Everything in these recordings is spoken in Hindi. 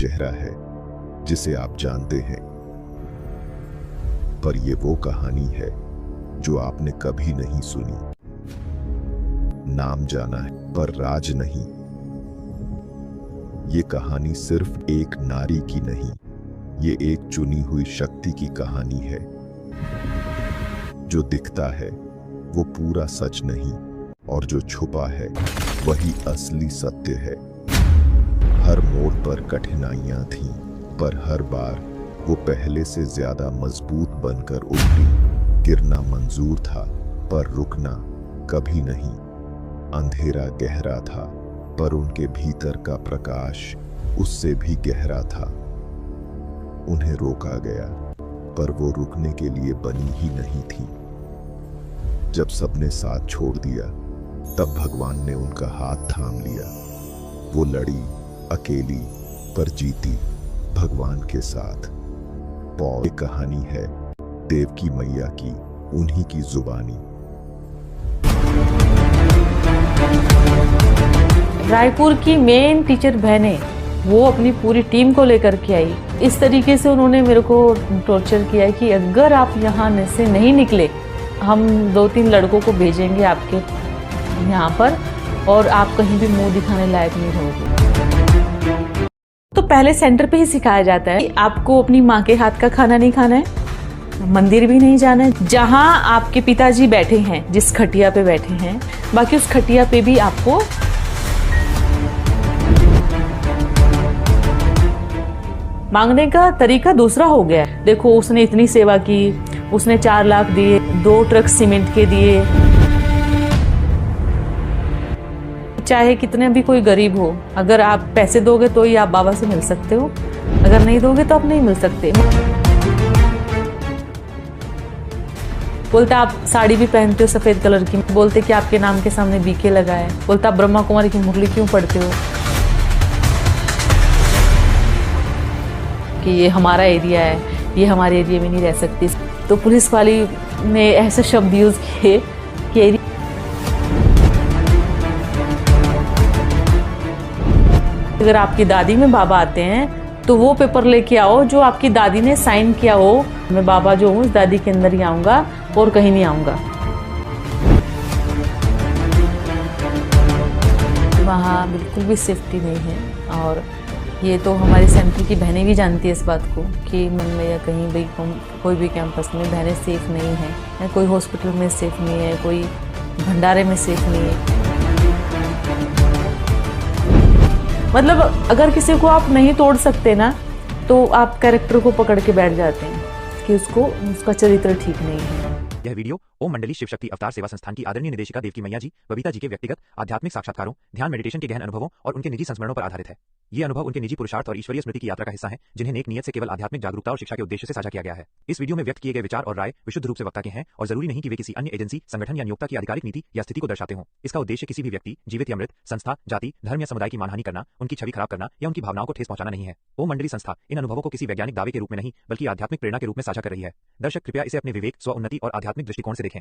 चेहरा है जिसे आप जानते हैं, पर ये वो कहानी है जो आपने कभी नहीं सुनी। नाम जाना है पर राज नहीं। ये कहानी सिर्फ एक नारी की नहीं, ये एक चुनी हुई शक्ति की कहानी है। जो दिखता है वो पूरा सच नहीं, और जो छुपा है वही असली सत्य है। हर मोड़ पर कठिनाइयां थीं, पर हर बार वो पहले से ज्यादा मजबूत बनकर उभरी। गिरना मंजूर था पर रुकना कभी नहीं। अंधेरा गहरा था पर उनके भीतर का प्रकाश उससे भी गहरा था। उन्हें रोका गया पर वो रुकने के लिए बनी ही नहीं थी। जब सबने साथ छोड़ दिया तब भगवान ने उनका हाथ थाम लिया। वो लड़ी अकेली पर जीती भगवान के साथ। पॉल एक कहानी है देवकी मैया की, उन्हीं की जुबानी। रायपुर की मेन टीचर बहनें वो अपनी पूरी टीम को लेकर के आई। इस तरीके से उन्होंने मेरे को टॉर्चर किया कि अगर आप यहाँ से नहीं निकले, हम 2-3 लड़कों को भेजेंगे आपके यहाँ पर, और आप कहीं भी मुंह दिखाने लायक नहीं रहोगे। तो पहले सेंटर पे ही सिखाया जाता है कि आपको अपनी माँ के हाथ का खाना नहीं खाना है, मंदिर भी नहीं जाना है। जहाँ आपके पिताजी बैठे हैं, जिस खटिया पे बैठे हैं, बाकी उस खटिया पे भी आपको मांगने का तरीका दूसरा हो गया है। देखो, उसने इतनी सेवा की, उसने 4 लाख दिए, 2 ट्रक सीमेंट के दिए। चाहे कितने भी कोई गरीब हो, अगर आप पैसे दोगे तो ही आप बाबा से मिल सकते हो, अगर नहीं दोगे तो आप नहीं मिल सकते। बोलते आप साड़ी भी पहनते हो सफेद कलर की, बोलते कि आपके नाम के सामने बीके लगा है, बोलता आप ब्रह्मा कुमारी की मुरली क्यों पढ़ते हो, कि ये हमारा एरिया है, ये हमारे एरिया में नहीं रह सकती। तो पुलिस वाली ने ऐसे शब्द यूज किए कि अगर आपकी दादी में बाबा आते हैं तो वो पेपर लेके आओ जो आपकी दादी ने साइन किया हो। मैं बाबा जो हूँ उस दादी के अंदर ही आऊंगा और कहीं नहीं आऊंगा। वहाँ बिल्कुल भी सेफ्टी नहीं है, और ये तो हमारे सेंटर की बहनें भी जानती है इस बात को कि मन में या कहीं भी कोई भी कैंपस में बहनें सेफ नहीं है, कोई हॉस्पिटल में सेफ नहीं है, कोई भंडारे में सेफ नहीं है। मतलब अगर किसी को आप नहीं तोड़ सकते ना, तो आप कैरेक्टर को पकड़ के बैठ जाते हैं कि उसका चरित्र ठीक नहीं है। यह वीडियो ओम मंडली शिव शक्ति अवतार सेवा संस्थान की आदरणीय निदेशिका देवकी मैया जी बबीता जी के व्यक्तिगत आध्यात्मिक साक्षात्कारों, ध्यान मेडिटेशन के गहन अनुभवों और उनके निजी संस्मरणों पर आधारित है। ये अनुभव उनके निजी पुरुषार्थ और ईश्वरीय स्मृति की यात्रा का हिस्सा है, जिन्हें नेक नियत से केवल आध्यात्मिक जागरूकता और शिक्षा के उद्देश्य से साझा किया गया है। इस वीडियो में व्यक्त किए गए विचार और राय विशुद्ध रूप से वक्ता के हैं और जरूरी नहीं कि वे किसी अन्य एजेंसी, संगठन या नियोक्ता की आधिकारिक नीति या स्थिति को दर्शाते हों। इसका उद्देश्य किसी भी व्यक्ति, जीवित या मृत, संस्था, जाति, धर्म या समुदाय की मानहानि करना, उनकी छवि खराब करना या उनकी भावनाओं को ठेस पहुंचाना नहीं है। ओम मंडली संस्था इन अनुभवों को किसी वैज्ञानिक दावे के रूप में नहीं, बल्कि आध्यात्मिक प्रेरणा के रूप में साझा कर रही है। दर्शक कृपया इसे अपने विवेक, स्व उन्नति और आध्यात्मिक दृष्टिकोण से देखें।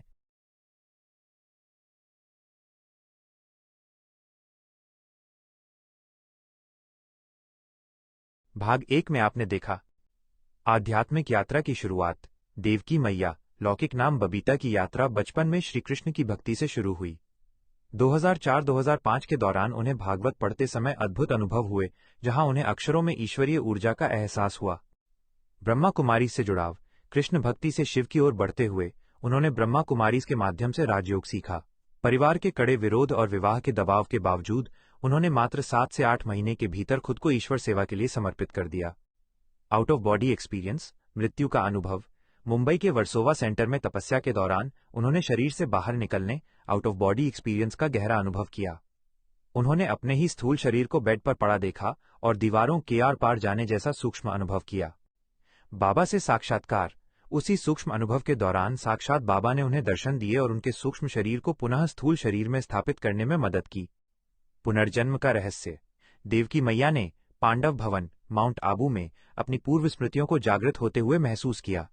भाग 1 में आपने देखा आध्यात्मिक यात्रा की शुरुआत। देवकी मैया, लौकिक नाम बबीता की यात्रा बचपन में श्री कृष्ण की भक्ति से शुरू हुई। 2004-2005 के दौरान उन्हें भागवत पढ़ते समय अद्भुत अनुभव हुए, जहां उन्हें अक्षरों में ईश्वरीय ऊर्जा का एहसास हुआ। ब्रह्मा कुमारी से जुड़ाव। कृष्ण भक्ति से शिव की ओर बढ़ते हुए उन्होंने ब्रह्मा कुमारीज के माध्यम से राजयोग सीखा। परिवार के कड़े विरोध और विवाह के दबाव के बावजूद उन्होंने मात्र 7 से 8 महीने के भीतर खुद को ईश्वर सेवा के लिए समर्पित कर दिया। आउट ऑफ बॉडी एक्सपीरियंस, मृत्यु का अनुभव। मुंबई के वर्सोवा सेंटर में तपस्या के दौरान उन्होंने शरीर से बाहर निकलने, आउट ऑफ बॉडी एक्सपीरियंस का गहरा अनुभव किया। उन्होंने अपने ही स्थूल शरीर को बेड पर पड़ा देखा और दीवारों के आर पार जाने जैसा सूक्ष्म अनुभव किया। बाबा से साक्षात्कार। उसी सूक्ष्म अनुभव के दौरान साक्षात बाबा ने उन्हें दर्शन दिए और उनके सूक्ष्म शरीर को पुनः स्थूल शरीर में स्थापित करने में मदद की। पुनर्जन्म का रहस्य। देवकी मैया ने पांडव भवन, माउंट आबू में अपनी पूर्व स्मृतियों को जागृत होते हुए महसूस किया।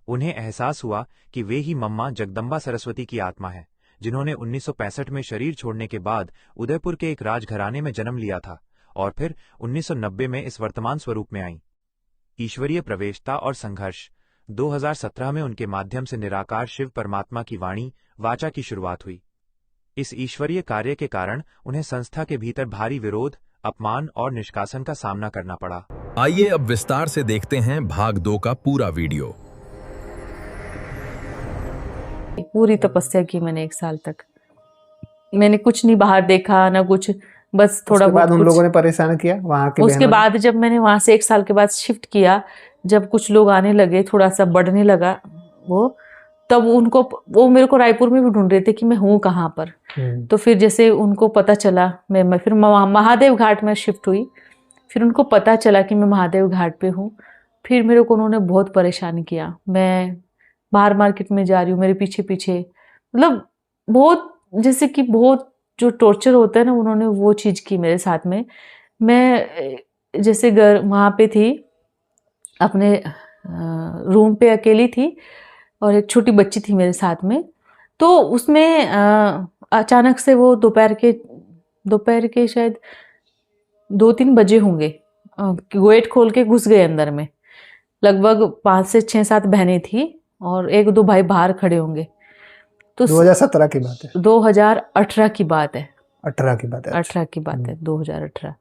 उन्हें एहसास हुआ कि वे ही मम्मा जगदम्बा सरस्वती की आत्मा है, जिन्होंने 1965 में शरीर छोड़ने के बाद उदयपुर के एक राजघराने में जन्म लिया था और फिर 1990 में इस वर्तमान स्वरूप में आई। ईश्वरीय प्रवेशता और संघर्ष 2017 में उनके माध्यम से निराकार शिव परमात्मा की वाणी वाचा की शुरुआत हुई। इस ईश्वरीय कार्य के कारण उन्हें संस्था के भीतर भारी विरोध, अपमान और निष्कासन का सामना करना पड़ा। आइए अब विस्तार से देखते हैं भाग 2 का पूरा वीडियो। पूरी तपस्या की मैंने 1 साल तक। मैंने कुछ नहीं बाहर देखा ना कुछ, बस थोड़ा उसके बाद बहुत उन कुछ। लोगों ने परेशान किया वहां के उसके बहनों ने? बाद जब मैंने वहां से 1 साल के बाद शिफ्ट किया, जब कुछ लोग आने लगे, थोड़ा सा बढ़ने लगा वो, तब उनको, वो मेरे को रायपुर में भी ढूंढ रहे थे कि मैं हूँ कहाँ पर। तो फिर जैसे उनको पता चला, मैं फिर महादेव घाट में शिफ्ट हुई। फिर उनको पता चला कि मैं महादेव घाट पे हूँ। फिर मेरे को उन्होंने बहुत परेशान किया। मैं बाहर मार्केट में जा रही हूँ, मेरे पीछे पीछे, मतलब बहुत, जैसे कि बहुत जो टॉर्चर होता है ना, उन्होंने वो चीज़ की मेरे साथ में। मैं जैसे घर वहाँ पे थी, अपने रूम पे अकेली थी और एक छोटी बच्ची थी मेरे साथ में। तो उसमें अचानक से वो दोपहर के शायद 2-3 बजे होंगे, गेट खोल के घुस गए अंदर में। लगभग 5 से 6-7 बहनें थी और 1-2 भाई बाहर खड़े होंगे। तो 2017 की बात है? 2018 की बात है। 18 की बात है? 18 की बात है, 2018।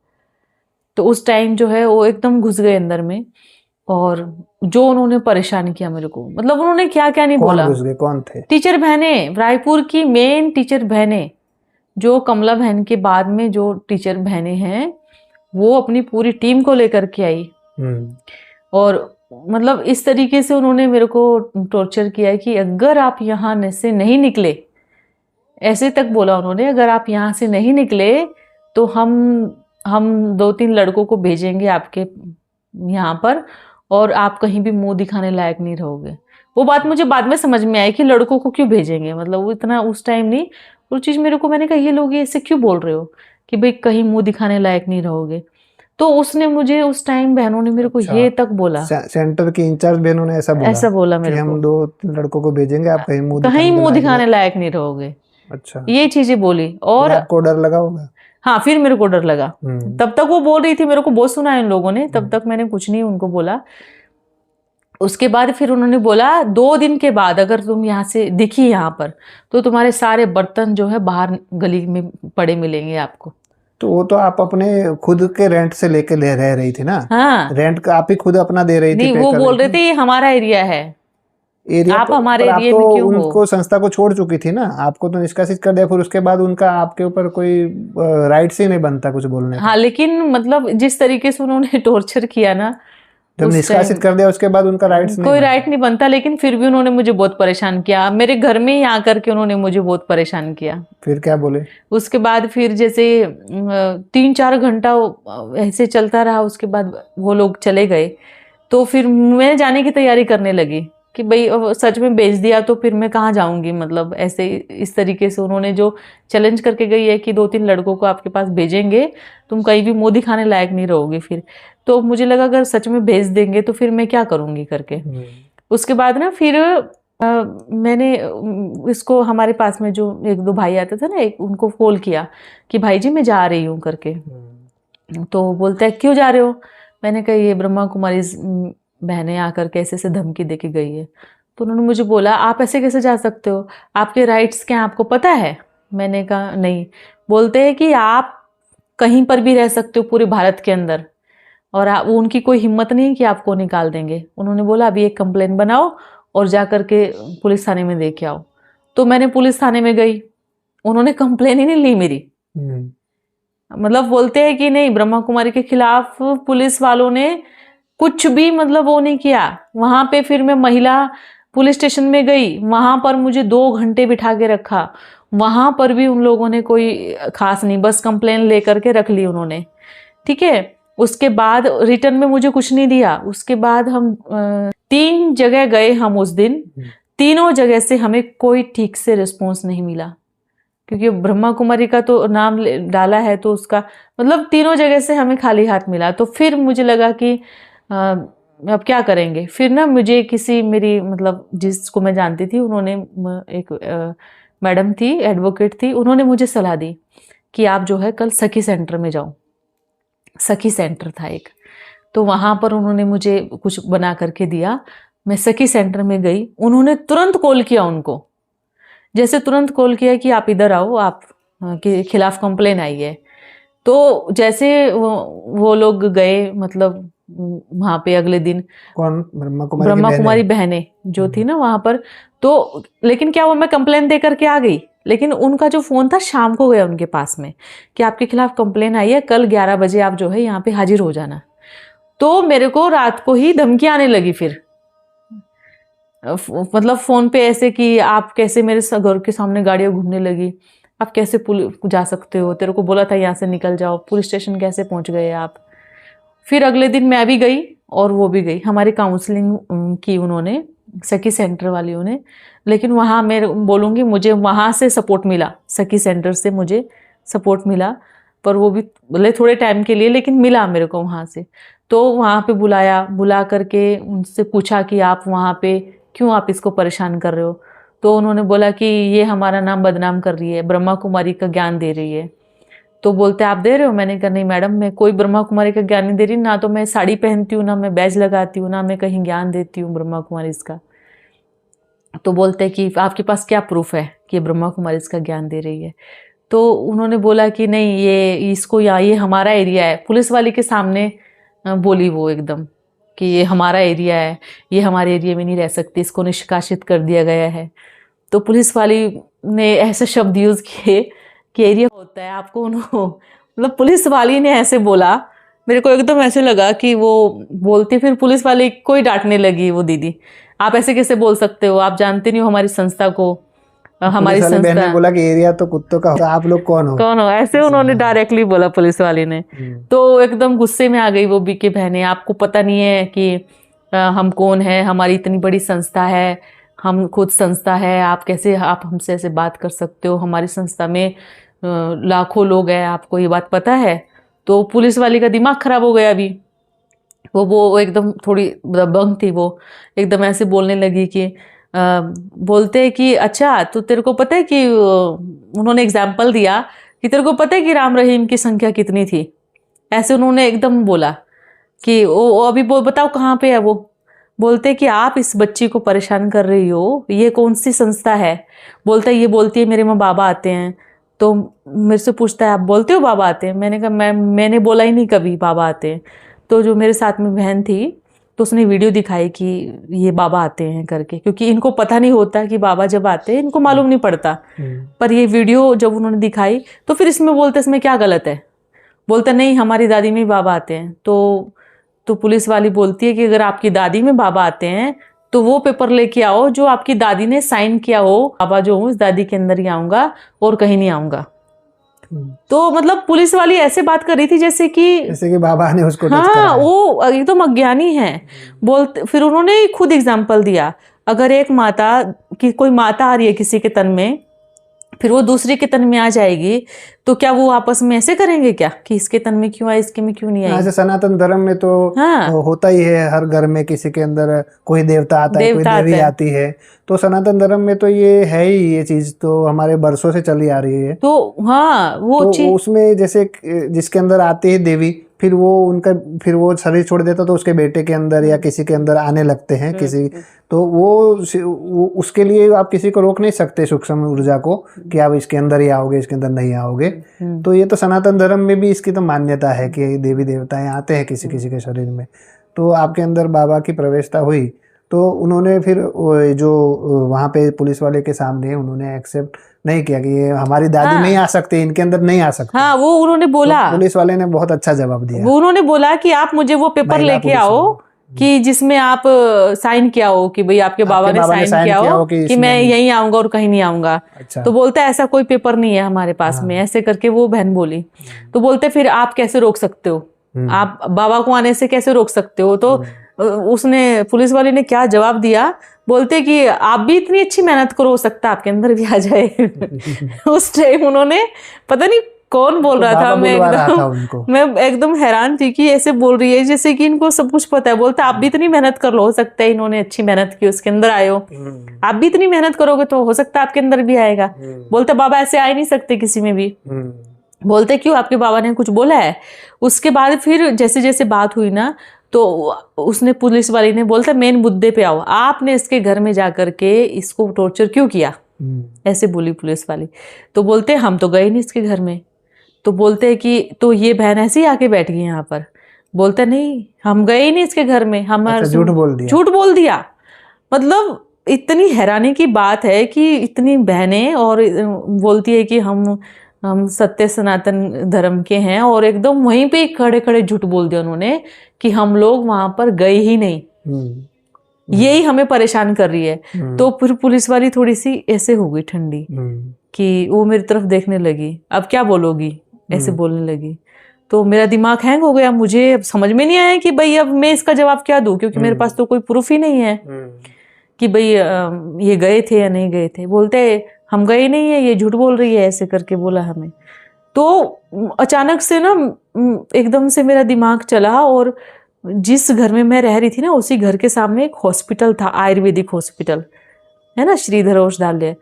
तो उस टाइम जो है वो एकदम घुस गए अंदर में, और जो उन्होंने परेशान किया मेरे को, मतलब उन्होंने क्या क्या नहीं बोला। कौन घुस गए? कौन थे? टीचर बहनें, रायपुर की मेन टीचर बहनें, जो कमला बहन के बाद में जो टीचर बहनें हैं, वो अपनी पूरी टीम को लेकर के आई। और मतलब इस तरीके से उन्होंने मेरे को टॉर्चर किया है कि अगर आप यहाँ से नहीं निकले, ऐसे तक बोला उन्होंने, अगर आप यहाँ से नहीं निकले तो हम 2-3 लड़कों को भेजेंगे आपके यहाँ पर, और आप कहीं भी मुंह दिखाने लायक नहीं रहोगे। वो बात मुझे बाद में समझ में आई कि लड़कों को क्यों भेजेंगे, मतलब वो इतना उस टाइम नहीं। वो चीज़ मेरे को, मैंने कहा ये लोग ऐसे क्यों बोल रहे हो कि भाई कहीं मुंह दिखाने लायक नहीं रहोगे। तो उसने मुझे उस टाइम, बहनों ने मेरे को ये तक बोला, सेंटर की इंचार्ज बहनों ने ऐसा बोला मेरे कि को, हम 2-3 लड़कों को भेजेंगे, आप कहीं मुंह दिखाने लायक नहीं रहोगे। अच्छा, ये चीजें बोली। और आपको डर लगा होगा? हाँ, फिर मेरे को डर लगा। तब तक वो बोल रही थी, मेरे को बहुत सुना इन लोगों ने, तब तक मैंने कुछ नहीं उनको बोला। उसके बाद फिर उन्होंने बोला 2 दिन के बाद अगर तुम यहाँ से दिखी यहाँ पर, तो तुम्हारे सारे बर्तन जो है बाहर गली में पड़े मिलेंगे आपको। तो वो तो आप अपने खुद के रेंट से लेके रह रही थी ना? हाँ, रेंट का आप ही खुद अपना दे रही थी? नहीं, वो बोल रहे थे ये हमारा एरिया है, एरिया आप तो, हमारे आप एरिया तो में क्यों हो? उनको संस्था को छोड़ चुकी थी ना, आपको तो निष्कासित कर दिया। फिर उसके बाद उनका आपके ऊपर कोई राइट्स ही नहीं बनता कुछ बोलने का। हाँ, लेकिन मतलब जिस तरीके से उन्होंने टॉर्चर किया ना, जब निष्कासित कर दिया उसके बाद उनका राइट्स नहीं, कोई राइट नहीं बनता। लेकिन फिर भी उन्होंने मुझे बहुत परेशान किया, मेरे घर में ही आकर के उन्होंने मुझे बहुत परेशान किया। फिर क्या बोले? उसके बाद फिर जैसे 3-4 घंटा ऐसे चलता रहा, उसके बाद वो लोग चले गए। तो फिर मैं जाने की तैयारी करने लगी कि भाई सच में बेच दिया तो फिर मैं कहाँ जाऊंगी, मतलब ऐसे इस तरीके से उन्होंने जो चैलेंज करके गई है कि 2-3 लड़कों को आपके पास भेजेंगे, तुम कहीं भी मुंह दिखाने लायक नहीं रहोगे। फिर तो मुझे लगा अगर सच में भेज देंगे तो फिर मैं क्या करूंगी करके। उसके बाद ना फिर मैंने इसको, हमारे पास में जो 1-2 भाई आते थे ना, उनको कॉल किया कि भाई जी मैं जा रही हूँ करके। तो बोलता है क्यों जा रहे हो? मैंने कहा ये ब्रह्मा कुमारी बहनें आकर के ऐसे धमकी दे के गई है। तो उन्होंने मुझे बोला आप ऐसे कैसे जा सकते हो, आपके राइट्स क्या आपको पता है? मैंने कहा नहीं। बोलते हैं कि आप कहीं पर भी रह सकते हो पूरे भारत के अंदर, और उनकी कोई हिम्मत नहीं कि आपको निकाल देंगे। उन्होंने बोला अभी एक कंप्लेन बनाओ और जा कर के पुलिस थाने में दे के आओ। तो मैंने पुलिस थाने में गई, उन्होंने कंप्लेन ही नहीं ली मेरी। मतलब बोलते हैं कि नहीं, ब्रह्मा कुमारी के खिलाफ पुलिस वालों ने कुछ भी मतलब वो नहीं किया। वहां पे फिर मैं महिला पुलिस स्टेशन में गई, वहां पर मुझे 2 घंटे बिठा के रखा। वहां पर भी उन लोगों ने कोई खास नहीं, बस कंप्लेन लेकर के रख ली उन्होंने, ठीक है। उसके बाद रिटर्न में मुझे कुछ नहीं दिया। उसके बाद हम 3 जगह गए हम उस दिन, तीनों जगह से हमें कोई ठीक से रिस्पॉन्स नहीं मिला, क्योंकि ब्रह्मा कुमारी का तो नाम डाला है, तो उसका मतलब तीनों जगह से हमें खाली हाथ मिला। तो फिर मुझे लगा कि अब क्या करेंगे। फिर ना मुझे किसी, मेरी मतलब जिसको मैं जानती थी, उन्होंने, एक मैडम थी, एडवोकेट थी, उन्होंने मुझे सलाह दी कि आप जो है कल सखी सेंटर में जाओ। सखी सेंटर था एक, तो वहाँ पर उन्होंने मुझे कुछ बना करके दिया। मैं सखी सेंटर में गई, उन्होंने तुरंत कॉल किया उनको, जैसे तुरंत कॉल किया कि आप इधर आओ, आप के खिलाफ कंप्लेन आई है। तो जैसे वो लोग गए, मतलब वहाँ पे अगले दिन कौन? ब्रह्मा कुमारी की ब्रह्मा बहन है? कुमारी बहनें जो थी ना वहाँ पर, तो लेकिन क्या हुआ, मैं कंप्लेन दे करके आ गई, लेकिन उनका जो फ़ोन था शाम को गया उनके पास में कि आपके खिलाफ कंप्लेन आई है, कल 11 बजे आप जो है यहाँ पे हाजिर हो जाना। तो मेरे को रात को ही धमकी आने लगी फिर, मतलब फ़ोन पे ऐसे कि आप कैसे मेरे घर के सामने गाड़ियाँ घूमने लगी, आप कैसे पुलिस जा सकते हो, तेरे को बोला था यहाँ से निकल जाओ, पुलिस स्टेशन कैसे पहुँच गए आप। फिर अगले दिन मैं भी गई और वो भी गई, हमारी काउंसलिंग की उन्होंने, सखी सेंटर वालियों ने। लेकिन वहाँ मैं बोलूँगी मुझे वहाँ से सपोर्ट मिला, सखी सेंटर से मुझे सपोर्ट मिला, पर वो भी भले थोड़े टाइम के लिए, लेकिन मिला मेरे को वहाँ से। तो वहाँ पे बुला करके उनसे पूछा कि आप वहाँ पे क्यों आप इसको परेशान कर रहे हो। तो उन्होंने बोला कि ये हमारा नाम बदनाम कर रही है, ब्रह्मा कुमारी का ज्ञान दे रही है। तो बोलते आप दे रहे हो? मैंने कहा नहीं मैडम, मैं कोई ब्रह्मा कुमारी का ज्ञान नहीं दे रही, ना तो मैं साड़ी पहनती हूँ, ना मैं बैज लगाती हूँ, ना मैं कहीं ज्ञान देती हूँ ब्रह्मा कुमारी इसका। तो बोलते कि आपके पास क्या प्रूफ है कि ब्रह्मा कुमारी इसका ज्ञान दे रही है। तो उन्होंने बोला कि नहीं, ये इसको ये हमारा एरिया है। पुलिस वाली के सामने बोली वो एकदम कि ये हमारा एरिया है, ये हमारे एरिया में नहीं रह सकती, इसको निष्कासित कर दिया गया है। तो पुलिस वाली ने ऐसे शब्द यूज़ किए कि एरिया होता है आपको, मतलब पुलिस वाली ने ऐसे बोला, मेरे को एकदम ऐसे लगा कि वो बोलती, फिर पुलिस वाली को ही डांटने लगी वो दीदी, आप ऐसे कैसे बोल सकते हो, आप जानते नहीं हो हमारी संस्था को, हमारी पुलिस वाली बहन ने संस्था बोला कि एरिया तो कुत्तों का होता है, आप लोग कौन हो? ऐसे उन्होंने डायरेक्टली बोला पुलिस वाली ने। तो एकदम गुस्से में आ गई वो बीके बहनें, आपको पता नहीं है कि हम कौन है, हमारी इतनी बड़ी संस्था है, हम खुद संस्था है, आप कैसे आप हमसे ऐसे बात कर सकते हो, हमारी संस्था में लाखों लोग हैं, आपको ये बात पता है। तो पुलिस वाली का दिमाग खराब हो गया अभी, वो एकदम थोड़ी दबंग थी, वो एकदम ऐसे बोलने लगी कि बोलते कि अच्छा तो तेरे को पता है कि उन्होंने एग्जाम्पल दिया कि तेरे को पता है कि राम रहीम की संख्या कितनी थी, ऐसे उन्होंने एकदम बोला कि वो अभी बताओ कहाँ पे है वो। बोलते कि आप इस बच्ची को परेशान कर रही हो, ये कौन सी संस्था है। बोलता ये बोलती है मेरे में बाबा आते हैं। तो मेरे से पूछता है आप बोलते हो बाबा आते हैं? मैंने कहा मैंने बोला ही नहीं कभी बाबा आते हैं। तो जो मेरे साथ में बहन थी तो उसने वीडियो दिखाई कि ये बाबा आते हैं करके, क्योंकि इनको पता नहीं होता कि बाबा जब आते हैं, इनको मालूम नहीं पड़ता। पर ये वीडियो जब उन्होंने दिखाई तो फिर इसमें बोलते इसमें क्या गलत है। बोलता नहीं हमारी दादी में बाबा आते हैं। तो पुलिस वाली बोलती है कि अगर आपकी दादी में बाबा आते हैं तो वो पेपर लेके आओ जो आपकी दादी ने साइन किया हो, बाबा जो हूँ इस दादी के अंदर ही आऊंगा और कहीं नहीं आऊंगा। तो मतलब पुलिस वाली ऐसे बात कर रही थी जैसे कि बाबा ने उसको हाँ वो एकदम अज्ञानी है। बोलते फिर उन्होंने खुद एग्जाम्पल दिया, अगर एक माता की कोई माता आ रही है किसी के तन में, फिर वो दूसरे के तन में आ जाएगी, तो क्या वो आपस में ऐसे करेंगे क्या कि इसके तन में क्यों आई, इसके में क्यों नहीं आई। ऐसे सनातन धर्म में तो होता ही है, हर घर में किसी के अंदर कोई देवता आता है, कोई देवी आती है। तो सनातन धर्म में तो ये है ही, ये चीज तो हमारे बरसों से चली आ रही है। तो हाँ वो तो उसमें जैसे जिसके अंदर आती है देवी, फिर वो शरीर छोड़ देता तो उसके बेटे के अंदर या किसी के अंदर आने लगते हैं किसी, तो वो उसके लिए आप किसी को रोक नहीं सकते सूक्ष्म ऊर्जा को कि आप इसके अंदर ही आओगे, इसके अंदर नहीं आओगे। तो ये तो सनातन धर्म में भी इसकी तो मान्यता है कि देवी देवताएं आते हैं किसी किसी के शरीर में। तो आपके अंदर बाबा की प्रवेशता हुई, तो उन्होंने फिर जो वहाँ पे पुलिस वाले के सामने उन्होंने एक्सेप्ट नहीं किया कि ये हमारी दादी नहीं आ सकते, इनके अंदर नहीं आ सकते। हाँ वो उन्होंने बोला, तो पुलिस वाले ने बहुत अच्छा जवाब दिया। वो उन्होंने बोला कि आप मुझे वो पेपर लेके आओ कि जिसमें आप साइन किया हो कि भाई आपके बाबा ने साइन किया हो कि मैं यहीं आऊंगा और कहीं नहीं आऊंगा। तो बोलता है ऐसा कोई पेपर नहीं है हमारे पास में, ऐसे करके वो बहन बोली। तो बोलते फिर आप कैसे रोक सकते हो, आप बाबा को आने से कैसे रोक सकते हो। तो उसने पुलिस वाले ने क्या जवाब दिया, बोलते कि आप भी इतनी अच्छी मेहनत करो, हो सकता है आपके अंदर भी आ जाए। उस टाइम उन्होंने पता नहीं कौन बोल रहा था, मैं एकदम हैरान थी कि ऐसे बोल रही है जैसे कि इनको सब कुछ पता है। बोलता आप भी इतनी मेहनत कर लो, हो सकता है इन्होंने अच्छी मेहनत की उसके अंदर आए हो, आप भी इतनी मेहनत करोगे तो हो सकता है आपके अंदर भी आएगा। बोलता बाबा ऐसे आ ही नहीं सकते किसी में भी, बोलते क्यों, आपके बाबा ने कुछ बोला है? उसके बाद फिर जैसे जैसे बात हुई ना, तो उसने, पुलिस वाली ने, बोलता मेन मुद्दे पे आओ, आपने इसके घर में जा करके इसको टॉर्चर क्यों किया? ऐसे बोली पुलिस वाली। तो बोलते हम तो गए नहीं इसके घर में। तो बोलते हैं कि तो ये बहन ऐसे ही आके बैठ गई यहाँ पर। बोलता नहीं, हम गए ही नहीं इसके घर में, हम अच्छा, झूठ बोल दिया। झूठ बोल दिया। मतलब इतनी हैरानी की बात है कि इतनी बहनें, और बोलती है कि हम सत्य सनातन धर्म के हैं, और एकदम वहीं पे खड़े खड़े झूठ बोल दिया उन्होंने कि हम लोग वहां पर गए ही नहीं। यही हमें परेशान कर रही है। तो फिर पुलिस वाली थोड़ी सी ऐसे हो गई ठंडी, कि वो मेरी तरफ देखने लगी, अब क्या बोलोगी, ऐसे बोलने लगी। तो मेरा दिमाग हैंग हो गया, मुझे समझ में नहीं आया कि भाई अब मैं इसका जवाब क्या दूं, क्योंकि मेरे पास तो कोई प्रूफ ही नहीं है कि भाई ये गए थे या नहीं गए थे। बोलते हम गए नहीं है, ये झूठ बोल रही है, ऐसे करके बोला हमें। तो अचानक से ना एकदम से मेरा दिमाग चला, और जिस घर में मैं रह रही थी ना, उसी घर के सामने एक हॉस्पिटल था, आयुर्वेदिक हॉस्पिटल है ना, श्रीधर औषधालय।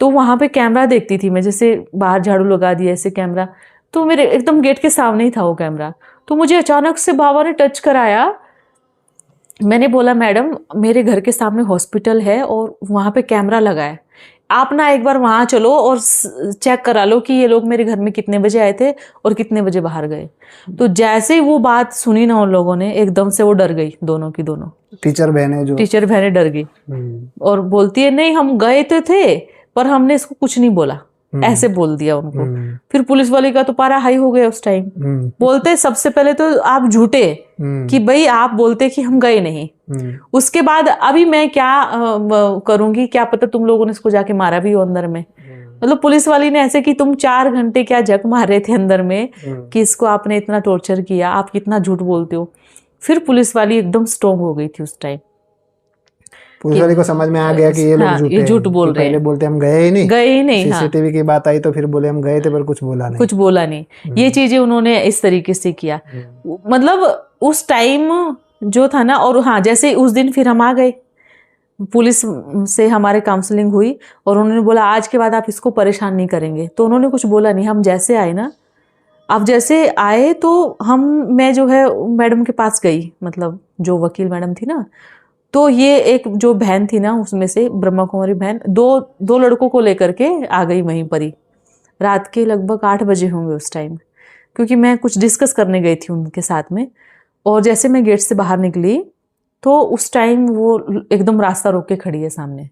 तो वहां पे कैमरा देखती थी मैं, जैसे बाहर झाड़ू लगा दिया ऐसे कैमरा, तो मेरे एकदम गेट के सामने ही था वो कैमरा। तो मुझे अचानक से बाबा ने टच कराया। मैंने बोला मैडम, मेरे घर के सामने हॉस्पिटल है और वहां पे कैमरा लगा है, आप ना एक बार वहां चलो और चेक करा लो कि ये लोग मेरे घर में कितने बजे आए थे और कितने बजे बाहर गए। तो जैसे ही वो बात सुनी ना उन लोगों ने, एकदम से वो डर गई, दोनों की दोनों टीचर बहनें डर गई, और बोलती है नहीं हम गए तो थे, पर हमने इसको कुछ नहीं बोला, ऐसे बोल दिया उनको। फिर पुलिस वाले का तो पारा हाई हो गया उस टाइम। बोलते सबसे पहले तो आप झूठे कि भाई आप बोलते कि हम गए नहीं, उसके बाद अभी मैं क्या करूंगी, क्या पता तुम लोगों ने इसको जाके मारा भी हो अंदर में। मतलब पुलिस वाली ने ऐसे कि तुम 4 घंटे क्या जग मार रहे थे अंदर में कि इसको आपने इतना टॉर्चर किया, आप कितना झूठ बोलते हो। फिर पुलिस वाली एकदम स्ट्रॉन्ग हो गई थी उस टाइम। पुलिस वाले को समझ में आ गया कि ये लोग झूठ बोल रहे हैं। पहले बोलते हम गए ही नहीं। सीसीटीवी की बात आई तो फिर बोले हम गए थे, पर कुछ बोला नहीं। ये चीजें उन्होंने इस तरीके से किया। मतलब उस टाइम जो था ना, और हाँ जैसे उस दिन फिर हम आ गए, पुलिस से हमारे काउंसलिंग हुई और उन्होंने बोला आज के बाद आप इसको परेशान नहीं करेंगे। तो उन्होंने कुछ बोला नहीं। हम जैसे आए ना, आप जैसे आए तो मैं जो है मैडम के पास गई, मतलब जो वकील मैडम थी ना, तो ये एक जो बहन थी ना, उसमें से ब्रह्मा कुमारी बहन, दो लड़कों को लेकर के आ गई वहीं पर ही। रात के लगभग 8 बजे होंगे उस टाइम, क्योंकि मैं कुछ डिस्कस करने गई थी उनके साथ में। और जैसे मैं गेट से बाहर निकली तो उस टाइम वो एकदम रास्ता रोक के खड़ी है सामने,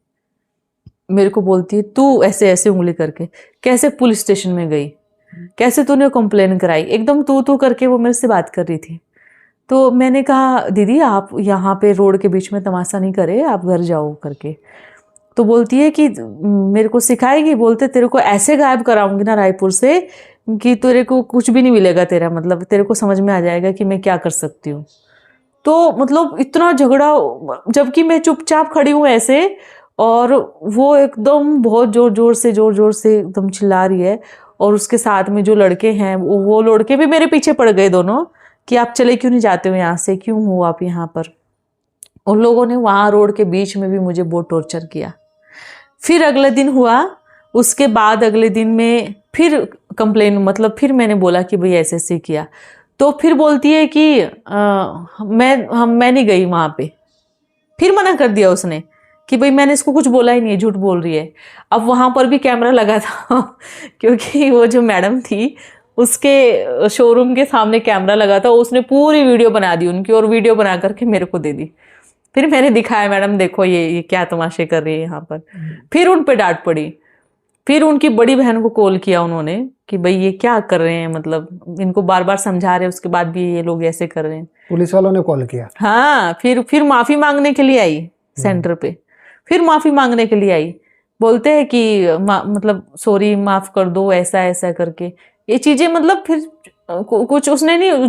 मेरे को बोलती है तू ऐसे ऐसे उंगली करके कैसे पुलिस स्टेशन में गई, कैसे तूने कंप्लेन कराई, एकदम तू करके वो मेरे से बात कर रही थी। तो मैंने कहा दीदी आप यहाँ पे रोड के बीच में तमाशा नहीं करे, आप घर जाओ करके। तो बोलती है कि मेरे को सिखाएगी, बोलते तेरे को ऐसे गायब कराऊंगी ना रायपुर से कि तेरे को कुछ भी नहीं मिलेगा तेरा, मतलब तेरे को समझ में आ जाएगा कि मैं क्या कर सकती हूँ। तो मतलब इतना झगड़ा, जबकि मैं चुपचाप खड़ी हूँ ऐसे, और वो एकदम बहुत जोर जोर से एकदम चिल्ला रही है। और उसके साथ में जो लड़के हैं वो लड़के भी मेरे पीछे पड़ गए दोनों, कि आप चले क्यों नहीं जाते हो यहाँ से, क्यों हो आप यहाँ पर। उन लोगों ने वहाँ रोड के बीच में भी मुझे बहुत टॉर्चर किया। फिर अगले दिन हुआ, उसके बाद अगले दिन में फिर कंप्लेन, मतलब फिर मैंने बोला कि भाई ऐसे ऐसे किया। तो फिर बोलती है कि मैं नहीं गई वहाँ पे। फिर मना कर दिया उसने कि भाई मैंने इसको कुछ बोला ही नहीं है, झूठ बोल रही है। अब वहाँ पर भी कैमरा लगा था क्योंकि वो जो मैडम थी उसके शोरूम के सामने कैमरा लगा था, उसने पूरी वीडियो बना दी उनकी, और वीडियो बना करके मेरे को दे दी। फिर मैंने दिखाया मैडम देखो ये क्या तमाशे कर रही है यहाँ पर। फिर उन पे डांट पड़ी। फिर उनकी बड़ी बहन को कॉल किया उन्होंने कि भाई ये क्या कर रहे हैं, मतलब इनको बार बार समझा रहे हैं, उसके बाद भी ये लोग ऐसे कर रहे हैं। पुलिस वालों ने कॉल किया? हाँ, फिर माफी मांगने के लिए आई सेंटर पे। फिर माफी मांगने के लिए आई, बोलते हैं कि मतलब सॉरी माफ कर दो, ऐसा ऐसा करके ये चीजें। मतलब फिर कुछ उसने नहीं,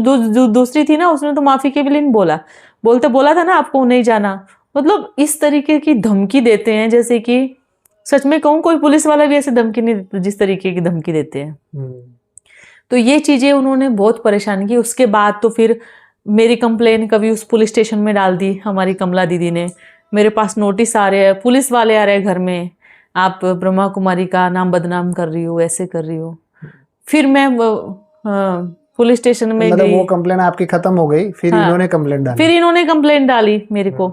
दूसरी थी ना, उसने तो माफी के लिए नहीं बोला था ना आपको नहीं जाना। मतलब इस तरीके की धमकी देते हैं, जैसे कि सच में कहूँ कोई पुलिस वाला भी ऐसे धमकी नहीं देता जिस तरीके की धमकी देते हैं। तो ये चीजें उन्होंने बहुत परेशान की। उसके बाद तो फिर मेरी कंप्लेन कभी उस पुलिस स्टेशन में डाल दी हमारी कमला दीदी ने। मेरे पास नोटिस आ रहे हैं, पुलिस वाले आ रहे हैं घर में, आप ब्रह्मा कुमारी का नाम बदनाम कर रही हो, ऐसे कर रही हो। फिर मैं पुलिस स्टेशन में मतलब गई। वो कंप्लेन आपकी खत्म हो गई, फिर हाँ। इन्होंने कंप्लेन डाली। फिर इन्होंने कंप्लेंट डाली मेरे को।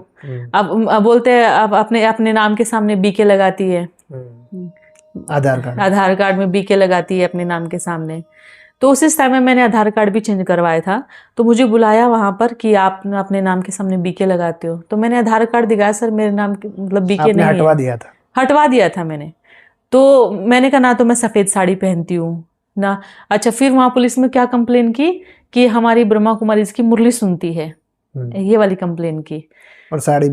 अब बोलते हैं अब अपने अपने नाम के सामने बीके लगाती है, आधार कार्ड में बीके लगाती है अपने नाम के सामने। तो उसी टाइम में मैंने आधार कार्ड भी चेंज करवाया था, तो मुझे बुलाया वहां पर कि आप अपने नाम के सामने बीके लगाते हो। तो मैंने आधार कार्ड दिखाया, सर मेरे नाम के मतलब बीके आपने नहीं हटवा है। दिया था? हटवा दिया था मैंने। तो मैंने कहा ना तो मैं सफेद साड़ी पहनती हूँ ना। अच्छा, फिर वहां पुलिस में क्या कंप्लेन की कि हमारी ब्रह्मा कुमारी इसकी मुरली सुनती है, ये वाली कंप्लेन की। और साड़ी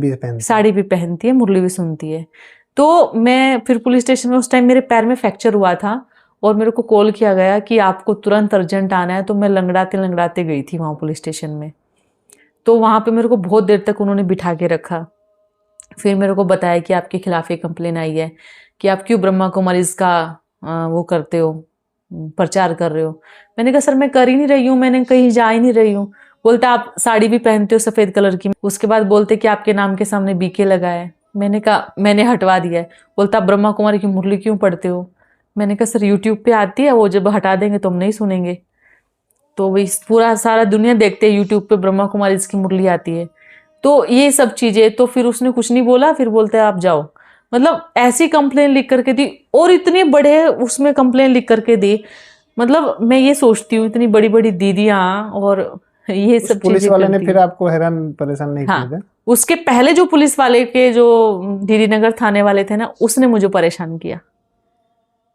भी पहनती है, मुरली भी सुनती है। तो मैं फिर पुलिस स्टेशन में, उस टाइम मेरे पैर में फ्रैक्चर हुआ था और मेरे को कॉल किया गया कि आपको तुरंत अर्जेंट आना है। तो मैं लंगड़ाते लंगड़ाते गई थी वहां पुलिस स्टेशन में। तो वहां पे मेरे को बहुत देर तक उन्होंने बिठा के रखा। फिर मेरे को बताया कि आपके खिलाफ एक कंप्लेन आई है कि आप क्यों ब्रह्मा कुमारी इसका वो करते हो, प्रचार कर रहे हो। मैंने कहा सर मैं कर ही नहीं रही हूँ, मैंने कहीं जा ही नहीं रही हूँ। बोलता आप साड़ी भी पहनते हो सफेद कलर की। उसके बाद बोलते कि आपके नाम के सामने बीके लगाए। मैंने कहा मैंने हटवा दिया है। बोलता आप ब्रह्मा कुमारी की मुरली क्यों पढ़ते हो। मैंने कहा सर यूट्यूब पे आती है, वो जब हटा देंगे तो हम नहीं सुनेंगे। तो वही पूरा सारा दुनिया देखते हैं यूट्यूब पे, ब्रह्मा कुमारी इसकी मुरली आती है। तो ये सब चीजें, तो फिर उसने कुछ नहीं बोला। फिर बोलते हैं आप जाओ। मतलब ऐसी कंप्लेन लिख करके दी, और इतने बड़े उसमें कंप्लेन लिख करके दी। मतलब मैं ये सोचती हूँ इतनी बड़ी बड़ी दीदियां और ये सब पुलिस चीजें वाले ने करती फिर हैं। आपको हैरान परेशान नहीं किए थे? हाँ, उसके पहले जो पुलिस वाले के जो दीदीनगर थाने वाले थे ना, उसने मुझे परेशान किया।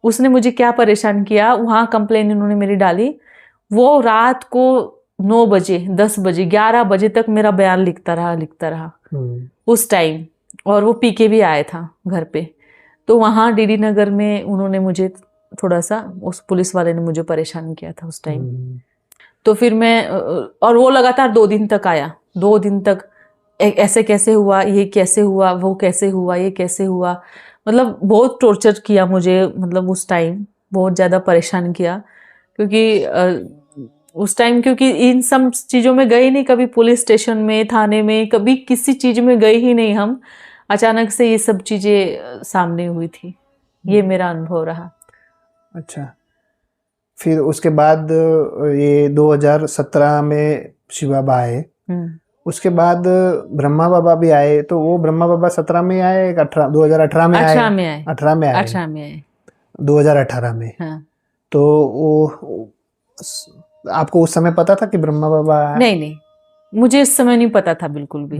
उसने मुझे क्या परेशान किया, वहां कंप्लेन इन्होंने मेरी डाली। वो रात को 9 बजे 10 बजे 11 बजे तक मेरा बयान लिखता रहा उस टाइम। और वो पी के भी आया था घर पे। तो वहाँ डीडी नगर में उन्होंने मुझे थोड़ा सा, उस पुलिस वाले ने मुझे परेशान किया था उस टाइम। तो फिर मैं, और वो लगातार 2 दिन तक आया। 2 दिन तक ऐसे कैसे हुआ, ये कैसे हुआ, वो कैसे हुआ, ये कैसे हुआ। मतलब बहुत टॉर्चर किया मुझे, मतलब उस टाइम बहुत ज़्यादा परेशान किया। क्योंकि उस टाइम क्योंकि इन सब चीज़ों में गए नहीं, कभी पुलिस स्टेशन में, थाने में, कभी किसी चीज़ में गए ही नहीं हम। अचानक से ये सब चीज़ें सामने हुई थी। ये मेरा अनुभव रहा। अच्छा, फिर उसके बाद ये 2017 में शिव बाबा आए। उसके बाद ब्रह्मा बाबा भी आए। तो वो ब्रह्मा बाबा 17 में आए, 2018 में आए? 18 में आए। 18 में आए। 18 में आए। 2018 में। हाँ। तो वो आपको उस समय पता था कि ब्रह्मा बाबा आए? नहीं, मुझे इस समय नहीं पता था बिल्कुल भी।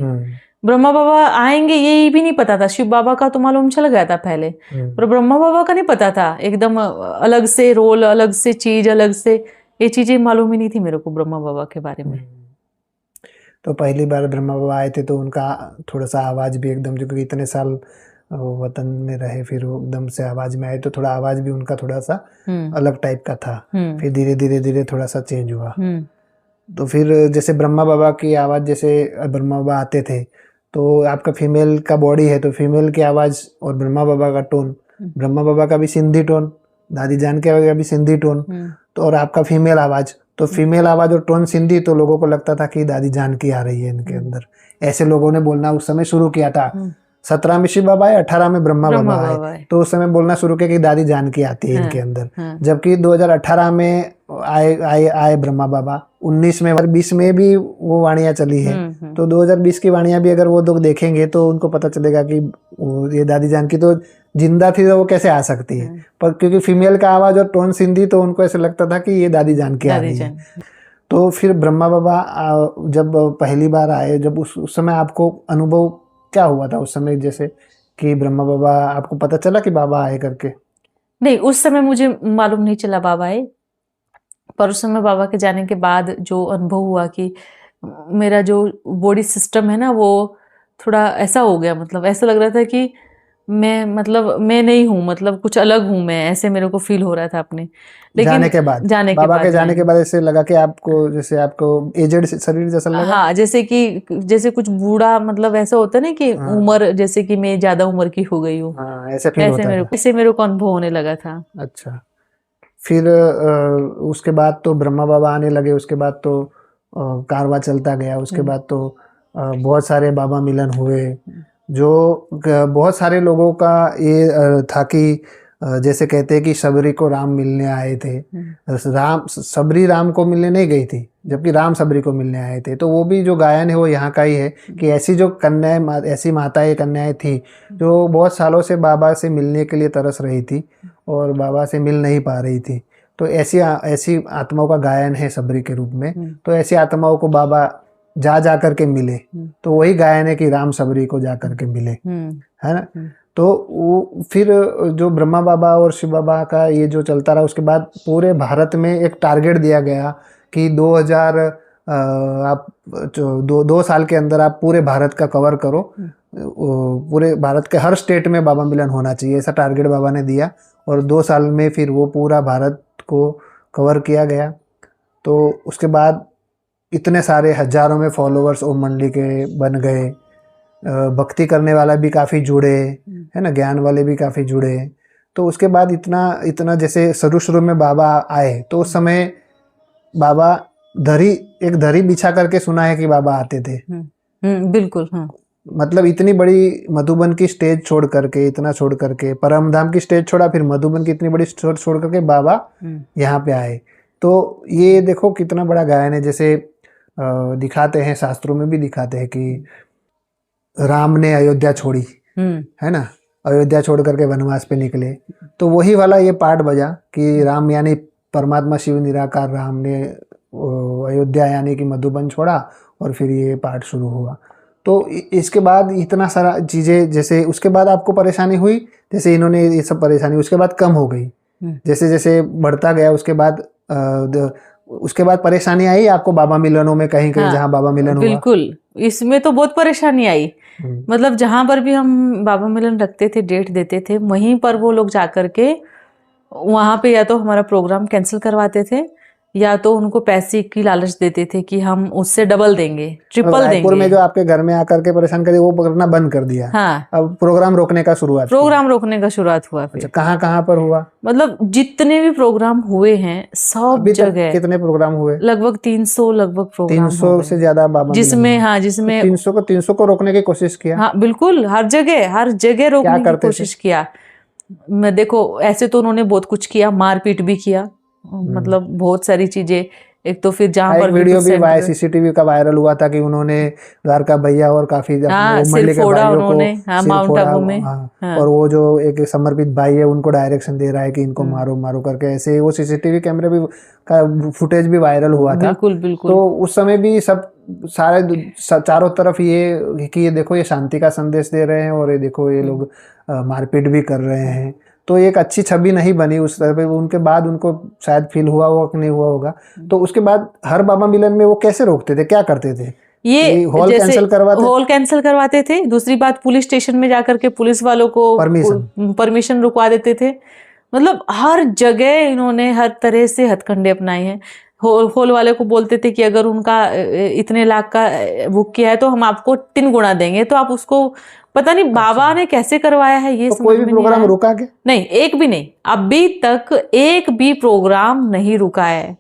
ब्रह्मा बाबा आएंगे ये भी नहीं पता था। शिव बाबा का तो मालूम चल गया था पहले, पर ब्रह्मा बाबा का नहीं पता था। एकदम अलग से रोल, अलग से चीज, अलग से ये चीजें मालूम ही नहीं थी मेरे को ब्रह्मा बाबा के बारे में। तो पहली बार ब्रह्मा बाबा आए थे तो उनका थोड़ा सा आवाज भी एकदम, जो कि इतने साल वतन में रहे, फिर वो एकदम से आवाज में आए तो थोड़ा आवाज भी उनका थोड़ा सा अलग टाइप का था। फिर धीरे धीरे धीरे थोड़ा सा चेंज हुआ। तो फिर जैसे ब्रह्मा बाबा की आवाज, जैसे ब्रह्मा बाबा आते थे तो आपका फीमेल का बॉडी है तो फीमेल की आवाज और ब्रह्मा बाबा का टोन, ब्रह्मा बाबा का भी सिंधी टोन, दादी जान के भी सिंधी टोन, तो और आपका फीमेल आवाज, तो फीमेल आवाज और टोन सिंधी, तो लोगों को लगता था कि दादी जान की आ रही है इनके अंदर। ऐसे लोगों ने बोलना उस समय शुरू किया था। 17 में शिव बाबा आए, 18 में ब्रह्मा बाबा आए, तो उस समय बोलना शुरू किया कि दादी जान की आती है इनके अंदर। जबकि 2018 में आए ब्रह्मा बाबा, 19 में 20 में भी वो वाणियां चली है। तो 2020 की वाणियां भी अगर वो लोग देखेंगे तो उनको पता चलेगा कि ये दादी जान की तो जिंदा थी तो वो कैसे आ सकती है। पर क्योंकि फीमेल का आवाज और टोन सिंधी, तो उनको ऐसे लगता था कि ये दादी जान की आ रही है। तो फिर ब्रह्मा बाबा जब पहली बार आए, जब उस समय आपको अनुभव क्या हुआ था उस समय, जैसे कि ब्रह्मा बाबा, आपको पता चला कि बाबा आए करके? नहीं, उस समय मुझे मालूम नहीं चला बाबा आए। पर उस समय बाबा के जाने के बाद जो अनुभव हुआ कि मेरा जो बॉडी सिस्टम है ना, वो थोड़ा ऐसा हो गया। मतलब ऐसा लग रहा था कि मैं, मतलब मैं नहीं हूँ, मतलब कुछ अलग हूँ मैं, ऐसे मेरे को फील हो रहा था अपने। लेकिन जाने के बाद बाबा के जाने के बाद ऐसे लगा कि आपको, जैसे आपको एजेड शरीर जैसा लगा? हाँ, जैसे कुछ बूढ़ा, मतलब ऐसा होता है ना कि उम्र, जैसे कि मैं ज्यादा उम्र की हो गई हूँ। ऐसे फील होता है। ऐसे मेरे को अनुभव होने लगा था। अच्छा, फिर उसके बाद तो ब्रह्मा बाबा आने लगे, उसके बाद तो कारवा चलता गया, उसके बाद तो बहुत सारे बाबा मिलन हुए, जो बहुत सारे लोगों का ये था कि जैसे कहते हैं कि सबरी को राम मिलने आए थे, सबरी राम को मिलने नहीं गई थी, जबकि राम सबरी को मिलने आए थे। तो वो भी जो गायन है वो यहाँ का ही है कि ऐसी जो कन्याएं, ऐसी माताएं कन्याएं थी जो बहुत सालों से बाबा से मिलने के लिए तरस रही थी और बाबा से मिल नहीं पा रही थी। तो ऐसी आत्माओं का गायन है सबरी के रूप में। तो ऐसी आत्माओं को बाबा जा करके मिले, तो वही गायन है कि राम सबरी को जा करके मिले, है ना। तो वो फिर जो ब्रह्मा बाबा और शिव बाबा का ये जो चलता रहा, उसके बाद पूरे भारत में एक टारगेट दिया गया कि 2000 आप दो साल के अंदर आप पूरे भारत का कवर करो, पूरे भारत के हर स्टेट में बाबा मिलन होना चाहिए, ऐसा टारगेट बाबा ने दिया। और 2 साल में फिर वो पूरा भारत को कवर किया गया। तो उसके बाद इतने सारे हजारों में फॉलोअर्स ओम मंडली के बन गए, भक्ति करने वाला भी काफ़ी जुड़े, है ना, ज्ञान वाले भी काफ़ी जुड़े। तो उसके बाद इतना जैसे शुरू में बाबा आए तो उस समय बाबा एक दरी बिछा करके सुना है कि बाबा आते थे। बिल्कुल। हाँ। मतलब इतनी बड़ी मधुबन की स्टेज छोड़ करके, इतना छोड़ करके, परमधाम की स्टेज छोड़ा, फिर मधुबन की इतनी बड़ी स्टेज छोड़ करके बाबा यहाँ पे आए। तो ये देखो कितना बड़ा गायन है। जैसे दिखाते हैं, शास्त्रों में भी दिखाते हैं कि राम ने अयोध्या छोड़ी, है ना, अयोध्या छोड़ करके वनवास पे निकले। तो वही वाला ये पार्ट बजा कि राम यानी परमात्मा शिव निराकार राम ने अयोध्या यानी कि मधुबन छोड़ा और फिर ये पार्ट शुरू हुआ। तो इसके बाद इतना सारा चीज़ें, जैसे उसके बाद आपको परेशानी हुई, जैसे इन्होंने ये सब परेशानी उसके बाद कम हो गई, जैसे जैसे बढ़ता गया उसके बाद परेशानी आई आपको बाबा मिलनों में, कहीं कहीं जहाँ बाबा मिलन हुआ। बिल्कुल, इसमें तो बहुत परेशानी आई। मतलब जहां पर भी हम बाबा मिलन रखते थे, डेट देते थे, वहीं पर वो लोग जाकर के वहां पे या तो हमारा प्रोग्राम कैंसिल करवाते थे या तो उनको पैसे की लालच देते थे कि हम उससे डबल देंगे, ट्रिपल देंगे। रायपुर में जो आपके घर में आकर के परेशान करे वो करना बंद कर दिया। हाँ, अब प्रोग्राम रोकने का शुरुआत हुआ। फिर कहाँ पर हुआ? मतलब जितने भी प्रोग्राम हुए हैं सब जगह। कितने प्रोग्राम हुए? लगभग 300 प्रोग्राम 300 से ज्यादा बाबा जिसमें 300 को रोकने की कोशिश किया। हाँ बिल्कुल, हर जगह रोकने की कोशिश किया। मैं देखो, ऐसे तो उन्होंने बहुत कुछ किया, मारपीट भी किया, मतलब बहुत सारी चीजें। एक तो फिर जहाँ पर वीडियो भी CCTV का वायरल हुआ था कि उन्होंने द्वारका भैया और काफी सिर फोड़ा उन्होंने, माउंट आबू में। और वो जो एक समर्पित भाई है उनको डायरेक्शन दे रहा है कि इनको मारो करके, ऐसे वो CCTV कैमरे भी का फुटेज भी वायरल हुआ था। बिल्कुल। तो उस समय भी सब सारे चारों तरफ ये कि ये देखो ये शांति का संदेश दे रहे हैं और ये देखो ये लोग मारपीट भी कर रहे हैं। तो एक अच्छी छवि नहीं बनी उस तरह पे। उनके बाद उनको शायद फील हुआ होगा कि नहीं हुआ होगा। तो उसके बाद हर बाबा मिलन में वो कैसे रोकते थे, क्या करते थे? ये हॉल कैंसिल करवाते थे। दूसरी बात, पुलिस स्टेशन में जाकर के पुलिस वालों को परमिशन रुकवा देते थे। मतलब हर जगह इन्होंने हर तरह से हथकंडे अपनाए हैं। हॉल वाले को बोलते थे कि अगर उनका इतने लाख का बुक किया है तो हम आपको 3 गुना देंगे। तो आप उसको पता नहीं बाबा ने कैसे करवाया है ये तो कोई भी प्रोग्राम रुका क्या? नहीं, एक भी नहीं। अभी तक एक भी प्रोग्राम नहीं रुका है।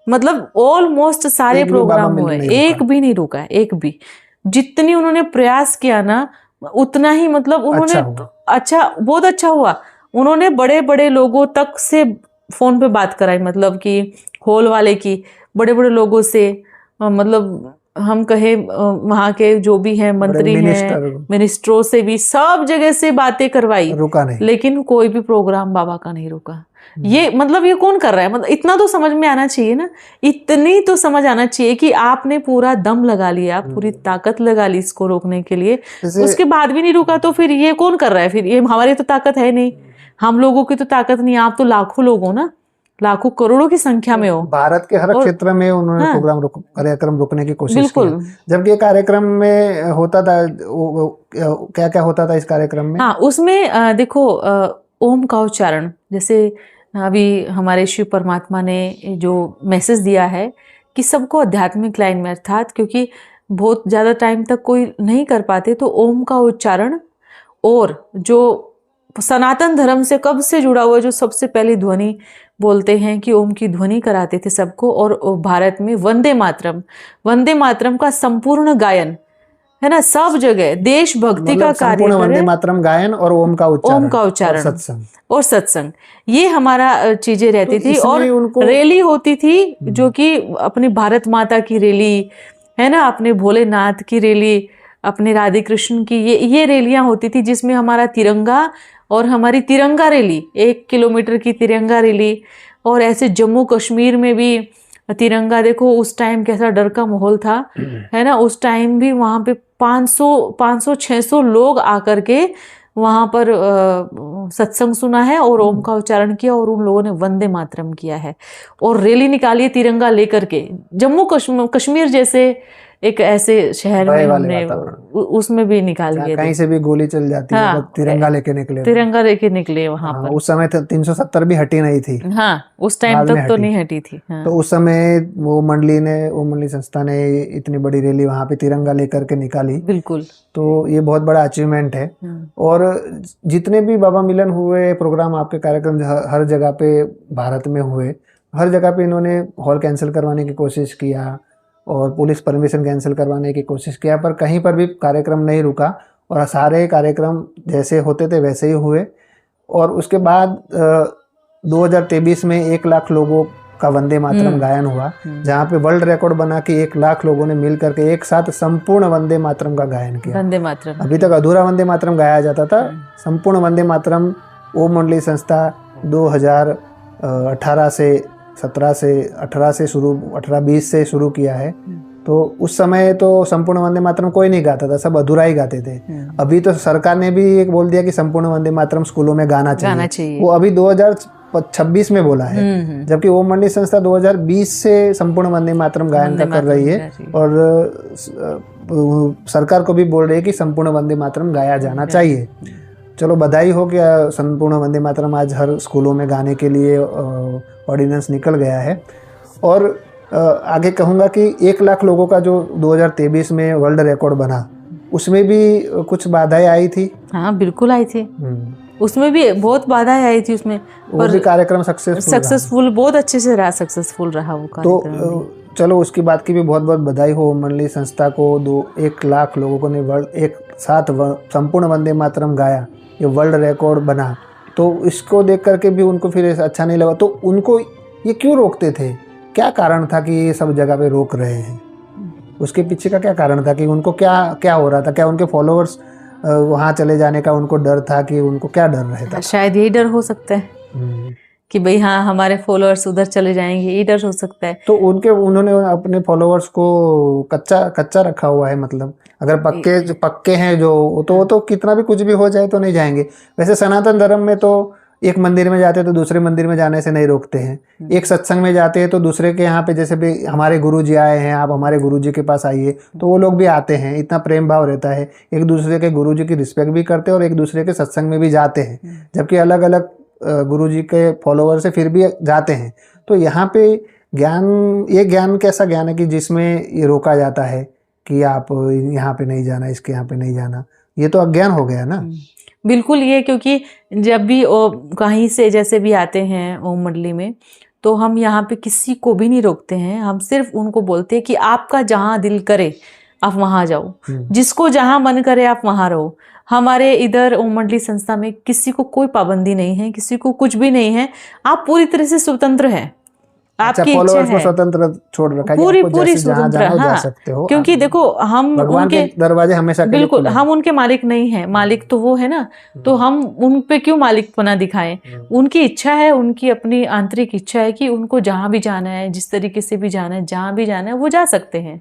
मतलब ऑलमोस्ट सारे प्रोग्राम हुए, एक भी नहीं रुका है, एक भी। जितनी उन्होंने प्रयास किया ना उतना ही, मतलब उन्होंने बहुत अच्छा हुआ। उन्होंने बड़े बड़े लोगों तक से फोन पे बात कराई, मतलब कि हॉल वाले की बड़े बड़े लोगों से, मतलब हम कहे वहाँ के जो भी हैं मंत्री हैं, मिनिस्टरों से भी, सब जगह से बातें करवाई, रुका नहीं। लेकिन कोई भी प्रोग्राम बाबा का नहीं रुका। ये मतलब ये कौन कर रहा है? मतलब इतना तो समझ में आना चाहिए ना, इतनी तो समझ आना चाहिए कि आपने पूरा दम लगा लिया, पूरी ताकत लगा ली इसको रोकने के लिए, उसके बाद भी नहीं रुका। तो फिर ये कौन कर रहा है? फिर ये हमारी तो ताकत है नहीं, हम लोगों की तो ताकत नहीं। आप तो लाखों लोग हो ना, लाखों करोड़ों की संख्या में हो। भारत के हर क्षेत्र में उन्होंने कार्यक्रम रोकने की कोशिश की। जबकि ये कार्यक्रम में होता था, क्या क्या होता था इस कार्यक्रम में? हाँ, उसमें देखो ओम का उच्चारण, जैसे अभी हमारे शिव परमात्मा ने जो मैसेज दिया है कि सबको आध्यात्मिक लाइन में, अर्थात क्योंकि बहुत ज़्यादा टाइम तक कोई नहीं कर पाते, तो ओम का उच्चारण, और जो सनातन धर्म से कब से जुड़ा हुआ, जो सबसे पहली ध्वनि बोलते हैं कि ओम की ध्वनि कराते थे सबको। और भारत में वंदे मातरम का संपूर्ण गायन है ना, सब जगह देशभक्ति का मतलब कार्य संपूर्ण वंदे करें, मातरम गायन और ओम का ओम उच्चारण का और उच्चारण सत्संग। और सत्संग, ये हमारा चीजें रहती तो थी। इसमें और उनको रैली होती थी जो कि अपनी भारत माता की रैली, है ना, अपने भोलेनाथ की रैली, अपने राधे कृष्ण की, ये रैलियां होती थी जिसमें हमारा तिरंगा और हमारी तिरंगा रैली, 1 किलोमीटर की तिरंगा रैली। और ऐसे जम्मू कश्मीर में भी तिरंगा, देखो उस टाइम कैसा डर का माहौल था, है ना, उस टाइम भी वहां पे 500-600 लोग आकर के वहां पर सत्संग सुना है और ओम का उच्चारण किया, और उन लोगों ने वंदे मातरम किया है और रैली निकाली है तिरंगा लेकर के। जम्मू कश्मीर जैसे एक ऐसे शहर भय में वाले हमने वातावरण, उसमें भी निकाल जहाँ गए कहीं थे। से भी गोली चल जाती है, बस हाँ, तिरंगा लेके निकले थे। तिरंगा लेके निकले वहां हाँ, पर। उस समय 370 भी हटी नहीं थी, हाँ, उस टाइम बाद में तक तो हटी। नहीं हटी थी। हाँ, तो उस समय वो मंडली संस्था ने इतनी बड़ी रैली वहां पे तिरंगा लेकर के निकाली, बिल्कुल। तो ये बहुत बड़ा अचीवमेंट है। और जितने भी बाबा मिलन हुए प्रोग्राम, आपके कार्यक्रम हर जगह पे भारत में हुए, हर जगह पे इन्होंने हॉल कैंसिल करवाने की कोशिश किया और पुलिस परमिशन कैंसिल करवाने की कोशिश किया, पर कहीं पर भी कार्यक्रम नहीं रुका और सारे कार्यक्रम जैसे होते थे वैसे ही हुए। और उसके बाद 2023 में 1 लाख लोगों का वंदे मातरम गायन हुआ, जहाँ पे वर्ल्ड रिकॉर्ड बना कि 1 लाख लोगों ने मिल करके एक साथ संपूर्ण वंदे मातरम का गायन किया। वंदे मातरम। अभी तक अधूरा वंदे मातरम गाया जाता था, संपूर्ण वंदे मातरम ओम मंडली संस्था 2018 से 17 से 18 से शुरू 18-20 से शुरू किया है। तो उस समय तो संपूर्ण वंदे मातरम कोई नहीं गाता था, सब अधूरा ही गाते थे। अभी तो सरकार ने भी एक बोल दिया कि संपूर्ण वंदे मातरम स्कूलों में गाना चाहिए। वो अभी 2026 में बोला है, जबकि ओम मंडली संस्था 2020 से संपूर्ण वंदे मातरम गायन का कर रही है और सरकार को भी बोल रही है कि संपूर्ण वंदे मातरम गाया जाना चाहिए। चलो बधाई हो कि संपूर्ण वंदे मातरम आज हर स्कूलों में गाने के लिए ऑर्डिनेंस निकल गया है। और आगे कहूँगा कि 1 लाख लोगों का जो 2023 में वर्ल्ड रिकॉर्ड बना, उसमें भी कुछ बाधाएं आई थी। हाँ, बिल्कुल आई थी, उसमें भी बहुत बाधाएं आई थी उसमें, वो भी कार्यक्रम सक्सेसफुल बहुत अच्छे से रहा, सक्सेसफुल रहा वो कार्यक्रम। तो चलो उसकी बात की भी बहुत बहुत बधाई हो मंडली संस्था को। 1 लाख लोगों ने एक साथ संपूर्ण वंदे मातरम गाया, ये वर्ल्ड रिकॉर्ड बना। तो इसको देख करके भी उनको फिर अच्छा नहीं लगा, तो उनको ये क्यों रोकते थे, क्या कारण था कि ये सब जगह पे रोक रहे हैं? उसके पीछे का क्या कारण था कि उनको क्या हो रहा था? क्या उनके फॉलोअर्स वहाँ चले जाने का उनको डर था कि उनको क्या डर रहता था? शायद यही डर हो सकता है कि भाई हाँ हमारे फॉलोअर्स उधर चले जाएंगे, यही डर हो सकता है। तो उन्होंने अपने फॉलोअर्स को कच्चा रखा हुआ है, मतलब अगर पक्के हैं जो तो कितना भी कुछ भी हो जाए तो नहीं जाएंगे। वैसे सनातन धर्म में तो एक मंदिर में जाते हैं तो दूसरे मंदिर में जाने से नहीं रोकते हैं। एक सत्संग में जाते हैं तो दूसरे के यहाँ पे, जैसे भी हमारे गुरुजी आए हैं, आप हमारे गुरुजी के पास आइए, तो वो लोग भी आते हैं। इतना प्रेम भाव रहता है, एक दूसरे के गुरुजी की रिस्पेक्ट भी करते हैं और एक दूसरे के सत्संग में भी जाते हैं। जबकि अलग अलग गुरुजी के फॉलोअर से फिर भी जाते हैं। तो यहाँ पे ये ज्ञान कैसा ज्ञान है कि जिसमें ये रोका जाता है कि आप यहाँ पे नहीं जाना, इसके यहाँ पे नहीं जाना? ये तो अज्ञान हो गया ना। बिल्कुल, ये क्योंकि जब भी कहीं से जैसे भी आते हैं ओम मंडली में, तो हम यहाँ पे किसी को भी नहीं रोकते हैं। हम सिर्फ उनको बोलते हैं कि आपका जहाँ दिल करे आप वहाँ जाओ, जिसको जहाँ मन करे आप वहाँ रहो। हमारे इधर ओम मंडली संस्था में किसी को कोई पाबंदी नहीं है, किसी को कुछ भी नहीं है। आप पूरी तरह से स्वतंत्र हैं, आपकी इच्छा है, स्वतंत्र छोड़ रखा है, पूरी स्वतंत्र। हाँ, जा सकते हो, क्योंकि देखो हम उनके दरवाजे हमेशा बिल्कुल, हम उनके मालिक नहीं है, मालिक तो वो है ना, तो हम उन पे क्यों मालिकपना दिखाएं? उनकी इच्छा है, उनकी अपनी आंतरिक इच्छा है कि उनको जहाँ भी जाना है, जिस तरीके से भी जाना है, जहाँ भी जाना है वो जा सकते हैं।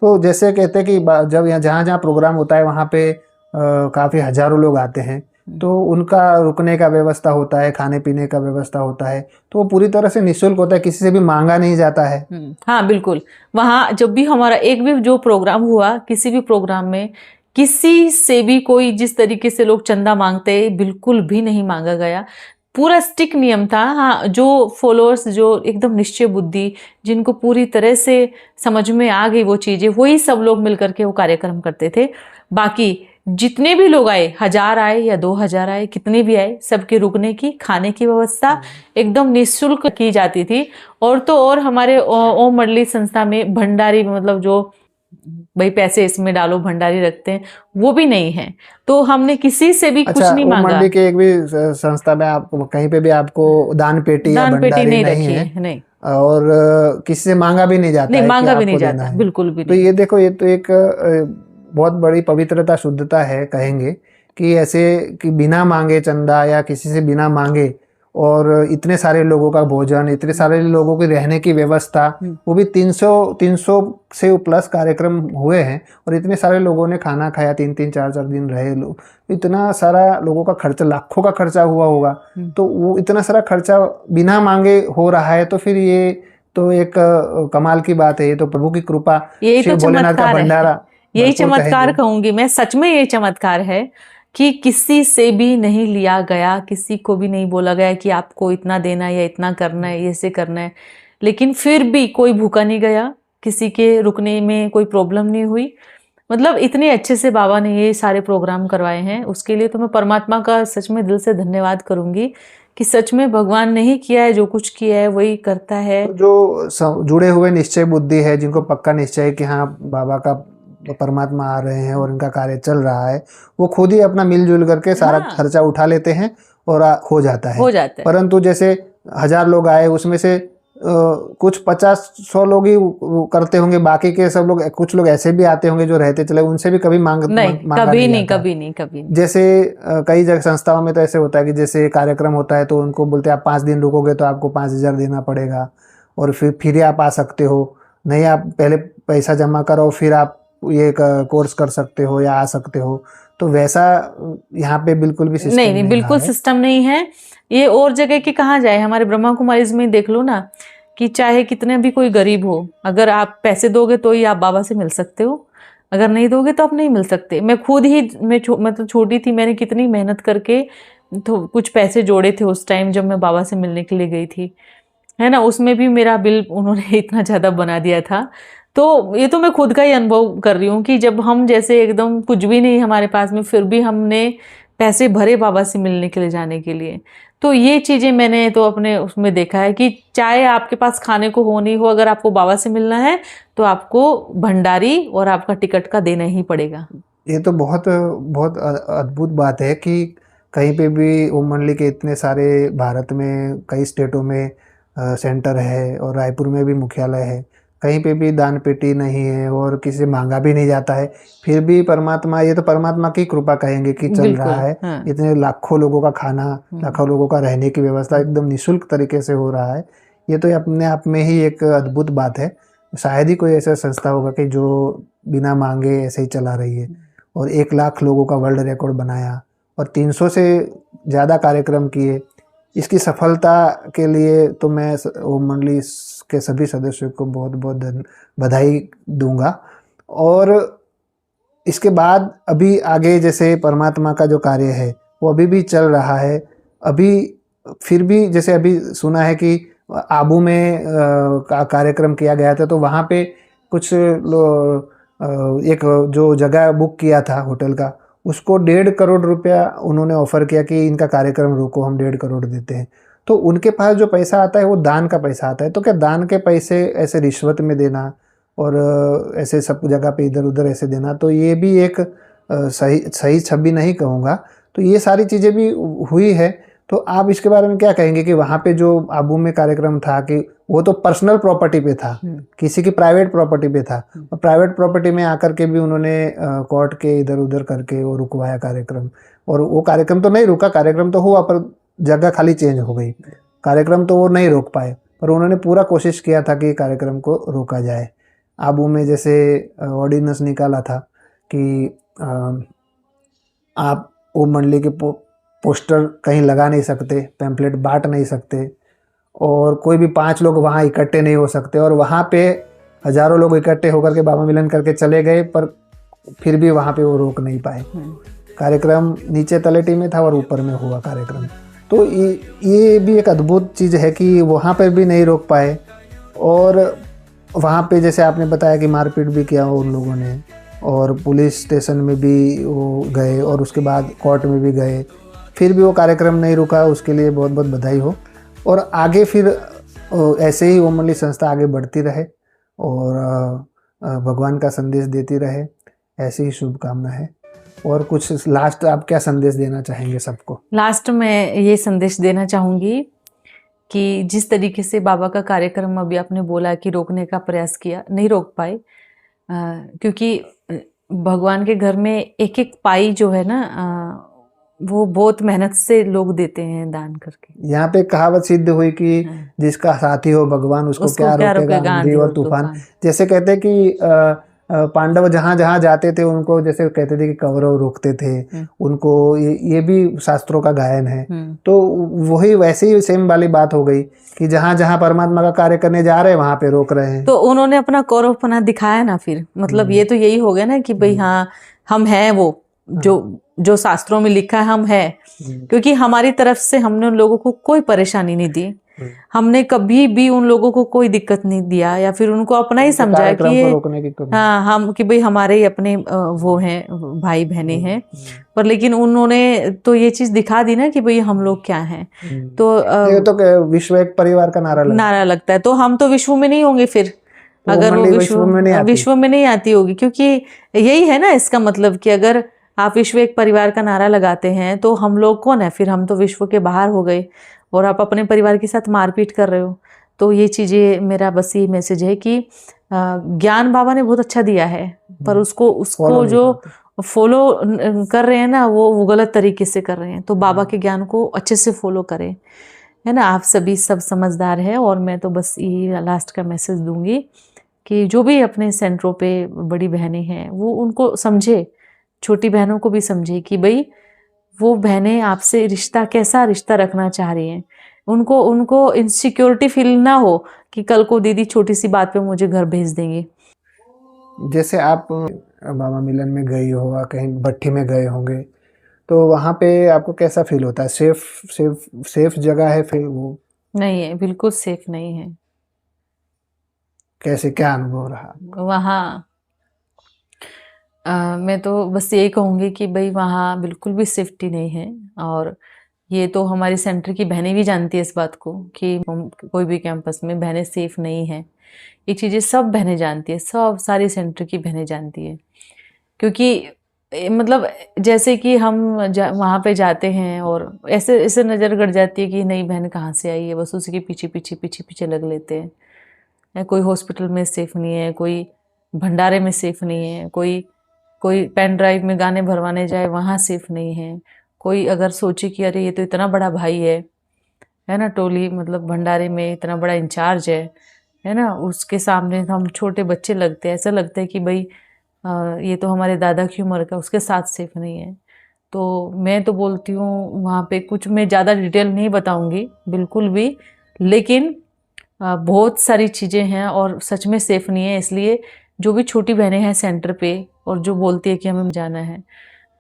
तो जैसे कहते हैं कि जब जहाँ प्रोग्राम होता है वहाँ पे काफी हजारों लोग आते हैं, तो उनका रुकने का व्यवस्था होता है, खाने पीने का व्यवस्था होता है, तो वो पूरी तरह से निःशुल्क होता है, किसी से भी मांगा नहीं जाता है। हाँ बिल्कुल, वहाँ जब भी हमारा एक भी जो प्रोग्राम हुआ, किसी भी प्रोग्राम में किसी से भी कोई जिस तरीके से लोग चंदा मांगते बिल्कुल भी नहीं मांगा गया। पूरा स्टिक नियम था। हाँ, जो फॉलोअर्स जो एकदम निश्चय बुद्धि, जिनको पूरी तरह से समझ में आ गई वो चीजें, वही सब लोग मिलकर के वो कार्यक्रम करते थे। बाकी जितने भी लोग आए, 1000 आए या 2000 आए, कितने भी आए, सबके रुकने की, खाने की व्यवस्था एकदम निःशुल्क की जाती थी। और तो और हमारे ओम मंडली संस्था में भंडारी, मतलब जो भाई पैसे इसमें डालो, भंडारी रखते हैं, वो भी नहीं है। तो हमने किसी से भी कुछ अच्छा, नहीं वो मांगा। मंडी के एक भी संस्था में आपको कहीं पे भी आपको दान पेटी या दान पेटी भंडारी नहीं नहीं रखी है, है, नहीं और किसी से मांगा भी नहीं जाता नहीं है कि मांगा भी नहीं आपको देना जाता, है। बिल्कुल भी तो नहीं। ये देखो, ये तो एक बहुत बड़ी पवित्रता, शुद्धता है कहेंगे, कि ऐसे कि बिना मांगे चंदा या किसी से बिना मांगे, और इतने सारे लोगों का भोजन, इतने सारे लोगों की रहने की व्यवस्था, वो भी 300 से प्लस कार्यक्रम हुए हैं, और इतने सारे लोगों ने खाना खाया, 3-3 4-4 दिन रहे लोग, इतना सारा लोगों का खर्चा, लाखों का खर्चा हुआ होगा। तो वो इतना सारा खर्चा बिना मांगे हो रहा है, तो फिर ये तो एक कमाल की बात है। ये तो प्रभु की कृपा, यही तो शिव भोलेनाथ का चमत्कार है, भंडारा, यही भरपूर चमत्कार कहेंगे। कहूंगी मैं, सच में ये चमत्कार है कि किसी से भी नहीं लिया गया, किसी को भी नहीं बोला गया कि आपको इतना देना है या इतना करना है, ऐसे करना है, लेकिन फिर भी कोई भूखा नहीं गया, किसी के रुकने में कोई प्रॉब्लम नहीं हुई। मतलब इतने अच्छे से बाबा ने ये सारे प्रोग्राम करवाए हैं, उसके लिए तो मैं परमात्मा का सच में दिल से धन्यवाद करूंगी कि सच में भगवान ने ही किया है, जो कुछ किया है वही करता है। तो जो जुड़े हुए निश्चय बुद्धि है, जिनको पक्का निश्चय है कि हाँ बाबा का, परमात्मा आ रहे हैं और इनका कार्य चल रहा है, वो खुद ही अपना मिलजुल करके सारा हाँ। खर्चा उठा लेते हैं और हो जाता है। हो जाता है। परंतु जैसे 1000 लोग आए, उसमें से कुछ 50-100 लोग ही वो करते होंगे, बाकी के सब लोग, कुछ लोग ऐसे भी आते होंगे जो रहते चले, उनसे भी कभी नहीं, मांगा कभी नहीं, जाता। कभी नहीं, कभी नहीं। जैसे कई जगह संस्थाओं में तो ऐसे होता है कि जैसे कार्यक्रम होता है तो उनको बोलते हैं आप 5 दिन रुकोगे तो आपको 5000 देना पड़ेगा, और फिर ही आप आ सकते हो, नहीं आप पहले पैसा जमा करो फिर आप ये कोर्स कर सकते हो या आ सकते हो। तो वैसा यहाँ पे बिल्कुल भी सिस्टम नहीं, बिल्कुल है। सिस्टम नहीं है ये। और जगह की कहाँ जाए, हमारे ब्रह्मा कुमारीज में देख लो ना, कि चाहे कितने भी कोई गरीब हो, अगर आप पैसे दोगे तो ही आप बाबा से मिल सकते हो, अगर नहीं दोगे तो आप नहीं मिल सकते। मैं खुद ही, मैं तो छोटी थी, मैंने कितनी मेहनत करके तो कुछ पैसे जोड़े थे उस टाइम जब मैं बाबा से मिलने के लिए गई थी, है ना। उसमें भी मेरा बिल उन्होंने इतना ज़्यादा बना दिया था। तो ये तो मैं खुद का ही अनुभव कर रही हूँ कि जब हम जैसे एकदम कुछ भी नहीं हमारे पास में, फिर भी हमने पैसे भरे बाबा से मिलने के लिए जाने के लिए। तो ये चीज़ें मैंने तो अपने उसमें देखा है कि चाहे आपके पास खाने को हो नहीं हो, अगर आपको बाबा से मिलना है तो आपको भंडारी और आपका टिकट का देना ही पड़ेगा। ये तो बहुत बहुत अद्भुत बात है कि कहीं पे भी ओम मंडली के इतने सारे, भारत में कई स्टेटों में सेंटर है, और रायपुर में भी मुख्यालय है, कहीं पे भी दान पेटी नहीं है और किसी से मांगा भी नहीं जाता है, फिर भी परमात्मा, ये तो परमात्मा की कृपा कहेंगे कि चल बिल्कुल, रहा है। हाँ। इतने लाखों लोगों का खाना, लाखों लोगों का रहने की व्यवस्था एकदम निःशुल्क तरीके से हो रहा है। ये तो अपने आप में ही एक अद्भुत बात है। शायद ही कोई ऐसा संस्था होगा कि जो बिना मांगे ऐसे ही चला रही है, और 1 लाख लोगों का वर्ल्ड रिकॉर्ड बनाया और 300 से ज़्यादा कार्यक्रम किए। इसकी सफलता के लिए तो मैं ओम मंडली के सभी सदस्यों को बहुत बहुत बधाई दूंगा। और इसके बाद अभी आगे जैसे परमात्मा का जो कार्य है वो अभी भी चल रहा है। अभी फिर भी जैसे अभी सुना है कि आबू में कार्यक्रम किया गया था, तो वहाँ पे कुछ एक जो जगह बुक किया था होटल का, उसको 1.5 करोड़ रुपया उन्होंने ऑफर किया कि इनका कार्यक्रम रोको, हम 1.5 करोड़ देते हैं। तो उनके पास जो पैसा आता है वो दान का पैसा आता है। तो क्या दान के पैसे ऐसे रिश्वत में देना और ऐसे सब जगह पे इधर उधर ऐसे देना, तो ये भी एक सही छवि नहीं कहूँगा। तो ये सारी चीज़ें भी हुई है। तो आप इसके बारे में क्या कहेंगे कि वहाँ पे जो आबू में कार्यक्रम था कि वो तो पर्सनल प्रॉपर्टी पे था, किसी की प्राइवेट प्रॉपर्टी पे था, और प्राइवेट प्रॉपर्टी में आकर के भी उन्होंने कोर्ट के इधर उधर करके वो रुकवाया कार्यक्रम। और वो कार्यक्रम तो नहीं रुका, कार्यक्रम तो हुआ पर जगह खाली चेंज हो गई। कार्यक्रम तो वो नहीं रोक पाए, पर उन्होंने पूरा कोशिश किया था कि कार्यक्रम को रोका जाए। आबू में जैसे ऑर्डिनेंस निकाला था कि आप ओम मंडली के पोस्टर कहीं लगा नहीं सकते, पैम्पलेट बांट नहीं सकते, और कोई भी 5 लोग वहाँ इकट्ठे नहीं हो सकते। और वहाँ पे हजारों लोग इकट्ठे होकर के बाबा मिलन करके चले गए, पर फिर भी वहाँ पे वो रोक नहीं पाए। कार्यक्रम नीचे तलेटी में था और ऊपर में हुआ कार्यक्रम। तो ये भी एक अद्भुत चीज़ है कि वहाँ पर भी नहीं रोक पाए। और वहाँ पे जैसे आपने बताया कि मारपीट भी किया उन लोगों ने, और पुलिस स्टेशन में भी वो गए, और उसके बाद कोर्ट में भी गए, फिर भी वो कार्यक्रम नहीं रुका। उसके लिए बहुत बहुत बधाई हो। और आगे फिर ऐसे ही ओम मंडली संस्था आगे बढ़ती रहे, और भगवान का संदेश देती रहे, ऐसी ही शुभकामना है। और कुछ लास्ट आप क्या संदेश देना चाहेंगे सबको? लास्ट में ये संदेश देना चाहूँगी कि जिस तरीके से बाबा का कार्यक्रम अभी आपने बोला कि रोकने का प्रयास किया, नहीं रोक पाए, क्योंकि भगवान के घर में एक एक पाई जो है ना, वो बहुत मेहनत से लोग देते हैं दान करके। यहाँ पे कहावत सिद्ध हुई कि जिसका साथी हो भगवान उसको क्या रोकेगा आंधी और तूफान। जैसे कहते हैं कि पांडव जहाँ जहाँ जाते थे उनको, जैसे कहते थे कि कौरव रोकते थे उनको, ये भी शास्त्रों का गायन है। तो वही वैसे ही सेम वाली बात हो गई कि जहाँ जहाँ परमात्मा का कार्य करने जा रहे हैं वहां पे रोक रहे हैं। तो उन्होंने अपना कौरवपना दिखाया ना फिर, मतलब ये तो यही हो गया ना कि भाई हाँ हम हैं वो जो शास्त्रों में लिखा है, हम है। क्योंकि हमारी तरफ से हमने उन लोगों को कोई परेशानी नहीं दी, हमने कभी भी उन लोगों को कोई दिक्कत नहीं दिया, या फिर उनको अपना ही समझा कि ये हाँ हम कि भाई हमारे ही अपने वो हैं, भाई बहने हैं। पर लेकिन उन्होंने तो ये चीज दिखा दी ना कि भाई हम लोग क्या हैं। तो ये तो विश्व एक परिवार का नारा लगता है। तो हम तो विश्व में नहीं होंगे फिर, अगर वो विश्व में नहीं आती होगी। क्योंकि यही है ना इसका मतलब कि अगर आप विश्व एक परिवार का नारा लगाते हैं तो हम लोग कौन है फिर? हम तो विश्व के बाहर हो गए और आप अपने परिवार के साथ मारपीट कर रहे हो। तो ये चीज़ें, मेरा बस ये मैसेज है कि ज्ञान बाबा ने बहुत अच्छा दिया है, पर उसको जो फॉलो कर रहे हैं ना वो गलत तरीके से कर रहे हैं। तो बाबा के ज्ञान को अच्छे से फॉलो करें, है ना। आप सभी सब समझदार हैं। और मैं तो बस यही लास्ट का मैसेज दूंगी कि जो भी अपने सेंटरों पे बड़ी बहनें हैं वो उनको समझे, छोटी बहनों को भी समझे कि भाई वो बहनें आपसे कैसा रिश्ता रखना चाह रही हैं। उनको इनसिक्योरिटी फील ना हो कि कल को दीदी छोटी सी बात पे मुझे घर भेज देंगे। जैसे आप बाबा मिलन में गई हो, कहीं भट्टी में गए होंगे, तो वहाँ पे आपको कैसा फील होता है? सेफ जगह है फिर वो? नहीं है, बिल्कुल सेफ नहीं है। कैसे, क्या अनुभव रहा वहाँ? मैं तो बस यही कहूँगी कि भाई वहाँ बिल्कुल भी सेफ्टी नहीं है। और ये तो हमारी सेंटर की बहनें भी जानती है इस बात को कि कोई भी कैंपस में बहनें सेफ नहीं है। ये चीज़ें सब बहनें जानती है, सब सारी सेंटर की बहनें जानती है। क्योंकि मतलब जैसे कि हम वहाँ पे जाते हैं और ऐसे नज़र गड़ जाती है कि नई बहन कहाँ से आई है, बस उसी के पीछे लग लेते हैं। कोई हॉस्पिटल में सेफ नहीं है, कोई भंडारे में सेफ नहीं है, कोई पेन ड्राइव में गाने भरवाने जाए वहाँ सेफ नहीं है। कोई अगर सोचे कि अरे ये तो इतना बड़ा भाई है ना, टोली मतलब भंडारे में इतना बड़ा इंचार्ज है ना, उसके सामने हम छोटे बच्चे लगते हैं। ऐसा लगता है कि भाई ये तो हमारे दादा की उम्र का, उसके साथ सेफ नहीं है। तो मैं तो बोलती हूँ वहाँ पे कुछ मैं ज़्यादा डिटेल नहीं बताऊँगी बिल्कुल भी, लेकिन बहुत सारी चीज़ें हैं और सच में सेफ नहीं है। इसलिए जो भी छोटी बहनें हैं सेंटर पे और जो बोलती है कि हमें जाना है,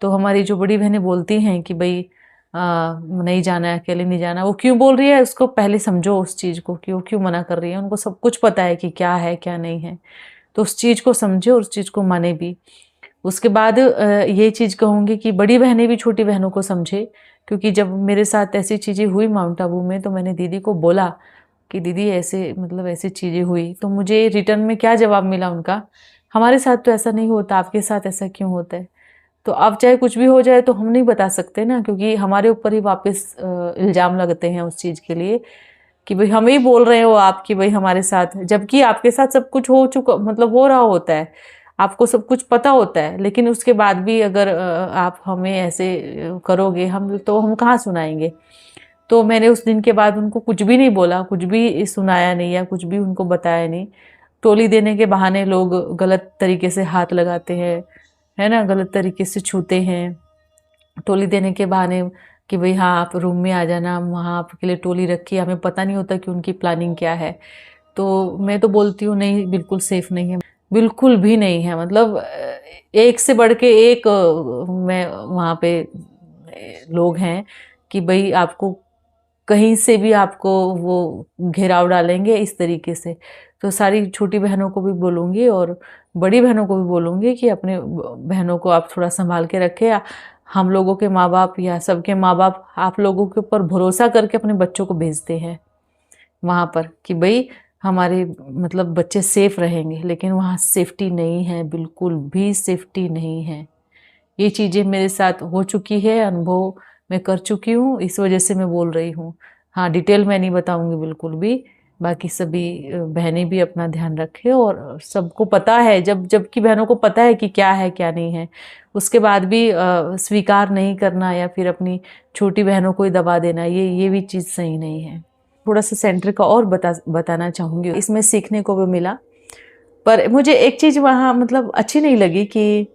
तो हमारी जो बड़ी बहनें बोलती हैं कि भाई नहीं जाना है, अकेले नहीं जाना, वो क्यों बोल रही है उसको पहले समझो, उस चीज़ को कि वो क्यों मना कर रही है। उनको सब कुछ पता है कि क्या है क्या नहीं है, तो उस चीज़ को समझे और उस चीज़ को माने भी। उसके बाद ये चीज़ कहूँगी कि बड़ी बहनें भी छोटी बहनों को समझे, क्योंकि जब मेरे साथ ऐसी चीज़ें हुई माउंट आबू में तो मैंने दीदी को बोला कि दीदी ऐसी चीज़ें हुई, तो मुझे रिटर्न में क्या जवाब मिला उनका, हमारे साथ तो ऐसा नहीं होता, आपके साथ ऐसा क्यों होता है। तो अब चाहे कुछ भी हो जाए तो हम नहीं बता सकते ना, क्योंकि हमारे ऊपर ही वापस इल्ज़ाम लगते हैं उस चीज़ के लिए कि भाई हम ही बोल रहे हो आप कि भाई हमारे साथ, जबकि आपके साथ सब कुछ हो चुका, मतलब हो रहा होता है, आपको सब कुछ पता होता है। लेकिन उसके बाद भी अगर आप हमें ऐसे करोगे हम कहाँ सुनाएंगे। तो मैंने उस दिन के बाद उनको कुछ भी नहीं बोला, कुछ भी सुनाया नहीं या कुछ भी उनको बताया नहीं। टोली देने के बहाने लोग गलत तरीके से हाथ लगाते हैं, है ना, गलत तरीके से छूते हैं। टोली देने के बहाने कि भाई हाँ आप रूम में आ जाना, वहाँ आपके लिए टोली रखी, हमें पता नहीं होता कि उनकी प्लानिंग क्या है। तो मैं तो बोलती हूँ नहीं, बिल्कुल सेफ नहीं है, बिल्कुल भी नहीं है। मतलब एक से बढ़ के एक मैं वहाँ पे लोग हैं कि भाई आपको कहीं से भी आपको वो घेराव डालेंगे इस तरीके से। तो सारी छोटी बहनों को भी बोलूँगी और बड़ी बहनों को भी बोलूँगी कि अपने बहनों को आप थोड़ा संभाल के रखें। हम लोगों के माँ बाप या सबके माँ बाप आप लोगों के ऊपर भरोसा करके अपने बच्चों को भेजते हैं वहाँ पर कि भाई हमारे मतलब बच्चे सेफ रहेंगे, लेकिन वहाँ सेफ्टी नहीं है, बिल्कुल भी सेफ्टी नहीं है। ये चीज़ें मेरे साथ हो चुकी है, अनुभव मैं कर चुकी हूँ, इस वजह से मैं बोल रही हूँ। हाँ, डिटेल मैं नहीं बताऊँगी बिल्कुल भी। बाकी सभी बहनें भी अपना ध्यान रखें, और सबको पता है, जबकि बहनों को पता है कि क्या है क्या नहीं है, उसके बाद भी स्वीकार नहीं करना या फिर अपनी छोटी बहनों को ही दबा देना, ये भी चीज़ सही नहीं है। थोड़ा सा सेंटर का और बताना चाहूँगी, इसमें सीखने को भी मिला। पर मुझे एक चीज़ वहाँ मतलब अच्छी नहीं लगी कि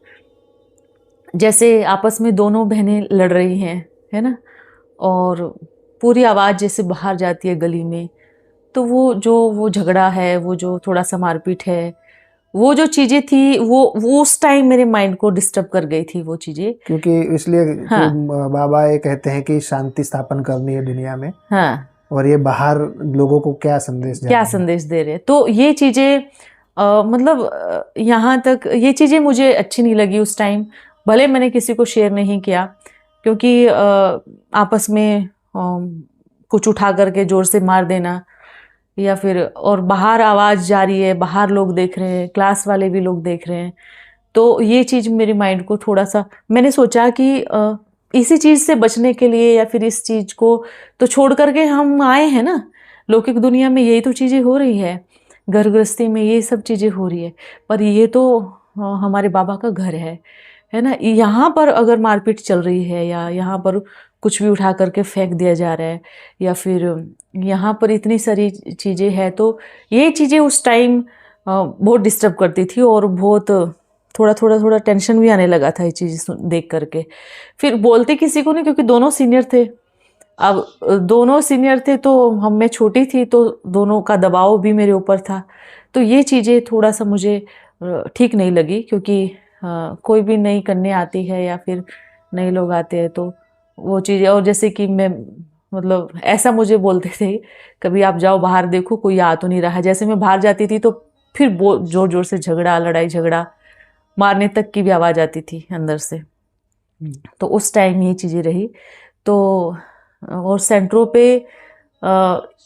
जैसे आपस में दोनों बहनें लड़ रही हैं, है ना, और पूरी आवाज़ जैसे बाहर जाती है गली में, तो वो झगड़ा है, वो जो थोड़ा सा मारपीट है, वो जो चीज़ें थी वो उस टाइम मेरे माइंड को डिस्टर्ब कर गई थी वो चीज़ें। क्योंकि इसलिए हाँ। बाबा ये कहते हैं कि शांति स्थापन करनी है दुनिया में, हाँ, और ये बाहर लोगों को क्या संदेश क्या जाना है। संदेश दे रहे हैं, तो ये चीज़ें मतलब यहाँ तक ये चीज़ें मुझे अच्छी नहीं लगी उस टाइम। भले मैंने किसी को शेयर नहीं किया, क्योंकि आपस में कुछ उठा करके ज़ोर से मार देना, या फिर और बाहर आवाज़ जा रही है, बाहर लोग देख रहे हैं, क्लास वाले भी लोग देख रहे हैं, तो ये चीज़ मेरे माइंड को थोड़ा सा, मैंने सोचा कि इसी चीज़ से बचने के लिए या फिर इस चीज़ को तो छोड़ करके हम आए हैं ना, लौकिक दुनिया में यही तो चीज़ें हो रही है, घर गृहस्थी में ये सब चीज़ें हो रही है, पर ये तो हमारे बाबा का घर है ना। यहाँ पर अगर मारपीट चल रही है या यहाँ पर कुछ भी उठा करके फेंक दिया जा रहा है, या फिर यहाँ पर इतनी सारी चीज़ें हैं, तो ये चीज़ें उस टाइम बहुत डिस्टर्ब करती थी, और बहुत थोड़ा टेंशन भी आने लगा था ये चीज़ देख करके। फिर बोलते किसी को नहीं, क्योंकि दोनों सीनियर थे। अब दोनों सीनियर थे तो मैं छोटी थी, तो दोनों का दबाव भी मेरे ऊपर था, तो ये चीज़ें थोड़ा सा मुझे ठीक नहीं लगी, क्योंकि कोई भी नई कन्या आती है या फिर नए लोग आते हैं, तो वो चीज़ें, और जैसे कि मैं मतलब ऐसा मुझे बोलते थे, कभी आप जाओ बाहर देखो कोई आ तो नहीं रहा। जैसे मैं बाहर जाती थी तो फिर जोर जोर से झगड़ा, लड़ाई झगड़ा, मारने तक की भी आवाज़ आती थी अंदर से। तो उस टाइम ये चीज़ें रही। तो और सेंटरों पे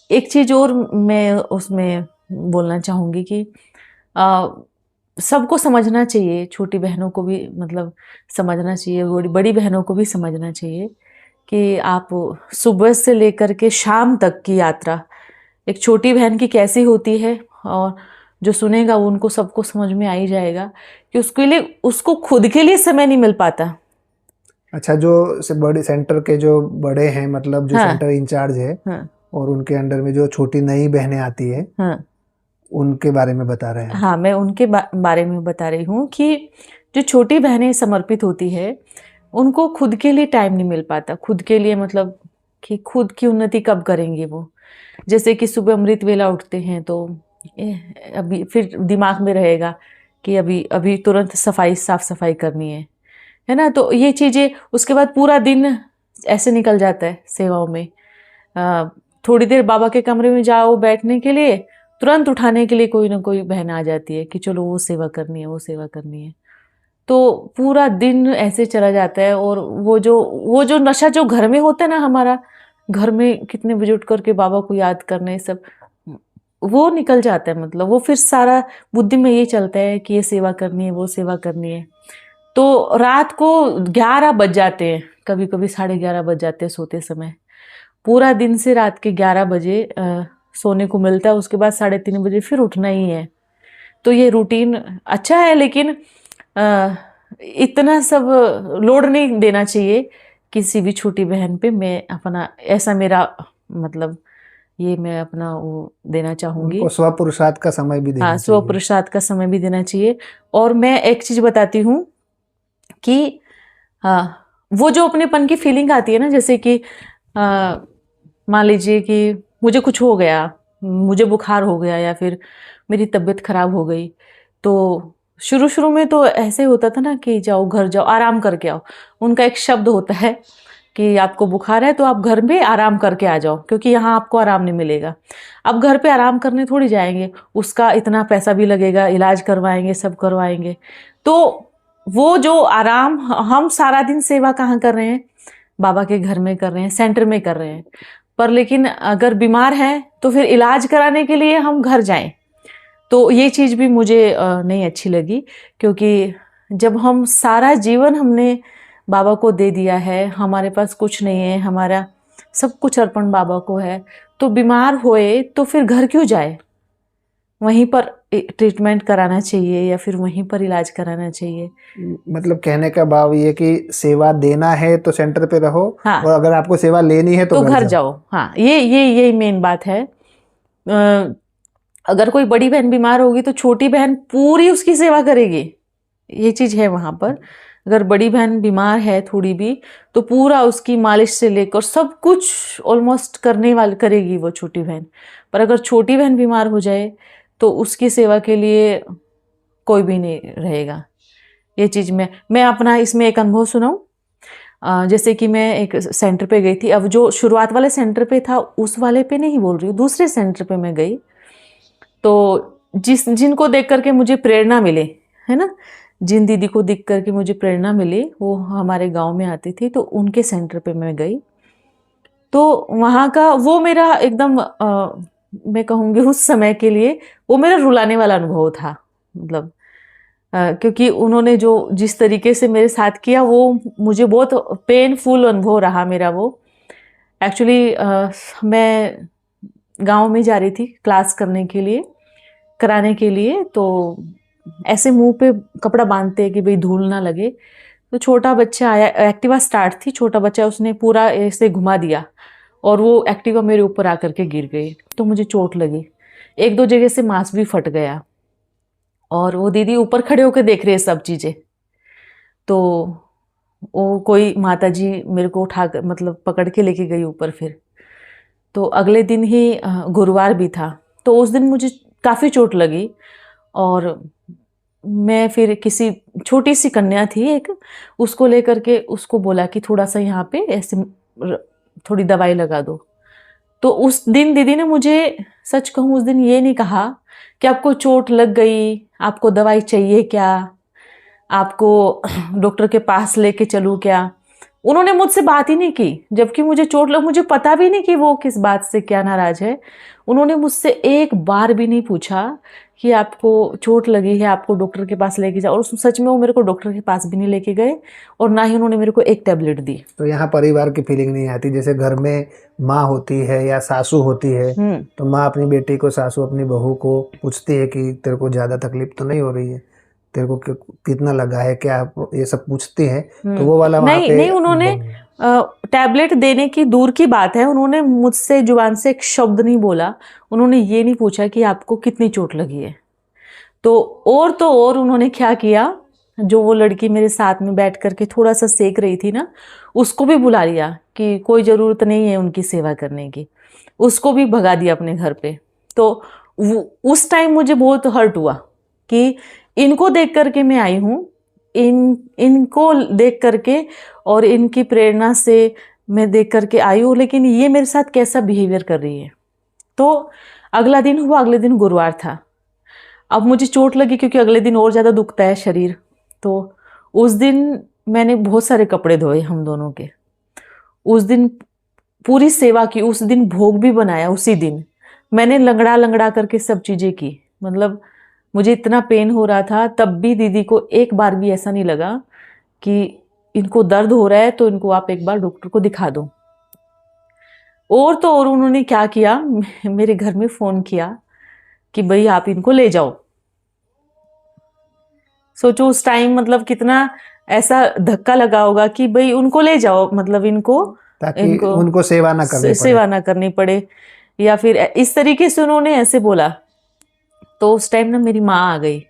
एक चीज़ और मैं उसमें बोलना चाहूँगी कि सबको समझना चाहिए, छोटी बहनों को भी मतलब समझना चाहिए, बड़ी बहनों को भी समझना चाहिए कि आप सुबह से लेकर के शाम तक की यात्रा एक छोटी बहन की कैसी होती है, और जो सुनेगा उनको सबको समझ में आ ही जाएगा कि उसके लिए, उसको खुद के लिए समय नहीं मिल पाता। अच्छा, जो बड़े सेंटर के जो बड़े हैं, मतलब जो हाँ। सेंटर इंचार्ज है, हाँ। और उनके अंडर में जो छोटी नई बहनें आती है, हाँ। उनके बारे में बता रहे हैं। हाँ, मैं उनके बारे में बता रही हूँ कि जो छोटी बहनें समर्पित होती है, उनको खुद के लिए टाइम नहीं मिल पाता। खुद के लिए मतलब कि खुद की उन्नति कब करेंगे वो। जैसे कि सुबह अमृत वेला उठते हैं तो अभी फिर दिमाग में रहेगा कि अभी तुरंत साफ सफाई करनी है ना। तो ये चीज़ें, उसके बाद पूरा दिन ऐसे निकल जाता है सेवाओं में। थोड़ी देर बाबा के कमरे में जाओ बैठने के लिए, तुरंत उठाने के लिए कोई ना कोई बहन आ जाती है कि चलो वो सेवा करनी है, वो सेवा करनी है। तो पूरा दिन ऐसे चला जाता है। और वो जो नशा जो घर में होता है ना, हमारा घर में कितने बजे उठ करके बाबा को याद करना, सब वो निकल जाता है। मतलब वो फिर सारा बुद्धि में ये चलता है कि ये सेवा करनी है, वो सेवा करनी है। तो रात को 11 बज जाते हैं, कभी कभी 11:30 बज जाते हैं सोते समय। पूरा दिन से रात के 11 बजे सोने को मिलता है, उसके बाद 3:30 बजे फिर उठना ही है। तो ये रूटीन अच्छा है, लेकिन इतना सब लोड नहीं देना चाहिए किसी भी छोटी बहन पे। मैं अपना ऐसा मेरा मतलब ये मैं अपना वो देना चाहूँगी। उनको स्व पुरुषार्थ का समय भी देना हाँ, चाहिए। स्व पुरुषार्थ का समय भी देना चाहिए। और मैं एक चीज़ बताती हूँ कि वो जो अपनेपन की फीलिंग आती है ना, जैसे कि मान लीजिए कि मुझे कुछ हो गया, मुझे बुखार हो गया या फिर मेरी तबीयत खराब हो गई, तो शुरू में तो ऐसे होता था ना कि जाओ घर जाओ, आराम करके आओ। उनका एक शब्द होता है कि आपको बुखार है तो आप घर में आराम करके आ जाओ, क्योंकि यहाँ आपको आराम नहीं मिलेगा। अब घर पे आराम करने थोड़ी जाएंगे, उसका इतना पैसा भी लगेगा, इलाज करवाएंगे, सब करवाएंगे। तो वो जो आराम हम सारा दिन सेवा कहाँ कर रहे हैं, बाबा के घर में कर रहे हैं, सेंटर में कर रहे हैं। पर लेकिन अगर बीमार हैं तो फिर इलाज कराने के लिए हम घर जाएं, तो ये चीज़ भी मुझे नहीं अच्छी लगी। क्योंकि जब हम सारा जीवन हमने बाबा को दे दिया है, हमारे पास कुछ नहीं है, हमारा सब कुछ अर्पण बाबा को है, तो बीमार होए तो फिर घर क्यों जाए? वहीं पर ट्रीटमेंट कराना चाहिए या फिर वहीं पर इलाज कराना चाहिए। मतलब कहने का भाव ये कि सेवा देना है तो सेंटर पे रहो, हाँ। और अगर आपको सेवा लेनी है तो घर जाओ। हाँ, ये मेन बात है। अगर कोई बड़ी बहन बीमार होगी तो छोटी बहन पूरी उसकी सेवा करेगी, ये चीज़ है वहाँ पर। अगर बड़ी बहन बीमार है थोड़ी भी तो पूरा उसकी मालिश से लेकर सब कुछ ऑलमोस्ट करने वाली करेगी वो छोटी बहन। पर अगर छोटी बहन बीमार हो जाए तो उसकी सेवा के लिए कोई भी नहीं रहेगा। ये चीज़ मैं अपना इसमें एक अनुभव सुनाऊं। जैसे कि मैं एक सेंटर पे गई थी। अब जो शुरुआत वाले सेंटर पे था उस वाले पे नहीं बोल रही हूँ, दूसरे सेंटर पे मैं गई, तो जिनको देख करके मुझे प्रेरणा मिले, है ना, जिन दीदी को देख करके मुझे प्रेरणा मिली, वो हमारे गांव में आती थी, तो उनके सेंटर पे मैं गई। तो वहाँ का वो मेरा एकदम मैं कहूँगी उस समय के लिए वो मेरा रुलाने वाला अनुभव था। मतलब क्योंकि उन्होंने जो जिस तरीके से मेरे साथ किया वो मुझे बहुत पेनफुल अनुभव रहा मेरा वो। एक्चुअली मैं गांव में जा रही थी क्लास कराने के लिए, तो ऐसे मुंह पे कपड़ा बांधते कि भाई धूल ना लगे। तो छोटा बच्चा आया, एक्टिवा स्टार्ट थी, छोटा बच्चा, उसने पूरा ऐसे घुमा दिया और वो एक्टिवा मेरे ऊपर आकर के गिर गई, तो मुझे चोट लगी। एक दो जगह से मांस भी फट गया। और वो दीदी ऊपर खड़े होकर देख रहे हैं सब चीज़ें। तो वो कोई माताजी मेरे को उठा कर मतलब पकड़ के लेके गई ऊपर। फिर तो अगले दिन ही गुरुवार भी था, तो उस दिन मुझे काफ़ी चोट लगी। और मैं फिर किसी छोटी सी कन्या थी एक, उसको लेकर के उसको बोला कि थोड़ा सा यहाँ पे ऐसे थोड़ी दवाई लगा दो। तो उस दिन दीदी ने मुझे, सच कहूँ, उस दिन ये नहीं कहा कि आपको चोट लग गई, आपको दवाई चाहिए क्या, आपको डॉक्टर के पास लेके चलूँ क्या। उन्होंने मुझसे बात ही नहीं की, जबकि मुझे चोट लग, मुझे पता भी नहीं कि वो किस बात से क्या नाराज है। उन्होंने मुझसे एक बार भी नहीं पूछा कि आपको चोट लगी है, आपको डॉक्टर के पास लेके जाओ। और सच में वो मेरे को डॉक्टर के पास भी नहीं लेके गए, और ना ही उन्होंने मेरे को एक टैबलेट दी। तो यहाँ परिवार की फीलिंग नहीं आती? जैसे घर में माँ होती है या सासू होती है, तो माँ अपनी बेटी को, सासू अपनी बहू को पूछती है कि तेरे को ज़्यादा तकलीफ तो नहीं हो रही है, तेरे को कितना लगा है, क्या, ये सब पूछती है। तो वो वाला वहाँ पे नहीं, उन्होंने टैबलेट देने की दूर की बात है, उन्होंने मुझसे जुबान से एक शब्द नहीं बोला। उन्होंने ये नहीं पूछा कि आपको कितनी चोट लगी है। तो और उन्होंने क्या किया, जो वो लड़की मेरे साथ में बैठ करके थोड़ा सा सेक रही थी ना, उसको भी बुला लिया कि कोई ज़रूरत नहीं है उनकी सेवा करने की, उसको भी भगा दिया अपने घर पे। तो उस टाइम मुझे बहुत हर्ट हुआ कि इनको देख करके मैं आई हूँ, इनको देख करके और इनकी प्रेरणा से मैं देख करके आई हूँ, लेकिन ये मेरे साथ कैसा बिहेवियर कर रही है। तो अगला दिन हुआ, अगले दिन गुरुवार था। अब मुझे चोट लगी क्योंकि अगले दिन और ज़्यादा दुखता है शरीर। तो उस दिन मैंने बहुत सारे कपड़े धोए हम दोनों के, उस दिन पूरी सेवा की, उस दिन भोग भी बनाया, उसी दिन मैंने लंगड़ा करके सब चीज़ें की। मतलब मुझे इतना पेन हो रहा था, तब भी दीदी को एक बार भी ऐसा नहीं लगा कि इनको दर्द हो रहा है तो इनको आप एक बार डॉक्टर को दिखा दो। और तो और उन्होंने क्या किया, मेरे घर में फ़ोन किया कि भाई आप इनको ले जाओ। सोचो उस टाइम मतलब कितना ऐसा धक्का लगा होगा कि भाई उनको ले जाओ, मतलब ताकि उनको सेवा ना करनी पड़े, या फिर इस तरीके से उन्होंने ऐसे बोला। तो उस टाइम ना मेरी माँ आ गई,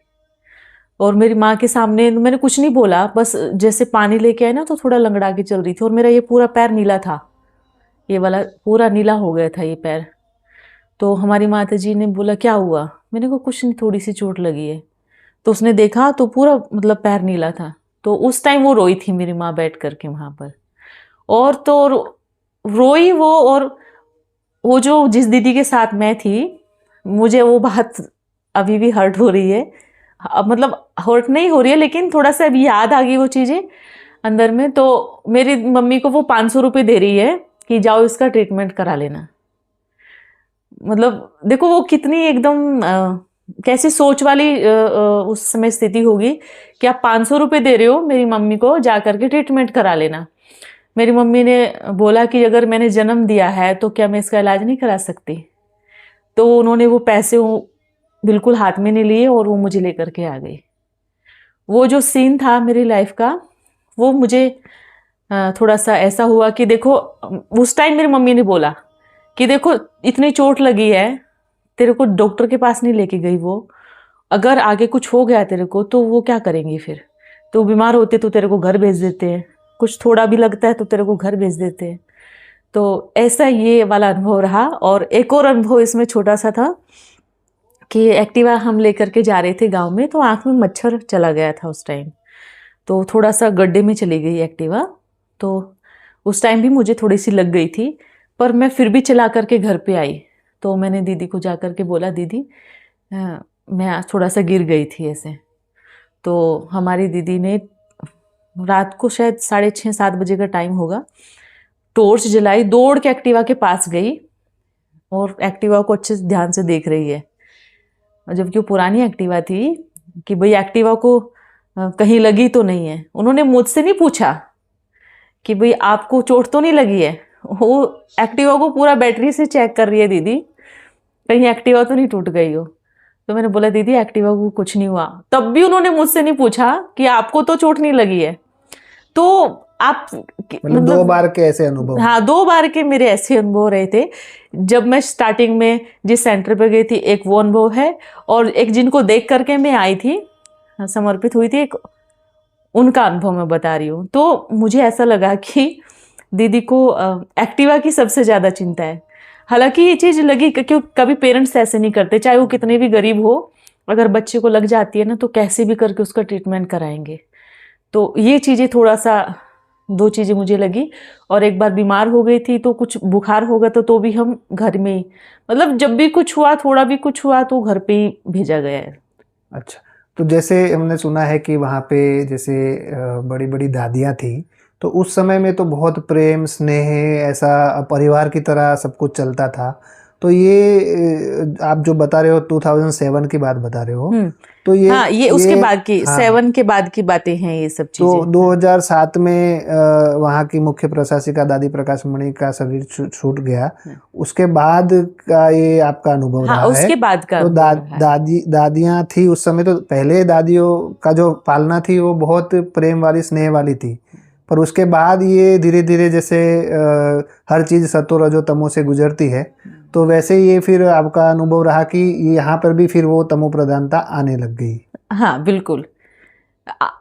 और मेरी माँ के सामने मैंने कुछ नहीं बोला, बस जैसे पानी लेके आए ना तो थोड़ा लंगड़ा के चल रही थी, और मेरा ये पूरा पैर नीला था, ये वाला पूरा नीला हो गया था ये पैर। तो हमारी माता जी ने बोला क्या हुआ, मैंने कहा कुछ नहीं, थोड़ी सी चोट लगी है। तो उसने देखा तो पूरा मतलब पैर नीला था। तो उस टाइम वो रोई थी मेरी माँ बैठ करके वहाँ पर, और तो रोई वो। और वो जो जिस दीदी के साथ मैं थी, मुझे वो बात अभी भी हर्ट हो रही है। अब मतलब हर्ट नहीं हो रही है, लेकिन थोड़ा सा अभी याद आ गई वो चीज़ें अंदर में। तो मेरी मम्मी को वो 500 रुपये दे रही है कि जाओ इसका ट्रीटमेंट करा लेना। मतलब देखो वो कितनी एकदम कैसी सोच वाली उस समय स्थिति होगी कि आप 500 रुपये दे रहे हो मेरी मम्मी को जा करके ट्रीटमेंट करा लेना। मेरी मम्मी ने बोला कि अगर मैंने जन्म दिया है तो क्या मैं इसका इलाज नहीं करा सकती। तो उन्होंने वो पैसे बिल्कुल हाथ में नहीं लिए और वो मुझे लेकर के आ गई। वो जो सीन था मेरी लाइफ का, वो मुझे थोड़ा सा ऐसा हुआ कि देखो उस टाइम मेरी मम्मी ने बोला कि देखो इतनी चोट लगी है, तेरे को डॉक्टर के पास नहीं लेके गई वो, अगर आगे कुछ हो गया तेरे को तो वो क्या करेंगी फिर, तो बीमार होते तो तेरे को घर भेज देते हैं, कुछ थोड़ा भी लगता है तो तेरे को घर भेज देते हैं। तो ऐसा ये वाला अनुभव रहा। और एक और अनुभव इसमें छोटा सा था कि एक्टिवा हम लेकर के जा रहे थे गांव में, तो आँख में मच्छर चला गया था उस टाइम, तो थोड़ा सा गड्ढे में चली गई एक्टिवा। तो उस टाइम भी मुझे थोड़ी सी लग गई थी, पर मैं फिर भी चला करके घर पे आई। तो मैंने दीदी को जा करके बोला, दीदी मैं आज थोड़ा सा गिर गई थी ऐसे। तो हमारी दीदी ने रात को शायद 6:30-7 बजे का टाइम होगा, टॉर्च जलाई, दौड़ के एक्टिवा के पास गई और एक्टिवा को अच्छे से ध्यान से देख रही है। जबकि वो पुरानी एक्टिवा थी कि भाई एक्टिवा को कहीं लगी तो नहीं है। उन्होंने मुझसे नहीं पूछा कि भाई आपको चोट तो नहीं लगी है, वो एक्टिवा को पूरा बैटरी से चेक कर रही है दीदी, कहीं एक्टिवा तो नहीं टूट गई हो। तो मैंने बोला दीदी एक्टिवा को कुछ नहीं हुआ। तब भी उन्होंने मुझसे नहीं पूछा कि आपको तो चोट नहीं लगी है। तो आप मतलब 2 बार के ऐसे अनुभव? हाँ, 2 बार के मेरे ऐसे अनुभव रहे थे। जब मैं स्टार्टिंग में जिस सेंटर पे गई थी, एक वो अनुभव है, और एक जिनको देख करके मैं आई थी, समर्पित हुई थी, एक उनका अनुभव मैं बता रही हूँ। तो मुझे ऐसा लगा कि दीदी को एक्टिवा की सबसे ज़्यादा चिंता है। हालांकि ये चीज़ लगी क्योंकि कभी पेरेंट्स ऐसे नहीं करते, चाहे वो कितने भी गरीब हो, अगर बच्चे को लग जाती है ना तो कैसे भी करके उसका ट्रीटमेंट कराएंगे। तो ये चीज़ें थोड़ा सा 2 चीज़ें मुझे लगी। और एक बार बीमार हो गई थी, तो कुछ बुखार हो गया तो भी हम घर में ही, मतलब जब भी कुछ हुआ, थोड़ा भी कुछ हुआ तो घर पे ही भेजा गया है। अच्छा, तो जैसे हमने सुना है कि वहाँ पे जैसे बड़ी बड़ी दादियाँ थी, तो उस समय में तो बहुत प्रेम स्नेह ऐसा परिवार की तरह सब कुछ चलता था। तो ये आप जो बता रहे हो 2007 की बात बता रहे हो, तो ये हाँ, ये उसके बाद की 7 के बाद की बातें हैं ये सब चीजें। तो 2007 में वहाँ की मुख्य प्रशासिका दादी प्रकाश मणि का शरीर छूट गया, उसके बाद का ये आपका अनुभव रहा है? उसके बाद का। तो दादियाँ थी उस समय, तो पहले दादियों का जो पालना थी वो बहुत प्रेम वाली स्नेह वाली थी, पर उसके बाद ये धीरे धीरे जैसे हर चीज़ सतो रजो तमो से गुजरती है, तो वैसे ये फिर आपका अनुभव रहा कि यहाँ पर भी फिर वो तमो प्रधानता आने लग गई? हाँ बिल्कुल,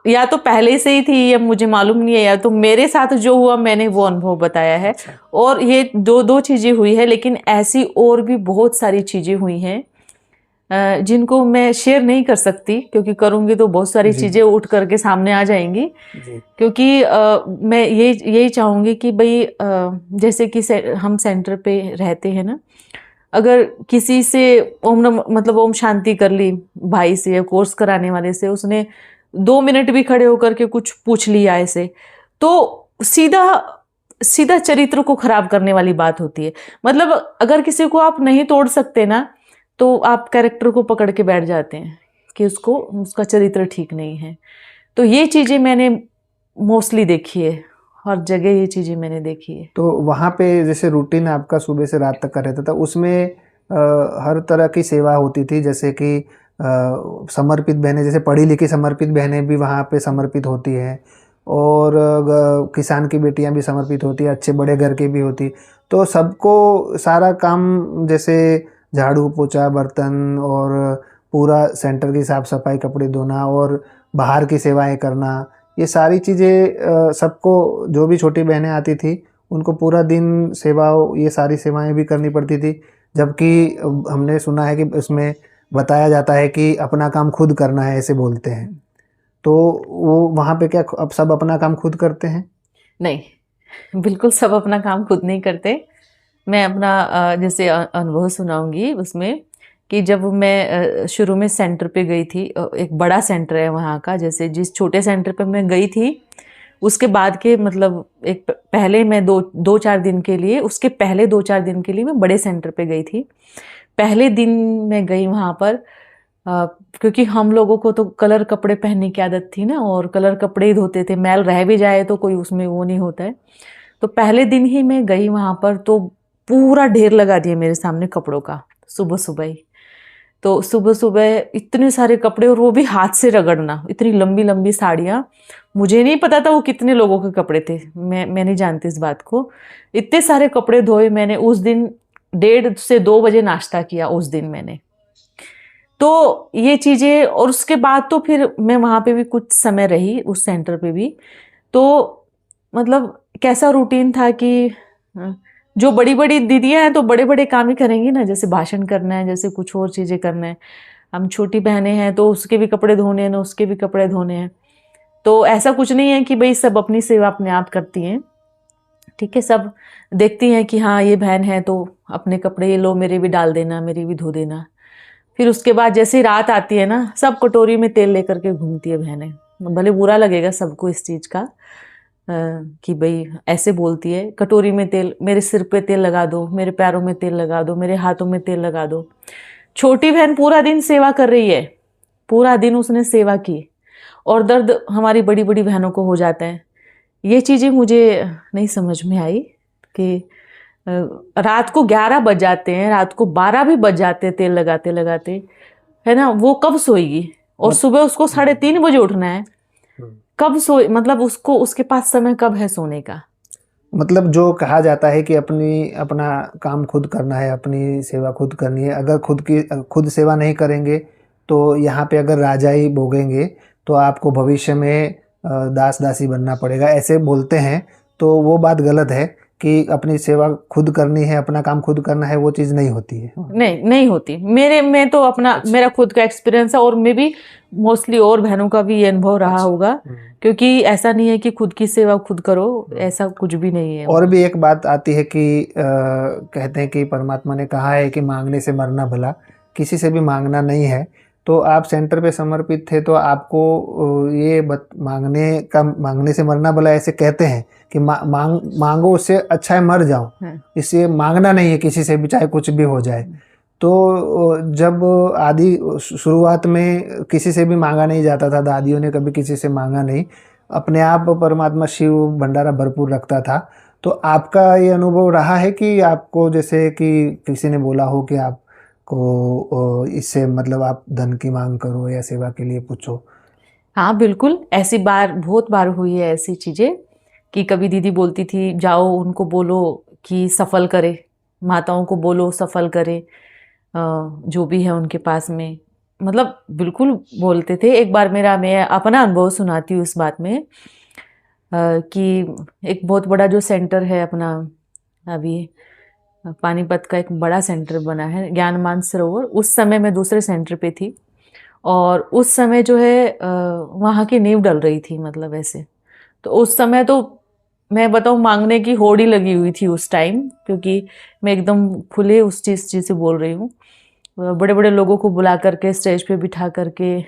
या तो पहले से ही थी या मुझे मालूम नहीं है, या तो मेरे साथ जो हुआ मैंने वो अनुभव बताया है। और ये दो चीज़ें हुई है, लेकिन ऐसी और भी बहुत सारी चीज़ें हुई हैं जिनको मैं शेयर नहीं कर सकती, क्योंकि करूँगी तो बहुत सारी चीज़ें उठ करके सामने आ जाएंगी। क्योंकि मैं यही चाहूँगी कि भाई जैसे कि हम सेंटर पे रहते हैं ना, अगर किसी से ओम शांति कर ली भाई से या कोर्स कराने वाले से, उसने 2 मिनट भी खड़े होकर के कुछ पूछ लिया ऐसे, तो सीधा चरित्र को खराब करने वाली बात होती है। मतलब अगर किसी को आप नहीं तोड़ सकते ना, तो आप कैरेक्टर को पकड़ के बैठ जाते हैं कि उसका चरित्र ठीक नहीं है। तो ये चीज़ें मैंने मोस्टली देखी है, हर जगह ये चीज़ें मैंने देखी है। तो वहाँ पे जैसे रूटीन आपका सुबह से रात तक का रहता था, उसमें हर तरह की सेवा होती थी, जैसे कि समर्पित बहनें, जैसे पढ़ी लिखी समर्पित बहनें भी वहाँ पे समर्पित होती हैं, और किसान की बेटियाँ भी समर्पित होती हैं, अच्छे बड़े घर की भी होती, तो सबको सारा काम जैसे झाड़ू पोछा बर्तन और पूरा सेंटर की साफ़ सफाई, कपड़े धोना और बाहर की सेवाएं करना, ये सारी चीज़ें सबको, जो भी छोटी बहनें आती थी उनको पूरा दिन ये सारी सेवाएं भी करनी पड़ती थी। जबकि हमने सुना है कि उसमें बताया जाता है कि अपना काम खुद करना है, ऐसे बोलते हैं। तो वो वहाँ पे क्या अब सब अपना काम खुद करते हैं? नहीं, बिल्कुल सब अपना काम खुद नहीं करते। मैं अपना जैसे अनुभव सुनाऊंगी उसमें, कि जब मैं शुरू में सेंटर पे गई थी, एक बड़ा सेंटर है वहाँ का, जैसे जिस छोटे सेंटर पे मैं गई थी उसके बाद के मतलब एक पहले मैं दो चार दिन के लिए, उसके पहले 2-4 दिन के लिए मैं बड़े सेंटर पे गई थी। पहले दिन मैं गई वहाँ पर क्योंकि हम लोगों को तो कलर कपड़े पहनने की आदत थी ना, और कलर कपड़े ही धोते थे, मैल रह भी जाए तो कोई उसमें वो नहीं होता है। तो पहले दिन ही मैं गई वहाँ पर तो पूरा ढेर लगा दिया मेरे सामने कपड़ों का, सुबह सुबह ही। तो सुबह सुबह इतने सारे कपड़े, और वो भी हाथ से रगड़ना, इतनी लंबी लंबी साड़ियाँ। मुझे नहीं पता था वो कितने लोगों के कपड़े थे, मैं नहीं जानती इस बात को। इतने सारे कपड़े धोए मैंने उस दिन। 1:30 से 2 बजे नाश्ता किया उस दिन मैंने। तो ये चीज़ें, और उसके बाद तो फिर मैं वहाँ पे भी कुछ समय रही, उस सेंटर पे भी। तो मतलब कैसा रूटीन था कि जो बड़ी बड़ी दीदियाँ हैं तो बड़े बड़े काम ही करेंगी ना, जैसे भाषण करना है, जैसे कुछ और चीज़ें करना है। हम छोटी बहनें हैं तो उसके भी कपड़े धोने हैं ना, उसके भी कपड़े धोने हैं। तो ऐसा कुछ नहीं है कि भाई सब अपनी सेवा अपने आप करती हैं, ठीक है। सब देखती हैं कि हाँ ये बहन है तो अपने कपड़े ये लो, मेरे भी डाल देना, मेरे भी धो देना। फिर उसके बाद जैसे रात आती है ना, सब कटोरी में तेल लेकर के घूमती है बहनें। भले बुरा लगेगा सबको इस चीज़ का कि भाई ऐसे बोलती है, कटोरी में तेल, मेरे सिर पे तेल लगा दो, मेरे पैरों में तेल लगा दो, मेरे हाथों में तेल लगा दो। छोटी बहन पूरा दिन सेवा कर रही है, पूरा दिन उसने सेवा की, और दर्द हमारी बड़ी बड़ी बहनों को हो जाता है। ये चीज़ें मुझे नहीं समझ में आई कि रात को 11 बज जाते हैं, रात को 12 भी बज जाते हैं तेल लगाते लगाते, है ना। वो कब सोएगी, और सुबह उसको 3:30 बजे उठना है, कब सोए, मतलब उसको, उसके पास समय कब है सोने का। मतलब जो कहा जाता है कि अपना काम खुद करना है, अपनी सेवा खुद करनी है। अगर खुद सेवा नहीं करेंगे तो यहाँ पे अगर राजाई भोगेंगे तो आपको भविष्य में दास दासी बनना पड़ेगा, ऐसे बोलते हैं। तो वो बात गलत है कि अपनी सेवा खुद करनी है, अपना काम खुद करना है, वो चीज़ नहीं होती है। नहीं होती। मैं तो अपना, मेरा खुद का एक्सपीरियंस है, और मैं भी मोस्टली और बहनों का भी ये अनुभव रहा होगा, क्योंकि ऐसा नहीं है कि खुद की सेवा खुद करो, ऐसा कुछ भी नहीं है। और भी एक बात आती है कि कहते हैं कि परमात्मा ने कहा है कि मांगने से मरना भला, किसी से भी मांगना नहीं है। तो आप सेंटर पे समर्पित थे तो आपको मांगने से मरना भला ऐसे कहते हैं कि मांगो, उससे अच्छा है मर जाओ, इससे मांगना नहीं है किसी से भी, चाहे कुछ भी हो जाए। तो जब शुरुआत में किसी से भी मांगा नहीं जाता था, दादियों ने कभी किसी से मांगा नहीं, अपने आप परमात्मा शिव भंडारा भरपूर रखता था। तो आपका ये अनुभव रहा है कि आपको जैसे कि किसी ने बोला हो कि आपको इससे मतलब आप धन की मांग करो या सेवा के लिए पूछो? हाँ बिल्कुल, ऐसी बहुत बार हुई है ऐसी चीज़ें कि कभी दीदी बोलती थी जाओ उनको बोलो कि सफल करे, माताओं को बोलो सफल करे, जो भी है उनके पास में, मतलब बिल्कुल बोलते थे। एक बार मैं अपना अनुभव सुनाती हूँ इस बात में कि एक बहुत बड़ा जो सेंटर है अपना, अभी पानीपत का एक बड़ा सेंटर बना है ज्ञान मानसरोवर, उस समय मैं दूसरे सेंटर पे थी, और उस समय जो है वहाँ की नींव डल रही थी, मतलब ऐसे। तो उस समय तो मैं बताऊँ मांगने की होड़ ही लगी हुई थी उस टाइम, क्योंकि मैं एकदम खुले उस चीज़ से बोल रही हूँ। बड़े बड़े लोगों को बुला करके स्टेज पे बिठा करके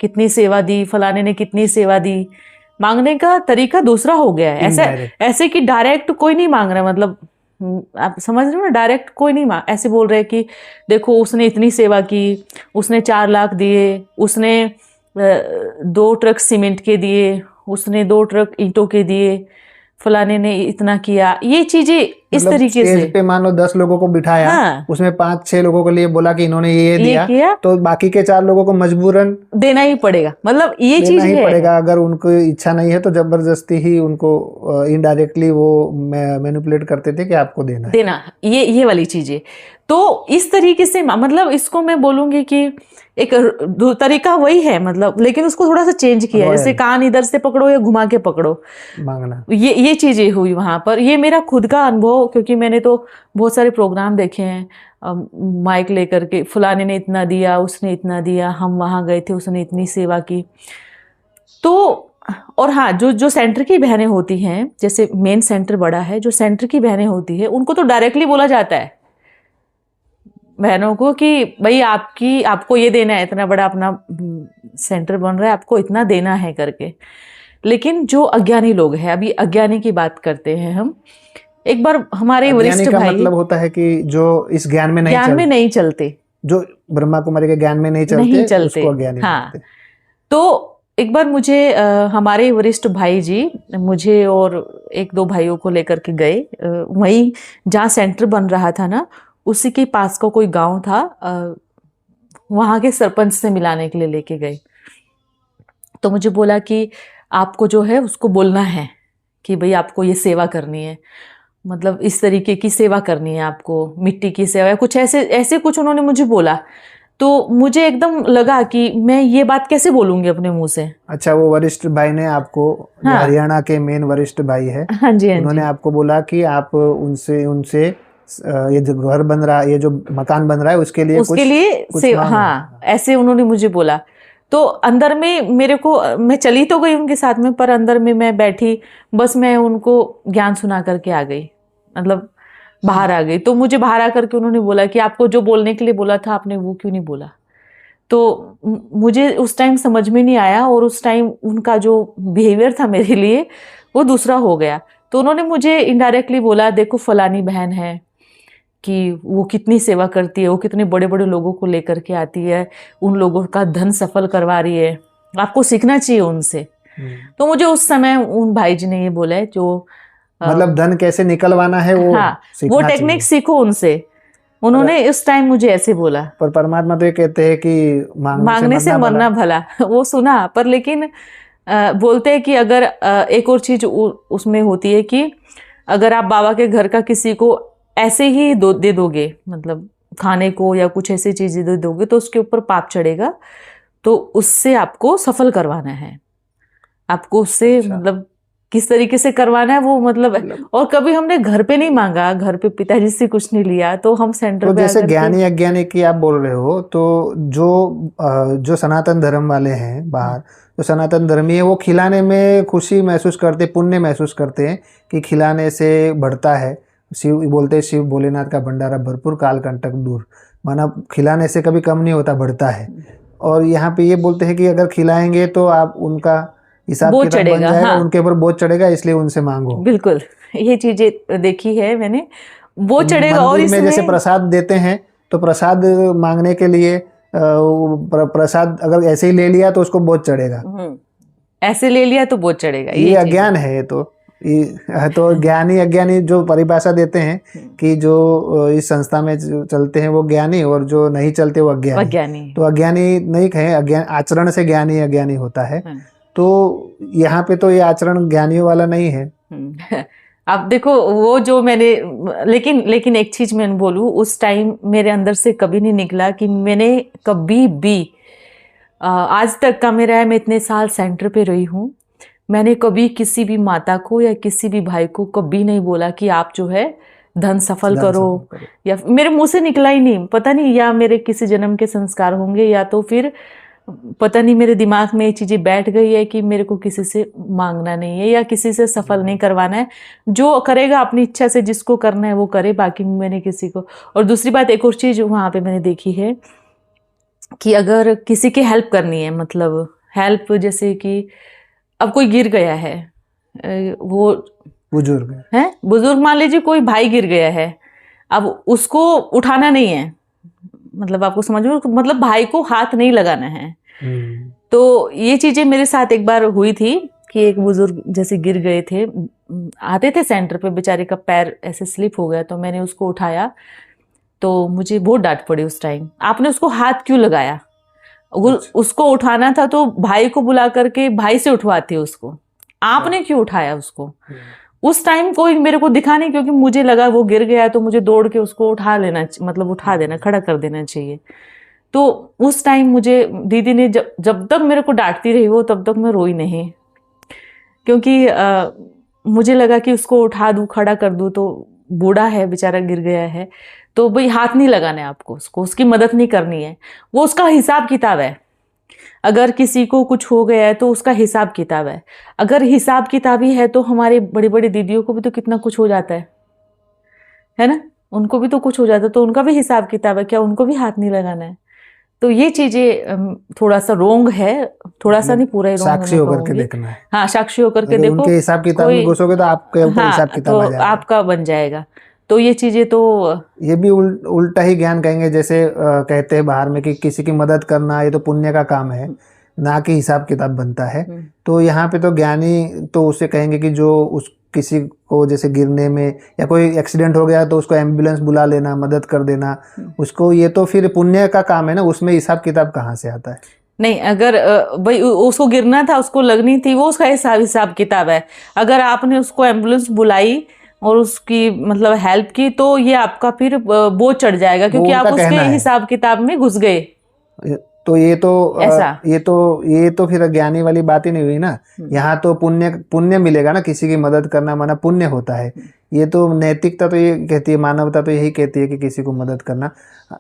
कितनी सेवा दी, फलाने ने कितनी सेवा दी। मांगने का तरीका दूसरा हो गया है, ऐसे कि डायरेक्ट कोई नहीं मांग रहा, मतलब आप समझ रहे हो ना, डायरेक्ट कोई नहीं मांग, ऐसे बोल रहे कि देखो उसने इतनी सेवा की, उसने 4 लाख दिए, उसने 2 ट्रक सीमेंट के दिए, उसने 2 ट्रक ईंटों के दिए, फलाने ने इतना किया। ये चीजें इस मतलब तरीके से, स्टेज पे मान लो 10 लोगों को बिठाया, हाँ, उसमें 5-6 लोगों को लिए बोला कि इन्होंने ये दिया, किया, तो बाकी के 4 लोगों को मजबूरन देना ही पड़ेगा, मतलब ये चीज देना ही है। पड़ेगा। अगर उनको इच्छा नहीं है तो जबरदस्ती ही उनको इनडायरेक्टली वो मैनिपुलेट करते थे कि आपको देना है। ये वाली चीजें। तो इस तरीके से मतलब इसको मैं बोलूंगी कि एक तरीका वही है, मतलब लेकिन उसको थोड़ा सा चेंज किया है, जैसे कान इधर से पकड़ो या घुमा के पकड़ो, मांगना, ये चीजें हुई वहां पर। ये मेरा खुद का अनुभव, क्योंकि मैंने तो बहुत सारे प्रोग्राम देखे हैं, माइक लेकर के फलाने ने इतना दिया, उसने इतना दिया, हम वहां गए थे, उसने इतनी सेवा की। तो और हाँ, जो सेंटर की बहनें होती हैं, जैसे मेन सेंटर बड़ा है, जो सेंटर की बहनें होती है उनको तो डायरेक्टली बोला जाता है बहनों को कि भाई आपको ये देना है, इतना बड़ा अपना सेंटर बन रहा है, आपको इतना देना है करके। लेकिन जो अज्ञानी लोग हैं, अभी अज्ञानी की बात करते हैं हम, एक बार हमारे अज्ञानी वरिष्ठ का भाई मतलब होता है कि जो इस ज्ञान में ज्ञान में नहीं चलते, जो ब्रह्मा कुमारी के ज्ञान में नहीं चलते उसको अज्ञानी हाँ। बोलते हैं। तो एक बार मुझे हमारे वरिष्ठ भाई जी मुझे और एक दो भाइयों को लेकर के गए, वहीं जहाँ सेंटर बन रहा था ना, उसी के पास का कोई गांव था, वहाँ के सरपंच से मिलाने के लिए लेके गए। तो मुझे बोला कि आपको जो है उसको बोलना है कि भाई आपको ये सेवा करनी है, मतलब इस तरीके की सेवा करनी है आपको, मिट्टी की सेवा या कुछ ऐसे ऐसे कुछ उन्होंने मुझे बोला। तो मुझे एकदम लगा कि मैं ये बात कैसे बोलूंगी अपने मुंह से। अच्छा, वो वरिष्ठ भाई ने आपको, जो हाँ। हरियाणा के मेन वरिष्ठ भाई है, हाँ जी, हाँ उन्होंने जी। आपको बोला कि आप उनसे उनसे ये जो घर बन रहा है, ये जो मकान बन रहा है, उसके लिए उसके लिए कुछ से मांगो। हाँ, ऐसे उन्होंने मुझे बोला। तो अंदर में मेरे को, मैं चली तो गई उनके साथ में, पर अंदर में मैं बैठी, बस मैं उनको ज्ञान सुना करके आ गई, मतलब बाहर आ गई। तो मुझे बाहर आकर के उन्होंने बोला कि आपको जो बोलने के लिए बोला था आपने वो क्यों नहीं बोला। तो मुझे उस टाइम समझ में नहीं आया, और उस टाइम उनका जो बिहेवियर था मेरे लिए वो दूसरा हो गया। तो उन्होंने मुझे इनडायरेक्टली बोला, देखो फलानी बहन है कि वो कितनी सेवा करती है, वो कितने बड़े बड़े लोगों को लेकर के आती है, उन लोगों का धन सफल करवा रही है, आपको सीखना चाहिए उनसे। तो मुझे उस समय उन भाई जी ने ये बोला है, जो मतलब धन कैसे निकलवाना है वो हाँ, वो सीखना चाहिए। टेक्निक सीखो उनसे, उन्होंने उस टाइम मुझे ऐसे बोला। पर परमात्मा तो ये कहते हैं कि मांगने से मरना भला। वो सुना, पर लेकिन बोलते हैं कि अगर एक और चीज उसमें होती है कि अगर आप बाबा के घर का किसी को ऐसे ही दे दोगे, मतलब खाने को या कुछ ऐसी चीजें दे दोगे, तो उसके ऊपर पाप चढ़ेगा। तो उससे आपको सफल करवाना है, आपको उससे अच्छा। मतलब किस तरीके से करवाना है वो, मतलब और कभी हमने घर पे नहीं मांगा, घर पे पिताजी से कुछ नहीं लिया, तो हम सेंटर तो पे जैसे आकर के ज्ञानी अज्ञानी की आप बोल रहे हो, तो जो सनातन धर्म वाले हैं बाहर, जो सनातन धर्मी है, वो खिलाने में खुशी महसूस करते, पुण्य महसूस करते हैं कि खिलाने से बढ़ता है। शिव बोलते हैं, शिव भोलेनाथ का भंडारा भरपूर, काल कंटक दूर, माना खिलाने से कभी कम नहीं होता, बढ़ता है। और यहाँ पे ये बोलते हैं कि अगर खिलाएंगे तो आप उनका हिसाब बोझ किताब बन चढ़ेगा, जाएगा, हाँ। उनके ऊपर बोझ चढ़ेगा, इसलिए उनसे मांगो। बिल्कुल, ये चीजें देखी है मैंने, वो तो चढ़ेगा। और मंदिर में जैसे इसमें प्रसाद देते हैं, तो प्रसाद मांगने के लिए प्रसाद अगर ऐसे ही ले लिया तो उसको बोझ चढ़ेगा। ऐसे ले लिया तो बोझ चढ़ेगा, ये चीज़ अज्ञान है। ये तो ज्ञानी अज्ञानी जो परिभाषा देते हैं कि जो इस संस्था में चलते हैं वो ज्ञानी, और जो नहीं चलते वो अज्ञानी। अज्ञानी। तो अज्ञानी नहीं कहें, अज्ञान आचरण से ज्ञानी अज्ञानी होता है। हाँ। तो यहाँ पे तो ये आचरण ज्ञानियों वाला नहीं है। अब देखो वो जो मैंने, लेकिन एक चीज मैं बोलूं, उस टाइम मेरे अंदर से कभी नहीं निकला कि मैंने कभी भी, आज तक का मेरा है, मैं इतने साल सेंटर पे रही हूँ, मैंने कभी किसी भी माता को या किसी भी भाई को कभी नहीं बोला कि आप जो है धन सफल करो, या मेरे मुंह से निकला ही नहीं। पता नहीं, या मेरे किसी जन्म के संस्कार होंगे, या तो फिर पता नहीं मेरे दिमाग में ये चीजें बैठ गई है कि मेरे को किसी से मांगना नहीं है या किसी से सफल नहीं करवाना है। जो करेगा अपनी इच्छा से, जिसको करना है वो करे, बाकी मैंने किसी को। और दूसरी बात, एक और चीज वहां पे मैंने देखी है कि अगर किसी की हेल्प करनी है, मतलब हेल्प, जैसे कि अब कोई गिर गया है, वो बुजुर्ग है, बुजुर्ग मान लीजिए कोई भाई गिर गया है, अब उसको उठाना नहीं है, मतलब आपको समझ में, मतलब भाई को हाथ नहीं लगाना है। तो ये चीजें मेरे साथ एक बार हुई थी कि एक बुजुर्ग जैसे गिर गए थे, आते थे सेंटर पे, बेचारे का पैर ऐसे स्लिप हो गया, तो मैंने उसको उठाया, तो मुझे बहुत डांट पड़ी उस टाइम, आपने उसको हाथ क्यों लगाया। उसको उठाना था तो भाई को बुला करके भाई से उठवाती उसको, आपने क्यों उठाया उसको। उस टाइम कोई मेरे को दिखा नहीं, क्योंकि मुझे लगा वो गिर गया है तो मुझे दौड़ के उसको उठा लेना, मतलब उठा देना, खड़ा कर देना चाहिए। तो उस टाइम मुझे दीदी ने जब तक मेरे को डांटती रही वो, तब तक मैं रोई नहीं, क्योंकि मुझे लगा कि उसको उठा दूं, खड़ा कर दूं, तो बूढ़ा है बेचारा, गिर गया है, तो भाई हाथ नहीं लगाना है आपको, उसको उसकी मदद नहीं करनी है। वो उसका हिसाब किताब है, अगर किसी को कुछ हो गया है तो उसका हिसाब किताब है। अगर हिसाब किताब ही है तो हमारे बड़ी बड़ी दीदियों को भी तो कितना कुछ हो जाता है ना, उनको भी तो कुछ हो जाता है, तो उनका भी हिसाब किताब है, क्या उनको भी हाथ नहीं लगाना है। तो ये चीजें थोड़ा सा रोंग है, थोड़ा सा नहीं, पूरा ही रोंग साक्षी मैं होकर के कहूंगी। देखना है। हाँ, साक्षी होकर के अगर देखो। उनके हिसाब किताब में कोई, घुसोगे तो आपके ऊपर हाँ, हिसाब किताब तो आ जाएगा। आपका बन जाएगा। तो ये चीजें तो ये भी उल्टा ही ज्ञान कहेंगे, जैसे कहते हैं बाहर में कि किसी की मदद करना ये तो पुण्य का काम है, ना कि हिसाब किताब बनता है। तो यहाँ पे तो ज्ञानी तो उसे कहेंगे कि जो उस किसी को जैसे गिरने में या कोई एक्सीडेंट हो गया तो उसको एम्बुलेंस बुला लेना, मदद कर देना, उसको ये तो फिर पुण्य का काम है ना, उसमें हिसाब किताब कहाँ से आता है? नहीं, अगर भाई उसको गिरना था, उसको लगनी थी, वो उसका हिसाब किताब है। अगर आपने उसको एम्बुलेंस बुलाई और उसकी मतलब हेल्प की, तो ये आपका फिर बोझ चढ़ जाएगा, क्योंकि आप उनका उसके कहना है। हिसाब किताब में घुस गए। तो ये तो ऐसा। ये तो फिर ज्ञानी वाली बात ही नहीं हुई ना। यहाँ तो पुण्य मिलेगा ना, किसी की मदद करना माना पुण्य होता है। ये तो नैतिकता तो ये कहती है, मानवता तो यही कहती है कि किसी को मदद करना।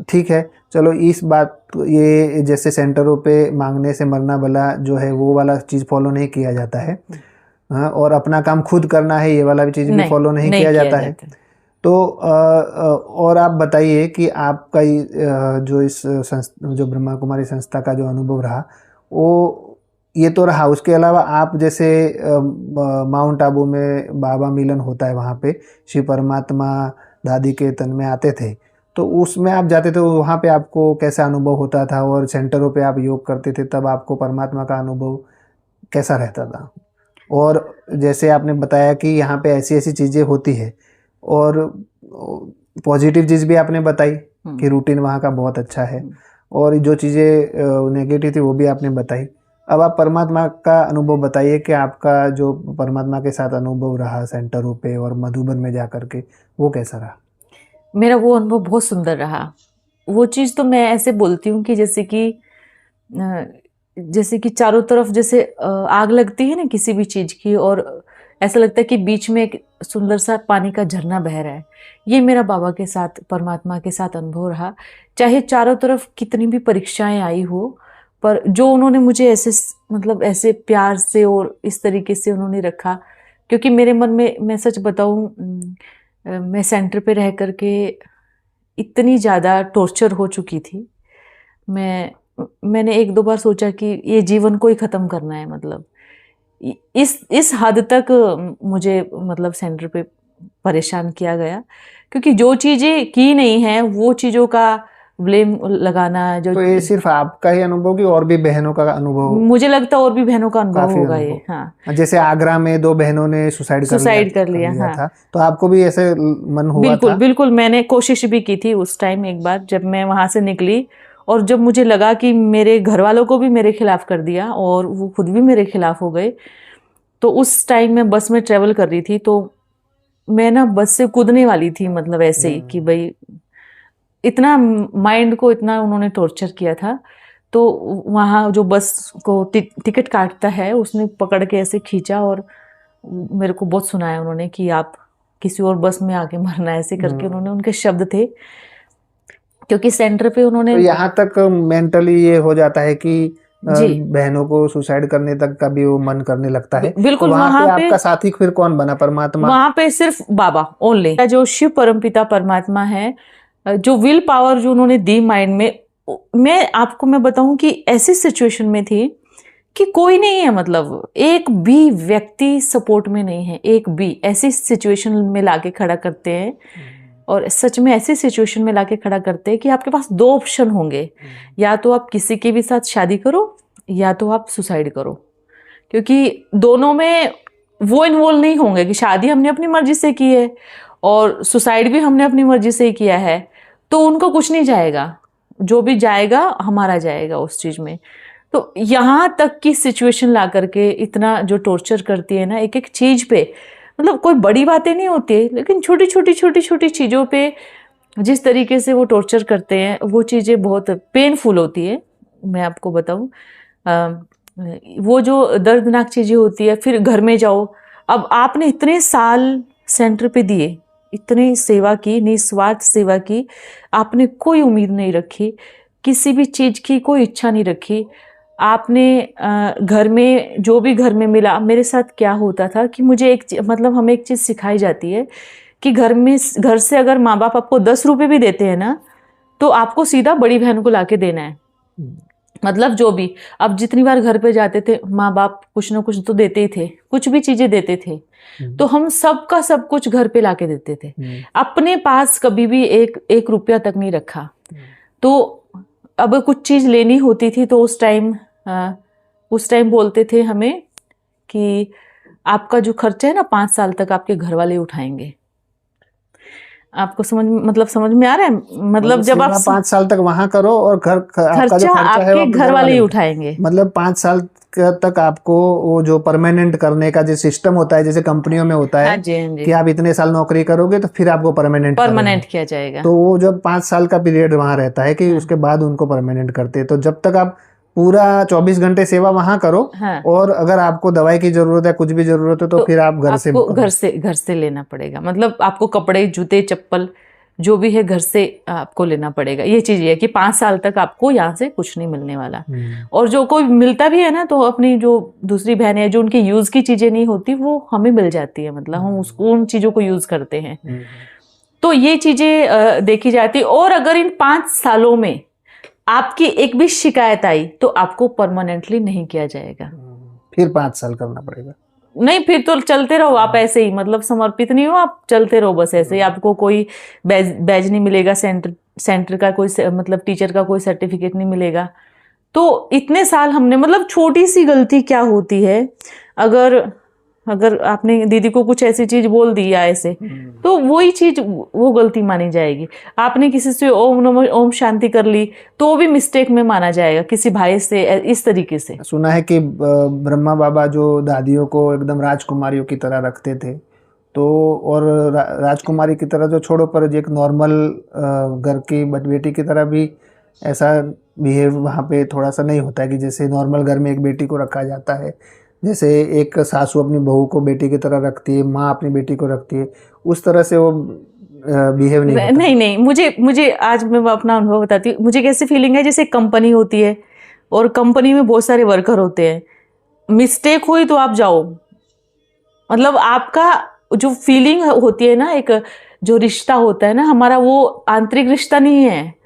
ठीक है, चलो इस बात, ये जैसे सेंटरों पे मांगने से मरना भला जो है वो वाला चीज़ फॉलो नहीं किया जाता है। हाँ, और अपना काम खुद करना है ये वाला भी चीज़ भी फॉलो नहीं किया जाता है। तो और आप बताइए कि आपका जो जो ब्रह्मा कुमारी संस्था का जो अनुभव रहा, वो ये तो रहा, उसके अलावा आप जैसे माउंट आबू में बाबा मिलन होता है, वहाँ पे शिव परमात्मा दादी के तन में आते थे, तो उसमें आप जाते थे, वहाँ पे आपको कैसा अनुभव होता था? और सेंटरों पे आप योग करते थे, तब आपको परमात्मा का अनुभव कैसा रहता था? और जैसे आपने बताया कि यहाँ पे ऐसी ऐसी चीज़ें होती है, और पॉजिटिव चीज़ भी आपने बताई कि रूटीन वहाँ का बहुत अच्छा है, और जो चीज़ें नेगेटिव थी वो भी आपने बताई। अब आप परमात्मा का अनुभव बताइए कि आपका जो परमात्मा के साथ अनुभव रहा सेंटरों पे और मधुबन में जा कर के, वो कैसा रहा? मेरा वो अनुभव बहुत सुंदर रहा। वो चीज़ तो मैं ऐसे बोलती हूँ कि जैसे कि चारों तरफ जैसे आग लगती है ना किसी भी चीज़ की, और ऐसा लगता है कि बीच में एक सुंदर सा पानी का झरना बह रहा है। ये मेरा बाबा के साथ, परमात्मा के साथ अनुभव रहा। चाहे चारों तरफ कितनी भी परीक्षाएं आई हो, पर जो उन्होंने मुझे ऐसे मतलब ऐसे प्यार से और इस तरीके से उन्होंने रखा, क्योंकि मेरे मन में, मैं सच बताऊं, मैं सेंटर पे रह करके इतनी ज़्यादा टॉर्चर हो चुकी थी। मैंने एक दो बार सोचा कि ये जीवन को ही ख़त्म करना है, मतलब इस हद तक मुझे मतलब सेंटर पे परेशान किया गया, क्योंकि जो चीज़ें की नहीं है वो चीज़ों का ब्लेम लगाना जो। तो ये सिर्फ आपका ही अनुभव कि और भी बहनों का अनुभव? मुझे लगता है और भी बहनों का अनुभव काफी होगा अनुभव। ये। हाँ, जैसे आगरा में 2 बहनों ने सुसाइड कर लिया हाँ। था, तो आपको भी ऐसे मन हुआ बिल्कुल था? बिल्कुल, मैंने कोशिश भी की थी उस टाइम एक बार, जब मैं वहां से निकली और जब मुझे लगा कि मेरे घर वालों को भी मेरे खिलाफ कर दिया और वो खुद भी मेरे खिलाफ हो गए, तो उस टाइम मैं बस में ट्रेवल कर रही थी, तो मैं ना बस से कूदने वाली थी, मतलब ऐसे ही कि भाई इतना माइंड को इतना उन्होंने टॉर्चर किया था। तो वहाँ जो बस को टिकट काटता है उसने पकड़ के ऐसे खींचा और मेरे को बहुत सुनाया उन्होंने कि आप किसी और बस में आके मरना, ऐसे करके उन्होंने, उनके शब्द थे, क्योंकि सेंटर पे उन्होंने। तो यहाँ तक मेंटली ये हो जाता है कि बहनों को सुसाइड करने तक का भी वो मन करने लगता है। बिल्कुल। तो वहाँ पे आपका साथी फिर कौन बना? परमात्मा? वहाँ पे सिर्फ बाबा ओनली, जो शिव परमपिता परमात्मा है, जो विल पावर जो उन्होंने दी माइंड में। मैं आपको मैं बताऊं कि ऐसी सिचुएशन में थी कि कोई नहीं है, मतलब एक भी व्यक्ति सपोर्ट में नहीं है, एक भी ऐसी सिचुएशन में लाके खड़ा करते हैं, और सच में ऐसी सिचुएशन में लाके खड़ा करते हैं कि आपके पास 2 ऑप्शन होंगे, या तो आप किसी के भी साथ शादी करो या तो आप सुसाइड करो, क्योंकि दोनों में वो इन्वॉल्व नहीं होंगे कि शादी हमने अपनी मर्जी से की है और सुसाइड भी हमने अपनी मर्जी से ही किया है, तो उनको कुछ नहीं जाएगा, जो भी जाएगा हमारा जाएगा उस चीज़ में। तो यहाँ तक की सिचुएशन ला करके इतना जो टॉर्चर करती है ना एक एक चीज़ पे, मतलब कोई बड़ी बातें नहीं होती है, लेकिन छोटी छोटी चीज़ों पे जिस तरीके से वो टॉर्चर करते हैं वो चीज़ें बहुत पेनफुल होती है। मैं आपको बताऊँ, वो जो दर्दनाक चीज़ें होती है। फिर घर में जाओ, अब आपने इतने साल सेंटर पे दिए, इतनी सेवा की, निस्वार्थ सेवा की, आपने कोई उम्मीद नहीं रखी, किसी भी चीज़ की कोई इच्छा नहीं रखी, आपने घर में जो भी घर में मिला। मेरे साथ क्या होता था कि मुझे मतलब हमें एक चीज़ सिखाई जाती है कि घर से अगर माँ बाप आपको 10 रुपये भी देते हैं ना, तो आपको सीधा बड़ी बहन को लाके देना है, मतलब जो भी, अब जितनी बार घर पे जाते थे माँ बाप कुछ ना कुछ तो देते ही थे, कुछ भी चीजें देते थे, तो हम सबका सब कुछ घर पे लाके देते थे। अपने पास कभी भी एक रुपया तक नहीं रखा। तो अब कुछ चीज लेनी होती थी तो उस टाइम बोलते थे हमें कि आपका जो खर्चा है ना 5 साल तक आपके घर वाले उठाएंगे। आपको समझ में आ रहा है? मतलब जब आप 5 साल तक वहां करो और आपका जो खर्चा खर्चा है वो आपके घर वाले ही उठाएंगे। मतलब 5 साल तक आपको वो जो परमानेंट करने का जो सिस्टम होता है, जैसे कंपनियों में होता है, हाँ जी, हाँ जी। कि आप इतने साल नौकरी करोगे तो फिर आपको परमानेंट किया जाएगा। तो वो जब 5 साल का पीरियड वहां रहता है कि उसके बाद उनको परमानेंट करते हैं। तो जब तक आप पूरा 24 घंटे सेवा वहां करो, हाँ। और अगर आपको दवाई की जरूरत है, कुछ भी जरूरत है, तो फिर आप घर से लेना पड़ेगा। मतलब आपको कपड़े, जूते, चप्पल जो भी है घर से आपको लेना पड़ेगा। ये चीज है कि 5 साल तक आपको यहाँ से कुछ नहीं मिलने वाला। और जो कोई मिलता भी है ना, तो अपनी जो दूसरी बहन है जो उनकी यूज की चीजें नहीं होती वो हमें मिल जाती है। मतलब हम उसको उन चीजों को यूज करते हैं। तो ये चीजें देखी जाती। और अगर इन 5 सालों में आपकी एक भी शिकायत आई तो आपको परमानेंटली नहीं किया जाएगा। फिर 5 साल करना पड़ेगा। नहीं, फिर तो चलते रहो आप ऐसे ही, मतलब समर्पित नहीं हो आप, चलते रहो बस ऐसे ही। आपको कोई बैज नहीं मिलेगा, सेंटर का कोई मतलब टीचर का कोई सर्टिफिकेट नहीं मिलेगा। तो इतने साल हमने, मतलब छोटी सी गलती क्या होती है, अगर आपने दीदी को कुछ ऐसी चीज बोल दी या ऐसे, तो वही चीज वो गलती मानी जाएगी। आपने किसी से ओम नमः ओम शांति कर ली तो भी मिस्टेक में माना जाएगा, किसी भाई से इस तरीके से। सुना है कि ब्रह्मा बाबा जो दादियों को एकदम राजकुमारियों की तरह रखते थे, तो और राजकुमारी की तरह जो छोड़ो, पर एक नॉर्मल घर की बेटी की तरह भी ऐसा बिहेव वहाँ पे थोड़ा सा नहीं होता है कि जैसे नॉर्मल घर में एक बेटी को रखा जाता है, जैसे एक सासू अपनी बहू को बेटी की तरह रखती है, माँ अपनी बेटी को रखती है, उस तरह से वो बिहेव नहीं होता। नहीं, मुझे आज मैं अपना अनुभव बताती हूँ। मुझे कैसी फीलिंग है, जैसे कंपनी होती है और कंपनी में बहुत सारे वर्कर होते हैं, मिस्टेक हुई तो आप जाओ, मतलब आपका जो फीलिंग होती है ना, एक जो रिश्ता होता है ना हमारा, वो आंतरिक रिश्ता नहीं है।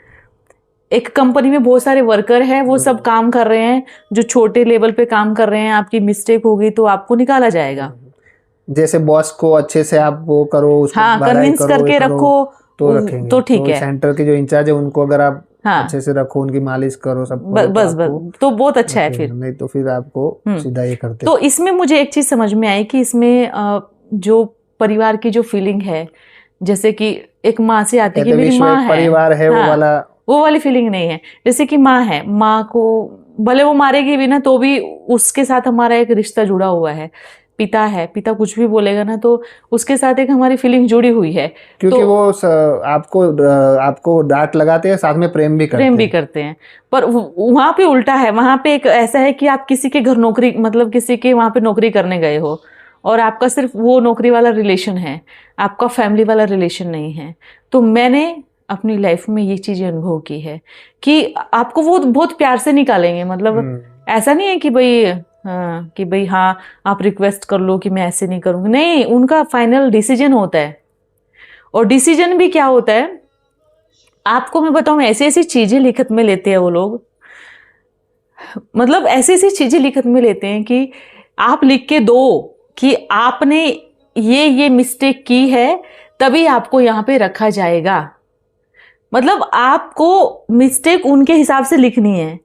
एक कंपनी में बहुत सारे वर्कर हैं, वो सब काम कर रहे हैं, जो छोटे लेवल पे काम कर रहे हैं। आपकी मिस्टेक होगी तो आपको निकाला जाएगा। जैसे बॉस को अच्छे से आप वो करो, उसको हाँ, कन्विंस करके रखो तो रखेंगे, तो ठीक है। सेंटर के जो इंचार्ज है उनको अगर आप हाँ, अच्छे से रखो, उनकी मालिश करो, सब बस तो बहुत अच्छा है। फिर नहीं तो फिर आपको सीधा ये करते। तो इसमें मुझे एक चीज समझ में आई कि इसमें जो परिवार की जो फीलिंग है, जैसे कि एक माँ से आती है कि मेरी माँ है, परिवार है, हाँ, वो वाली फीलिंग नहीं है। जैसे कि माँ है, माँ को भले वो मारेगी भी ना तो भी उसके साथ हमारा एक रिश्ता जुड़ा हुआ है। पिता है, पिता कुछ भी बोलेगा ना तो उसके साथ एक हमारी फीलिंग जुड़ी हुई है, क्योंकि तो वो आपको डांट लगाते हैं, साथ में प्रेम भी करते हैं। पर वहां पे उल्टा है, वहां पे एक ऐसा है कि आप किसी के घर नौकरी, मतलब किसी के वहां पे नौकरी करने गए हो और आपका सिर्फ वो नौकरी वाला रिलेशन है, आपका फैमिली वाला रिलेशन नहीं है। तो मैंने अपनी लाइफ में ये चीजें अनुभव की है कि आपको वो बहुत प्यार से निकालेंगे। मतलब ऐसा नहीं है कि भाई हाँ आप रिक्वेस्ट कर लो कि मैं ऐसे नहीं करूंगी, नहीं, उनका फाइनल डिसीजन होता है। और डिसीजन भी क्या होता है आपको मैं बताऊं, ऐसी ऐसी चीजें लिखत में लेते हैं वो लोग, मतलब ऐसी ऐसी चीजें लिखत में लेते हैं कि आप लिख के दो कि आपने ये मिस्टेक की है तभी आपको यहाँ पे रखा जाएगा। मतलब आपको मिस्टेक उनके हिसाब से लिखनी है,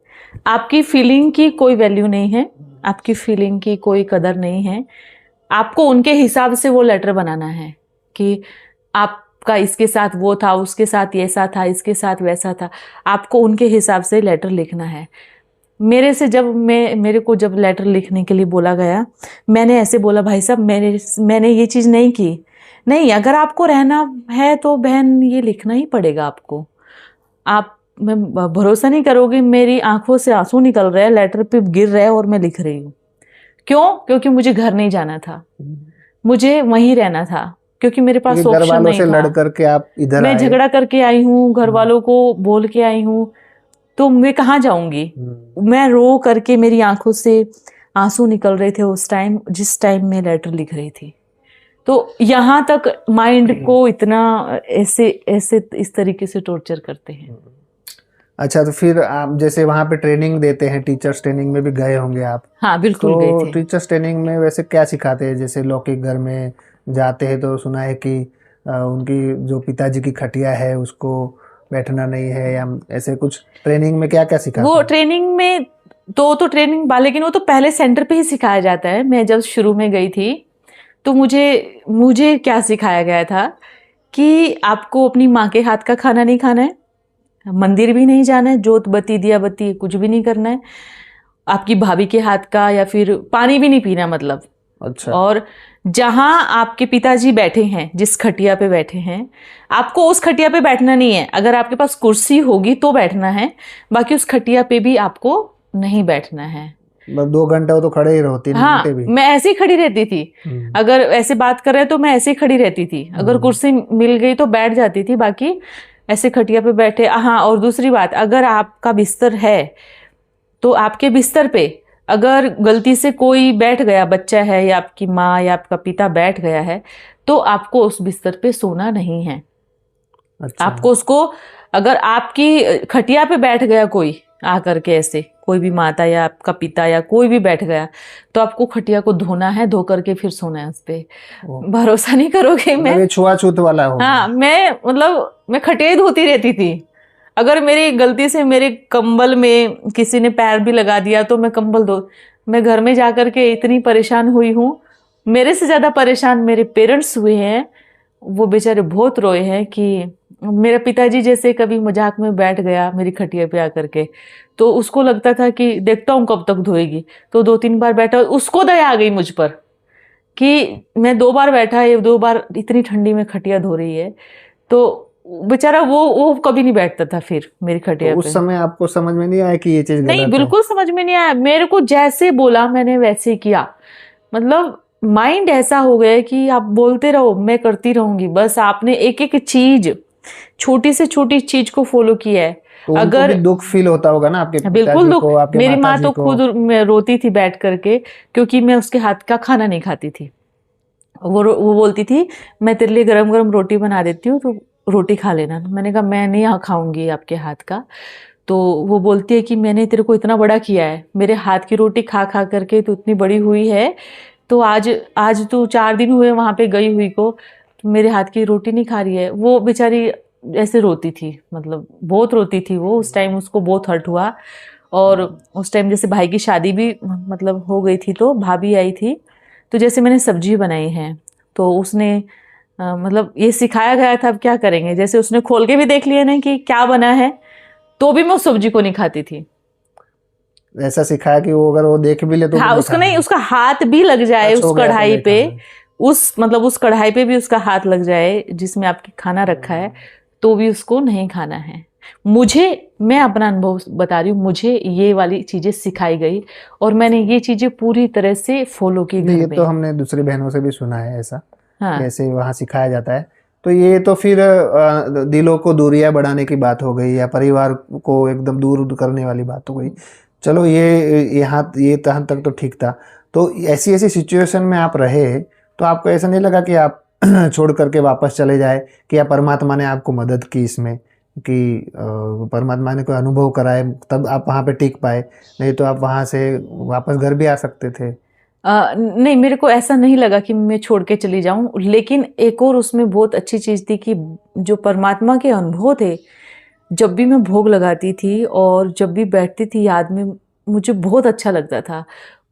आपकी फीलिंग की कोई वैल्यू नहीं है, आपकी फीलिंग की कोई कदर नहीं है। आपको उनके हिसाब से वो लेटर बनाना है कि आपका इसके साथ वो था, उसके साथ ऐसा था, इसके साथ वैसा था। आपको उनके हिसाब से लेटर लिखना है। मेरे को जब लेटर लिखने के लिए बोला गया, मैंने ऐसे बोला, भाई साहब मैंने ये चीज़ नहीं की। नहीं, अगर आपको रहना है तो बहन ये लिखना ही पड़ेगा आपको। आप मैं भरोसा नहीं करोगे, मेरी आंखों से आंसू निकल रहे हैं, लेटर पे गिर रहे हैं और मैं लिख रही हूँ। क्यों? क्योंकि मुझे घर नहीं जाना था, मुझे वहीं रहना था, क्योंकि मेरे पास ऑप्शन नहीं था। लड़ करके आप इधर मैं झगड़ा करके आई हूँ, घर वालों को बोल के आई हूँ, तो मैं कहाँ जाऊंगी। मैं रो करके मेरी आंखों से आंसू निकल रहे थे उस टाइम, जिस टाइम मैं लेटर लिख रही थी। तो यहाँ तक माइंड को इतना ऐसे इस तरीके से टॉर्चर करते हैं। अच्छा, तो फिर आप जैसे वहाँ पे ट्रेनिंग देते हैं, टीचर्स ट्रेनिंग में भी गए होंगे आप। हाँ बिल्कुल गए तो थे। टीचर्स ट्रेनिंग में वैसे क्या सिखाते हैं? जैसे लौकिक घर में जाते हैं तो सुना है कि उनकी जो पिताजी की खटिया है उसको बैठना नहीं है, या ऐसे कुछ ट्रेनिंग में क्या क्या सिखाते वो हैं? ट्रेनिंग में तो ट्रेनिंग लेकिन वो तो पहले सेंटर पे ही सिखाया जाता है। मैं जब शुरू में गई थी तो मुझे मुझे क्या सिखाया गया था कि आपको अपनी माँ के हाथ का खाना नहीं खाना है, मंदिर भी नहीं जाना है, जोत बत्ती दिया बत्ती कुछ भी नहीं करना है, आपकी भाभी के हाथ का या फिर पानी भी नहीं पीना मतलब। अच्छा। और जहां आपके पिताजी बैठे हैं, जिस खटिया पे बैठे हैं, आपको उस खटिया पे बैठना नहीं है। अगर आपके पास कुर्सी होगी तो बैठना है, बाकी उस खटिया पे भी आपको नहीं बैठना है। बस 2 घंटे वो तो खड़े ही रहो, 3 घंटे हाँ, भी। मैं ऐसे ही खड़ी रहती थी। अगर ऐसे बात कर रहे हैं तो मैं ऐसे ही खड़ी रहती थी। अगर कुर्सी मिल गई तो बैठ जाती थी, बाकी ऐसे खटिया पे बैठे। हाँ, और दूसरी बात, अगर आपका बिस्तर है तो आपके बिस्तर पे अगर गलती से कोई बैठ गया, बच्चा है या आपकी माँ या आपका पिता बैठ गया है, तो आपको उस बिस्तर पे सोना नहीं है। अच्छा। आपको उसको, अगर आपकी खटिया पे बैठ गया कोई आकर के, ऐसे कोई भी माता या आपका पिता या कोई भी बैठ गया, तो आपको खटिया को धोना है, धो करके फिर सोना है उस पे। भरोसा नहीं करोगे, मतलब मैं, ये छुआछूत वाला हो गया। हाँ, मैं खटिया ही धोती रहती थी। अगर मेरी गलती से मेरे कंबल में किसी ने पैर भी लगा दिया तो मैं कंबल धो, मैं घर में जाकर के इतनी परेशान हुई हूँ। मेरे से ज्यादा परेशान मेरे पेरेंट्स हुए हैं। वो बेचारे बहुत रोए हैं कि मेरा पिताजी जैसे कभी मजाक में बैठ गया मेरी खटिया पे आकर के, तो उसको लगता था कि देखता हूँ कब तक धोएगी। तो 2-3 बार बैठा, उसको दया आ गई मुझ पर कि मैं 2 बार बैठा है, 2 बार इतनी ठंडी में खटिया धो रही है। तो बेचारा वो कभी नहीं बैठता था फिर मेरी तो खटिया उस पे। समय आपको समझ में नहीं आया कि ये चीज नहीं, गलत है? बिल्कुल समझ में नहीं आया। मेरे को जैसे बोला मैंने वैसे किया। मतलब माइंड ऐसा हो गया है कि आप बोलते रहो, मैं करती रहूंगी। बस आपने एक एक चीज, छोटी से छोटी चीज को फॉलो किया है। तो उनको भी अगर, दुख फील होता होगा ना, आपके बिल्कुल पिताजी दुख, को, आपके मेरी माँ माताजी तो को। खुद रोती थी बैठ करके, क्योंकि मैं उसके हाथ का खाना नहीं खाती थी। वो बोलती थी मैं तेरे लिए गरम गरम रोटी बना देती हूँ, तो रोटी खा लेना। मैंने कहा मैं नहीं खाऊंगी आपके हाथ का। तो वो बोलती है कि मैंने तेरे को इतना बड़ा किया है, मेरे हाथ की रोटी खा खा करके तू इतनी बड़ी हुई है, तो आज आज तू 4 दिन हुए वहां पे गई हुई को, तो मेरे हाथ की रोटी नहीं खा रही है। वो बेचारी ऐसे रोती थी, मतलब बहुत रोती थी वो। उस टाइम उसको बहुत हर्ट हुआ। और उस टाइम जैसे भाई की शादी भी मतलब हो गई थी, तो भाभी आई थी, तो जैसे मैंने सब्जी बनाई है तो उसने मतलब ये सिखाया गया था। अब क्या करेंगे, जैसे उसने खोल के भी देख लिया ना कि क्या बना है, तो भी मैं उस सब्जी को नहीं खाती थी। ऐसा सिखाया कि वो अगर वो देख भी ले तो भी हाँ, नहीं उसका खाना नहीं, है। उसका हाथ भी लग जाए टच उस हो गया तो कढ़ाई नहीं पे, खाना है। उस कढ़ाई पे भी उसका हाथ लग जाए जिसमें आपकी खाना रखा है, तो भी उसको नहीं खाना है। मैं अपना अनुभव बता रही हूँ, मुझे ये वाली चीजें सिखाई गई और मैंने ये चीजें पूरी तरह से फॉलो की नहीं, घर ये में। तो हमने दूसरी बहनों से भी सुना है ऐसा, हाँ, कैसे वहाँ सिखाया जाता है। तो ये तो फिर दिलों को दूरियां बढ़ाने की बात हो गई, या परिवार को एकदम दूर करने वाली बात हो गई। चलो, ये तहन तक तो ठीक था। तो ऐसी ऐसी सिचुएशन में आप रहे, तो आपको ऐसा नहीं लगा कि आप छोड़ करके वापस चले जाए, कि या परमात्मा ने आपको मदद की इसमें, कि परमात्मा ने कोई अनुभव कराए तब आप वहाँ पे टिक पाए? नहीं तो आप वहाँ से वापस घर भी आ सकते थे। नहीं, मेरे को ऐसा नहीं लगा कि मैं छोड़ के चली जाऊं। लेकिन एक और उसमें बहुत अच्छी चीज थी कि जो परमात्मा के अनुभव थे, जब भी मैं भोग लगाती थी और जब भी बैठती थी याद में, मुझे बहुत अच्छा लगता था।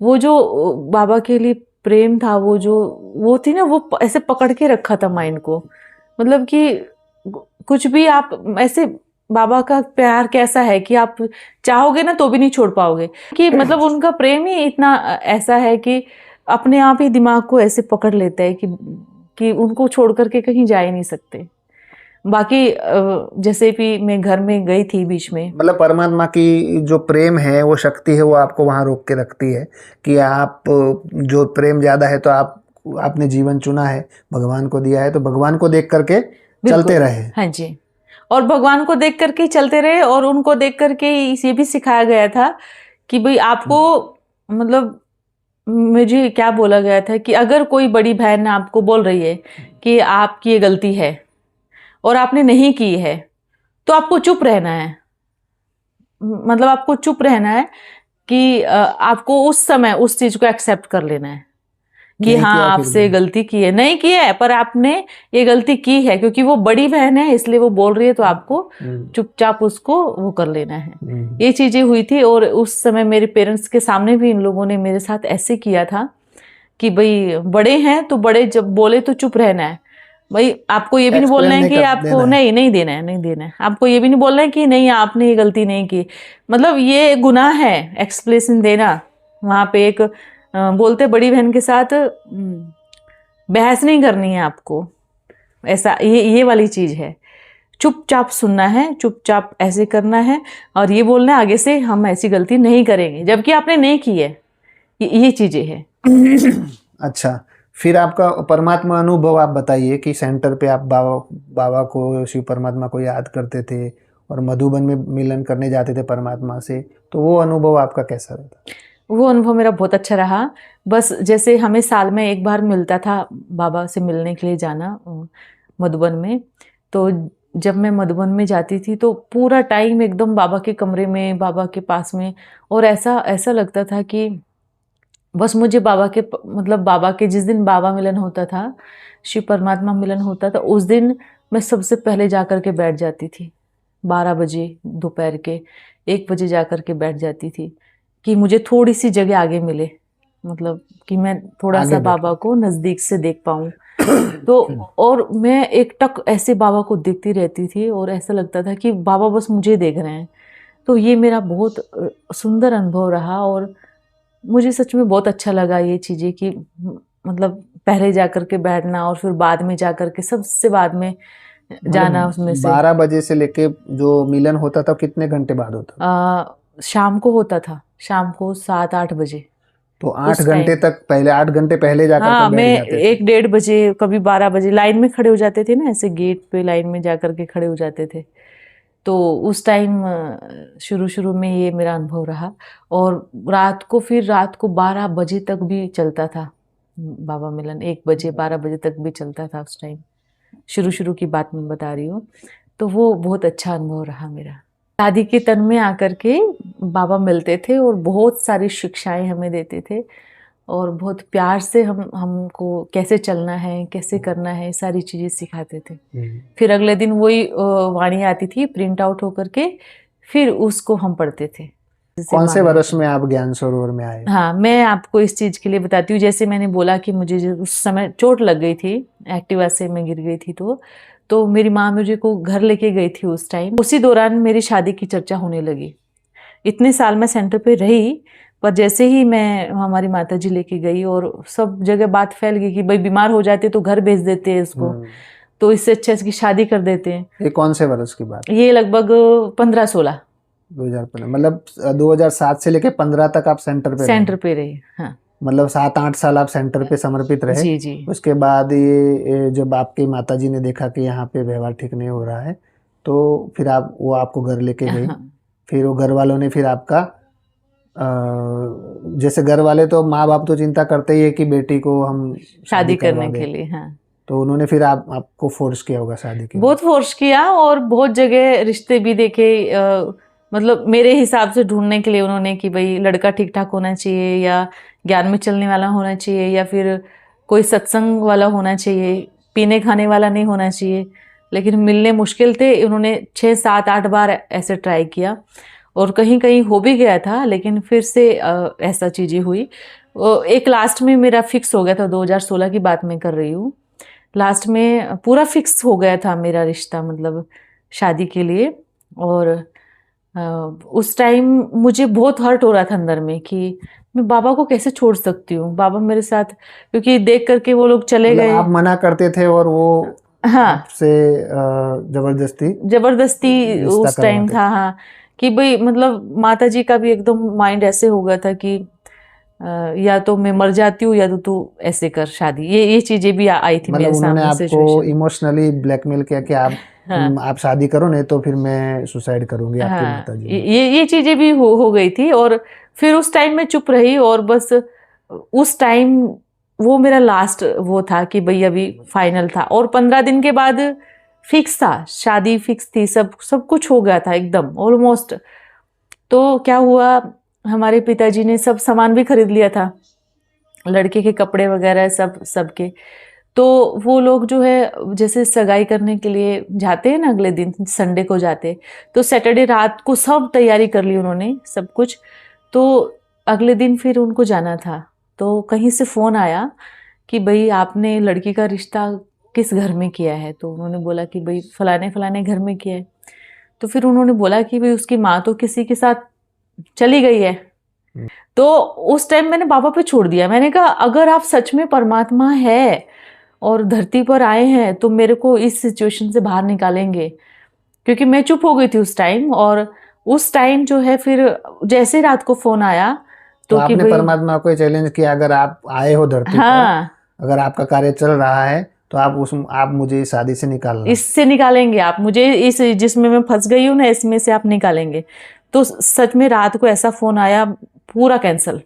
वो जो बाबा के लिए प्रेम था, वो थी ना, वो ऐसे पकड़ के रखा था माइंड को। मतलब कि कुछ भी आप ऐसे, बाबा का प्यार कैसा है कि आप चाहोगे ना तो भी नहीं छोड़ पाओगे। कि मतलब उनका प्रेम ही इतना ऐसा है कि अपने आप ही दिमाग को ऐसे पकड़ लेता है कि उनको छोड़ करके कहीं जा ही नहीं सकते। बाकी जैसे भी मैं घर में गई थी बीच में, मतलब परमात्मा की जो प्रेम है, वो शक्ति है, वो आपको वहां रोक के रखती है कि आप, जो प्रेम ज्यादा है तो आपने जीवन चुना है, भगवान को दिया है, तो भगवान को देख करके चलते बिल्कुल, रहे। हाँ जी। और भगवान को देख करके ही चलते रहे, और उनको देख करके ये भी सिखाया गया था कि भाई आपको, मतलब मुझे क्या बोला गया था कि अगर कोई बड़ी बहन आपको बोल रही है कि आपकी ये गलती है और आपने नहीं की है, तो आपको चुप रहना है। मतलब आपको चुप रहना है कि आपको उस समय उस चीज को एक्सेप्ट कर लेना है कि नहीं हाँ किया फिर आपसे भी। गलती की है, नहीं की है पर आपने ये गलती की है, क्योंकि वो बड़ी बहन है इसलिए वो बोल रही है, तो आपको चुपचाप उसको वो कर लेना है। ये चीजें हुई थी। और उस समय मेरे पेरेंट्स के सामने भी इन लोगों ने मेरे साथ ऐसे किया था कि भाई बड़े हैं तो बड़े जब बोले तो चुप रहना है। भाई आपको ये भी नहीं बोलना Explain है नहीं कि कर आपको देना है। नहीं देना है, नहीं देना है। आपको ये भी नहीं बोलना है कि नहीं आपने ये गलती नहीं की। मतलब ये गुनाह है एक्सप्लेनेशन देना। वहां पे एक बोलते बड़ी बहन के साथ बहस नहीं करनी है आपको, ऐसा ये वाली चीज है। चुपचाप सुनना है, चुपचाप ऐसे करना है और ये बोलना है आगे से हम ऐसी गलती नहीं करेंगे, जबकि आपने नहीं की है। ये चीजें हैं। अच्छा, फिर आपका परमात्मा अनुभव आप बताइए कि सेंटर पे आप बाबा को, शिव परमात्मा को याद करते थे और मधुबन में मिलन करने जाते थे परमात्मा से, तो वो अनुभव आपका कैसा रहता? वो अनुभव मेरा बहुत अच्छा रहा। बस जैसे हमें साल में एक बार मिलता था बाबा से मिलने के लिए जाना मधुबन में, तो जब मैं मधुबन में जाती थी तो पूरा टाइम एकदम बाबा के कमरे में, बाबा के पास में, और ऐसा ऐसा लगता था कि बस मुझे बाबा के मतलब बाबा के जिस दिन बाबा मिलन होता था, शिव परमात्मा मिलन होता था, उस दिन मैं सबसे पहले जा कर के बैठ जाती थी। 12 बजे दोपहर के 1 बजे जा कर के बैठ जाती थी कि मुझे थोड़ी सी जगह आगे मिले, मतलब कि मैं थोड़ा आगे सा बैठ बाबा को नज़दीक से देख पाऊँ। तो और मैं एक टक ऐसे बाबा को देखती रहती थी और ऐसा लगता था कि बाबा बस मुझे देख रहे हैं। तो ये मेरा बहुत सुंदर अनुभव रहा और मुझे सच में बहुत अच्छा लगा ये चीज़ें कि मतलब पहले जा कर के बैठना और फिर बाद में जा कर के सबसे बाद में जाना उसमें से। 12 बजे से लेके जो मिलन होता था कितने घंटे बाद होता था? शाम को होता था, शाम को 7-8 बजे। तो 8 उस घंटे टाइम तक पहले, 8 घंटे पहले जाकर हाँ, के मैं बैठ जाते थे। 1-1:30 बजे कभी 12 बजे लाइन में खड़े हो जाते थे ना, ऐसे गेट पे लाइन में जा कर के खड़े हो जाते थे। तो उस टाइम शुरू शुरू में ये मेरा अनुभव रहा। और रात को 12 बजे तक भी चलता था बाबा मिलन, 1 बजे 12 बजे तक भी चलता था उस टाइम। शुरू शुरू की बात मैं बता रही हूँ। तो वो बहुत अच्छा अनुभव रहा मेरा। शादी के तन में आकर के बाबा मिलते थे और बहुत सारी शिक्षाएं हमें देते थे और बहुत प्यार से हमको कैसे चलना है, कैसे करना है, सारी चीज़ें सिखाते थे। फिर अगले दिन वही वाणी आती थी प्रिंट आउट होकर के, फिर उसको हम पढ़ते थे। कौन से वर्ष में आप ज्ञान सरोवर में आए? हाँ, मैं आपको इस चीज़ के लिए बताती हूँ। जैसे मैंने बोला कि मुझे उस समय चोट लग गई थी, एक्टिवा से मैं गिर गई थी, तो मेरी माँ मुझे को घर लेके गई थी उस टाइम। उसी दौरान मेरी शादी की चर्चा होने लगी। इतने साल मैं सेंटर पे रही, पर जैसे ही मैं हमारी माता जी लेके गई और सब जगह बात फैल गई कि भाई बीमार हो जाते तो घर भेज देते हैं इसको, तो इससे अच्छा इसकी शादी कर देते हैं। ये कौन से वर्ष की बात? ये लगभग 15-16 2015, मतलब 2007 से लेके 15 तक आप सेंटर पे रहे। हाँ, मतलब 7-8 साल आप सेंटर पे समर्पित रहे। जी जी। उसके बाद ये जब आपकी माता जी ने देखा कि यहाँ पे व्यवहार ठीक नहीं हो रहा है, तो फिर वो आपको घर लेके गई। हाँ। फिर वो घर वालों ने फिर आपका जैसे घर वाले तो माँ बाप तो चिंता करते ही है कि बेटी को हम शादी करवा करने दें। के लिए। हाँ, तो उन्होंने फिर आपको फोर्स किया होगा शादी के लिए। बहुत फोर्स किया और बहुत जगह रिश्ते भी देखे, मतलब मेरे हिसाब से ढूंढने के लिए उन्होंने कि भाई लड़का ठीक ठाक होना चाहिए या ज्ञान में चलने वाला होना चाहिए या फिर कोई सत्संग वाला होना चाहिए, पीने खाने वाला नहीं होना चाहिए। लेकिन मिलने मुश्किल थे। उन्होंने 6-7-8 बार ऐसे ट्राई किया और कहीं कहीं हो भी गया था, लेकिन फिर से ऐसा चीज़ें हुई। एक लास्ट में मेरा फिक्स हो गया था, 2016 की बात मैं कर रही हूँ। लास्ट में पूरा फिक्स हो गया था मेरा रिश्ता, मतलब शादी के लिए। और उस टाइम मुझे बहुत हर्ट हो रहा था अंदर में कि मैं बाबा को कैसे छोड़ सकती हूँ, बाबा मेरे साथ, क्योंकि देख करके वो लोग चले मतलब गए। आप मना करते थे और वो हाँ, आपसे जबरदस्ती उस टाइम था। हाँ, कि भाई मतलब माता जी का भी एकदम माइंड ऐसे हो गया था कि या तो मैं मर जाती हूँ या तो तू ऐसे कर शादी। ये चीजें भी आई थी मेरे मतलब उन्होंने सामने आपको सिचुएशन। इमोशनली ब्लैकमेल किया कि आप शादी करो, नहीं तो फिर मैं सुसाइड करूंगी, आपकी हाँ, माता जी। ये चीजें भी हो गई थी। और फिर उस टाइम मैं चुप रही और बस उस टाइम वो मेरा लास्ट वो था कि भाई अभी फाइनल था। और 15 दिन के बाद फिक्स था, शादी फिक्स थी, सब कुछ हो गया था एकदम ऑलमोस्ट। तो क्या हुआ, हमारे पिताजी ने सब सामान भी खरीद लिया था, लड़के के कपड़े वगैरह सब सबके। तो वो लोग जो है जैसे सगाई करने के लिए जाते हैं ना, अगले दिन संडे को जाते, तो सैटरडे रात को सब तैयारी कर ली उन्होंने सब कुछ। तो अगले दिन फिर उनको जाना था, तो कहीं से फ़ोन आया कि भाई आपने लड़की का रिश्ता किस घर में किया है। तो उन्होंने बोला कि भाई फलाने फलाने घर में किया है। तो फिर उन्होंने बोला कि भाई उसकी माँ तो किसी के साथ चली गई है। तो उस टाइम मैंने बाबा पे छोड़ दिया। मैंने कहा अगर आप सच में परमात्मा है और धरती पर आए हैं तो मेरे को इस सिचुएशन से बाहर निकालेंगे, क्योंकि मैं चुप हो गई थी उस टाइम। और उस टाइम जो है फिर जैसे रात को फोन आया तो कि आपने भाई परमात्मा को चैलेंज किया, अगर आप आए हो धरती हाँ पर, अगर आपका कार्य चल रहा है तो आप मुझे इस शादी से निकालना। इससे निकालेंगे आप मुझे, इस जिसमें मैं फंस गई हूँ ना इसमें से आप निकालेंगे। तो सच में रात को ऐसा फोन आया, पूरा कैंसल,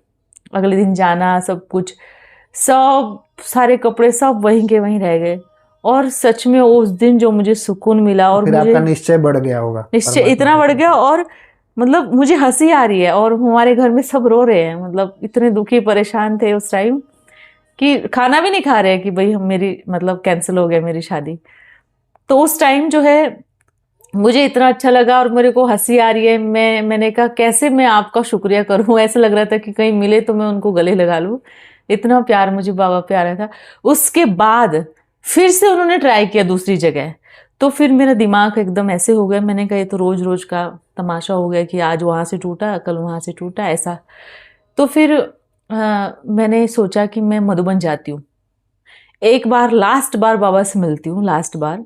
अगले दिन जाना सब कुछ, सब सारे कपड़े सब वहीं के वहीं रह गए। और सच में उस दिन जो मुझे सुकून मिला, और फिर मुझे आपका निश्चय बढ़ गया होगा, निश्चय परमात्मा इतना के बढ़ प्रति। गया, और मतलब मुझे हंसी आ रही है और हमारे घर में सब रो रहे हैं। मतलब इतने दुखी परेशान थे उस टाइम कि खाना भी नहीं खा रहे कि भाई हम मेरी मतलब कैंसिल हो गया मेरी शादी। तो उस टाइम जो है मुझे इतना अच्छा लगा और मेरे को हंसी आ रही है। मैंने कहा कैसे मैं आपका शुक्रिया करूं, ऐसा लग रहा था कि कहीं मिले तो मैं उनको गले लगा लूं, इतना प्यार मुझे बाबा पे आ रहा था। उसके बाद फिर से उन्होंने ट्राई किया दूसरी जगह, तो फिर मेरा दिमाग एकदम ऐसे हो गया, मैंने कहा ये तो रोज रोज का तमाशा हो गया कि आज वहाँ से टूटा कल वहाँ से टूटा ऐसा। तो फिर मैंने सोचा कि मैं मधुबन जाती हूँ, एक बार लास्ट बार बाबा से मिलती हूँ, लास्ट बार।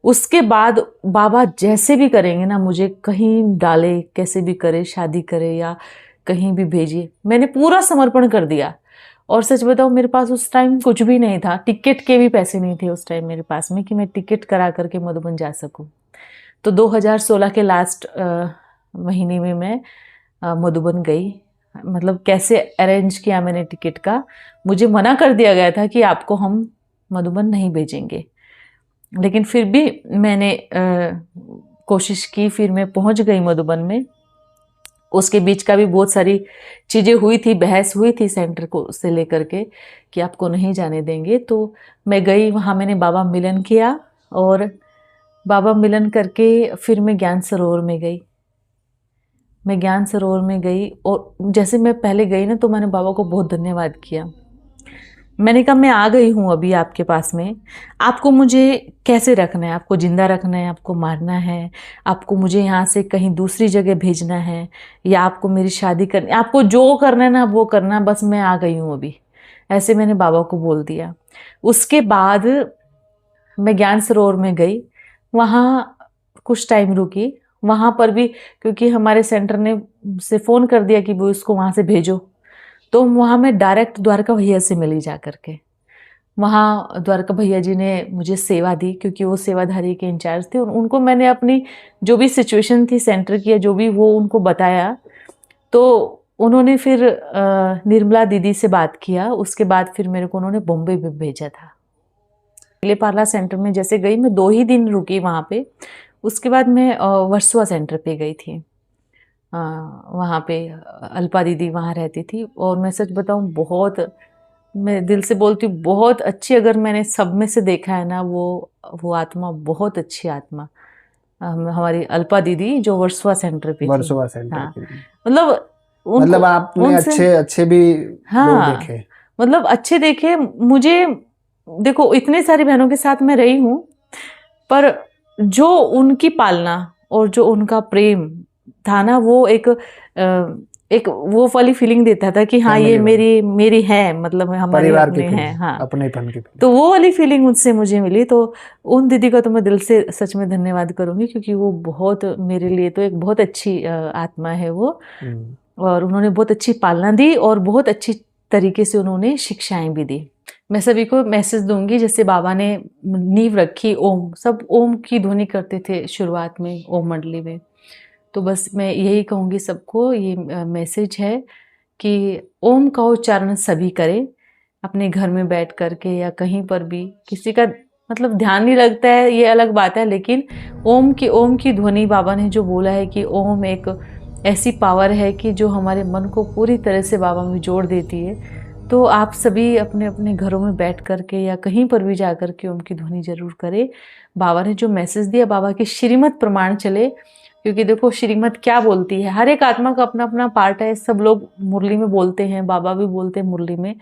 उसके बाद बाबा जैसे भी करेंगे ना, मुझे कहीं डाले, कैसे भी करे, शादी करे या कहीं भी भेजिए, मैंने पूरा समर्पण कर दिया। और सच बताऊँ मेरे पास उस टाइम कुछ भी नहीं था, टिकट के भी पैसे नहीं थे उस टाइम मेरे पास में कि मैं टिकट करा करके मधुबन जा सकूं। तो 2016 के लास्ट महीने में मैं मधुबन गई। मतलब कैसे अरेंज किया मैंने टिकट का, मुझे मना कर दिया गया था कि आपको हम मधुबन नहीं भेजेंगे, लेकिन फिर भी मैंने कोशिश की, फिर मैं पहुंच गई मधुबन में। उसके बीच का भी बहुत सारी चीज़ें हुई थी, बहस हुई थी सेंटर को से लेकर के कि आपको नहीं जाने देंगे। तो मैं गई वहाँ, मैंने बाबा मिलन किया, और बाबा मिलन करके फिर मैं ज्ञान सरोवर में गई। मैं ज्ञान सरोवर में गई और जैसे मैं पहले गई ना, तो मैंने बाबा को बहुत धन्यवाद किया। मैंने कहा मैं आ गई हूँ अभी आपके पास में, आपको मुझे कैसे रखना है, आपको जिंदा रखना है, आपको मारना है, आपको मुझे यहाँ से कहीं दूसरी जगह भेजना है, या आपको मेरी शादी करनी, आपको जो करना है ना वो करना, बस मैं आ गई हूँ अभी, ऐसे मैंने बाबा को बोल दिया। उसके बाद मैं ज्ञान सरोवर में गई, वहाँ कुछ टाइम रुकी। वहाँ पर भी क्योंकि हमारे सेंटर ने से फ़ोन कर दिया कि वो इसको वहाँ से भेजो, तो वहाँ मैं डायरेक्ट द्वारका भैया से मिली जा करके। वहाँ द्वारका भैया जी ने मुझे सेवा दी, क्योंकि वो सेवाधारी के इंचार्ज थे, और उनको मैंने अपनी जो भी सिचुएशन थी सेंटर की, जो भी वो उनको बताया। तो उन्होंने फिर निर्मला दीदी से बात किया। उसके बाद फिर मेरे को उन्होंने बॉम्बे में भेजा था। पहले पार्ला सेंटर में जैसे गई, मैं 2 ही दिन रुकी वहाँ पे। उसके बाद मैं वर्सोवा सेंटर पे गई थी। वहाँ पे अल्पा दीदी वहाँ रहती थी, और मैं सच बताऊँ बहुत, मैं दिल से बोलती हूँ, बहुत अच्छी, अगर मैंने सब में से देखा है ना, वो आत्मा बहुत अच्छी आत्मा, हमारी अल्पा दीदी जो वर्सोवा सेंटर पे थी। वर्सोवा सेंटर हाँ, के। मतलब आपने अच्छे भी लोग देखे। मतलब अच्छे देखे मुझे। देखो इतने सारी बहनों के साथ मैं रही हूँ, पर जो उनकी पालना और जो उनका प्रेम था ना, वो एक वो वाली फीलिंग देता था कि हाँ ये मेरी है, मतलब हमारे अपने हैं। हाँ, अपनेपन की। तो वो वाली फीलिंग उससे मुझे मिली। तो उन दीदी का तो मैं दिल से सच में धन्यवाद करूंगी, क्योंकि वो बहुत मेरे लिए तो एक बहुत अच्छी आत्मा है वो, और उन्होंने बहुत अच्छी पालना दी और बहुत अच्छी तरीके से उन्होंने शिक्षाएं भी दी। मैं सभी को मैसेज दूंगी, जैसे बाबा ने नींव रखी, ओम, सब ओम की ध्वनि करते थे शुरुआत में ओम मंडली में। तो बस मैं यही कहूँगी सबको, ये मैसेज है कि ओम का उच्चारण सभी करें, अपने घर में बैठ करके या कहीं पर भी। किसी का मतलब ध्यान नहीं लगता है, ये अलग बात है, लेकिन ओम की ध्वनि, बाबा ने जो बोला है कि ओम एक ऐसी पावर है कि जो हमारे मन को पूरी तरह से बाबा में जोड़ देती है। तो आप सभी अपने अपने घरों में बैठ कर के या कहीं पर भी जा कर के ओम की ध्वनि जरूर करें। बाबा ने जो मैसेज दिया, बाबा की श्रीमत प्रमाण चले, क्योंकि देखो श्रीमत क्या बोलती है, हर एक आत्मा का अपना अपना पार्ट है। सब लोग मुरली में बोलते हैं, बाबा भी बोलते हैं मुरली में,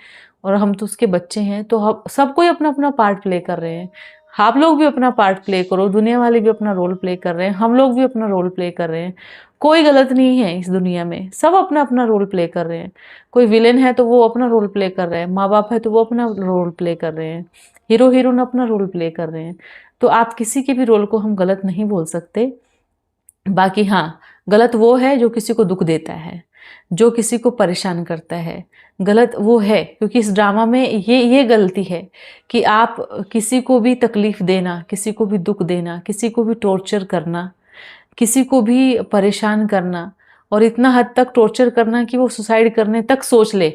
और हम तो उसके बच्चे हैं, तो हम सब कोई अपना अपना पार्ट प्ले कर रहे हैं। आप लोग भी अपना पार्ट प्ले करो, दुनिया वाले भी अपना रोल प्ले कर रहे हैं, हम लोग भी अपना रोल प्ले कर रहे हैं। कोई गलत नहीं है इस दुनिया में, सब अपना अपना रोल प्ले कर रहे हैं। कोई विलेन है तो वो अपना रोल प्ले कर रहे हैं, माँ बाप है तो वो अपना रोल प्ले कर रहे हैं, हीरो हीरोइन अपना रोल प्ले कर रहे हैं। तो आप किसी के भी रोल को हम गलत नहीं बोल सकते। बाकी हाँ, गलत वो है जो किसी को दुख देता है, जो किसी को परेशान करता है, गलत वो है। क्योंकि इस ड्रामा में ये गलती है कि आप किसी को भी तकलीफ देना, किसी को भी दुख देना, किसी को भी टॉर्चर करना, किसी को भी परेशान करना, और इतना हद तक टॉर्चर करना कि वो सुसाइड करने तक सोच ले।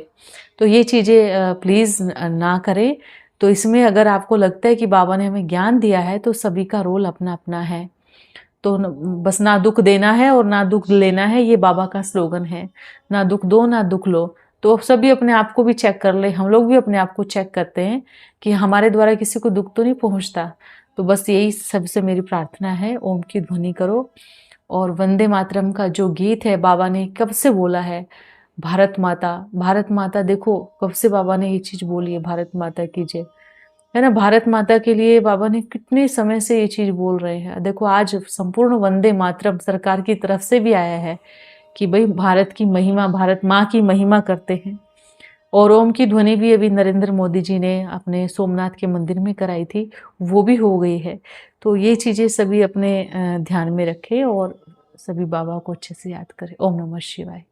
तो ये चीज़ें प्लीज़ ना करें। तो इसमें अगर आपको लगता है कि बाबा ने हमें ज्ञान दिया है, तो सभी का रोल अपना अपना है। तो बस ना दुख देना है और ना दुख लेना है, ये बाबा का स्लोगन है। ना दुख दो ना दुख लो। तो सभी अपने आप को भी चेक कर ले, हम लोग भी अपने आप को चेक करते हैं कि हमारे द्वारा किसी को दुख तो नहीं पहुंचता। तो बस यही सबसे मेरी प्रार्थना है, ओम की ध्वनि करो। और वंदे मातरम का जो गीत है, बाबा ने कब से बोला है, भारत माता, भारत माता, देखो कब से बाबा ने ये चीज़ बोली है, भारत माता की जय, है ना। भारत माता के लिए बाबा ने कितने समय से ये चीज़ बोल रहे हैं। देखो आज संपूर्ण वंदे मातरम सरकार की तरफ से भी आया है कि भाई भारत की महिमा, भारत माँ की महिमा करते हैं। और ओम की ध्वनि भी अभी नरेंद्र मोदी जी ने अपने सोमनाथ के मंदिर में कराई थी, वो भी हो गई है। तो ये चीज़ें सभी अपने ध्यान में रखें और सभी बाबा को अच्छे से याद करें। ओम नमः शिवाय।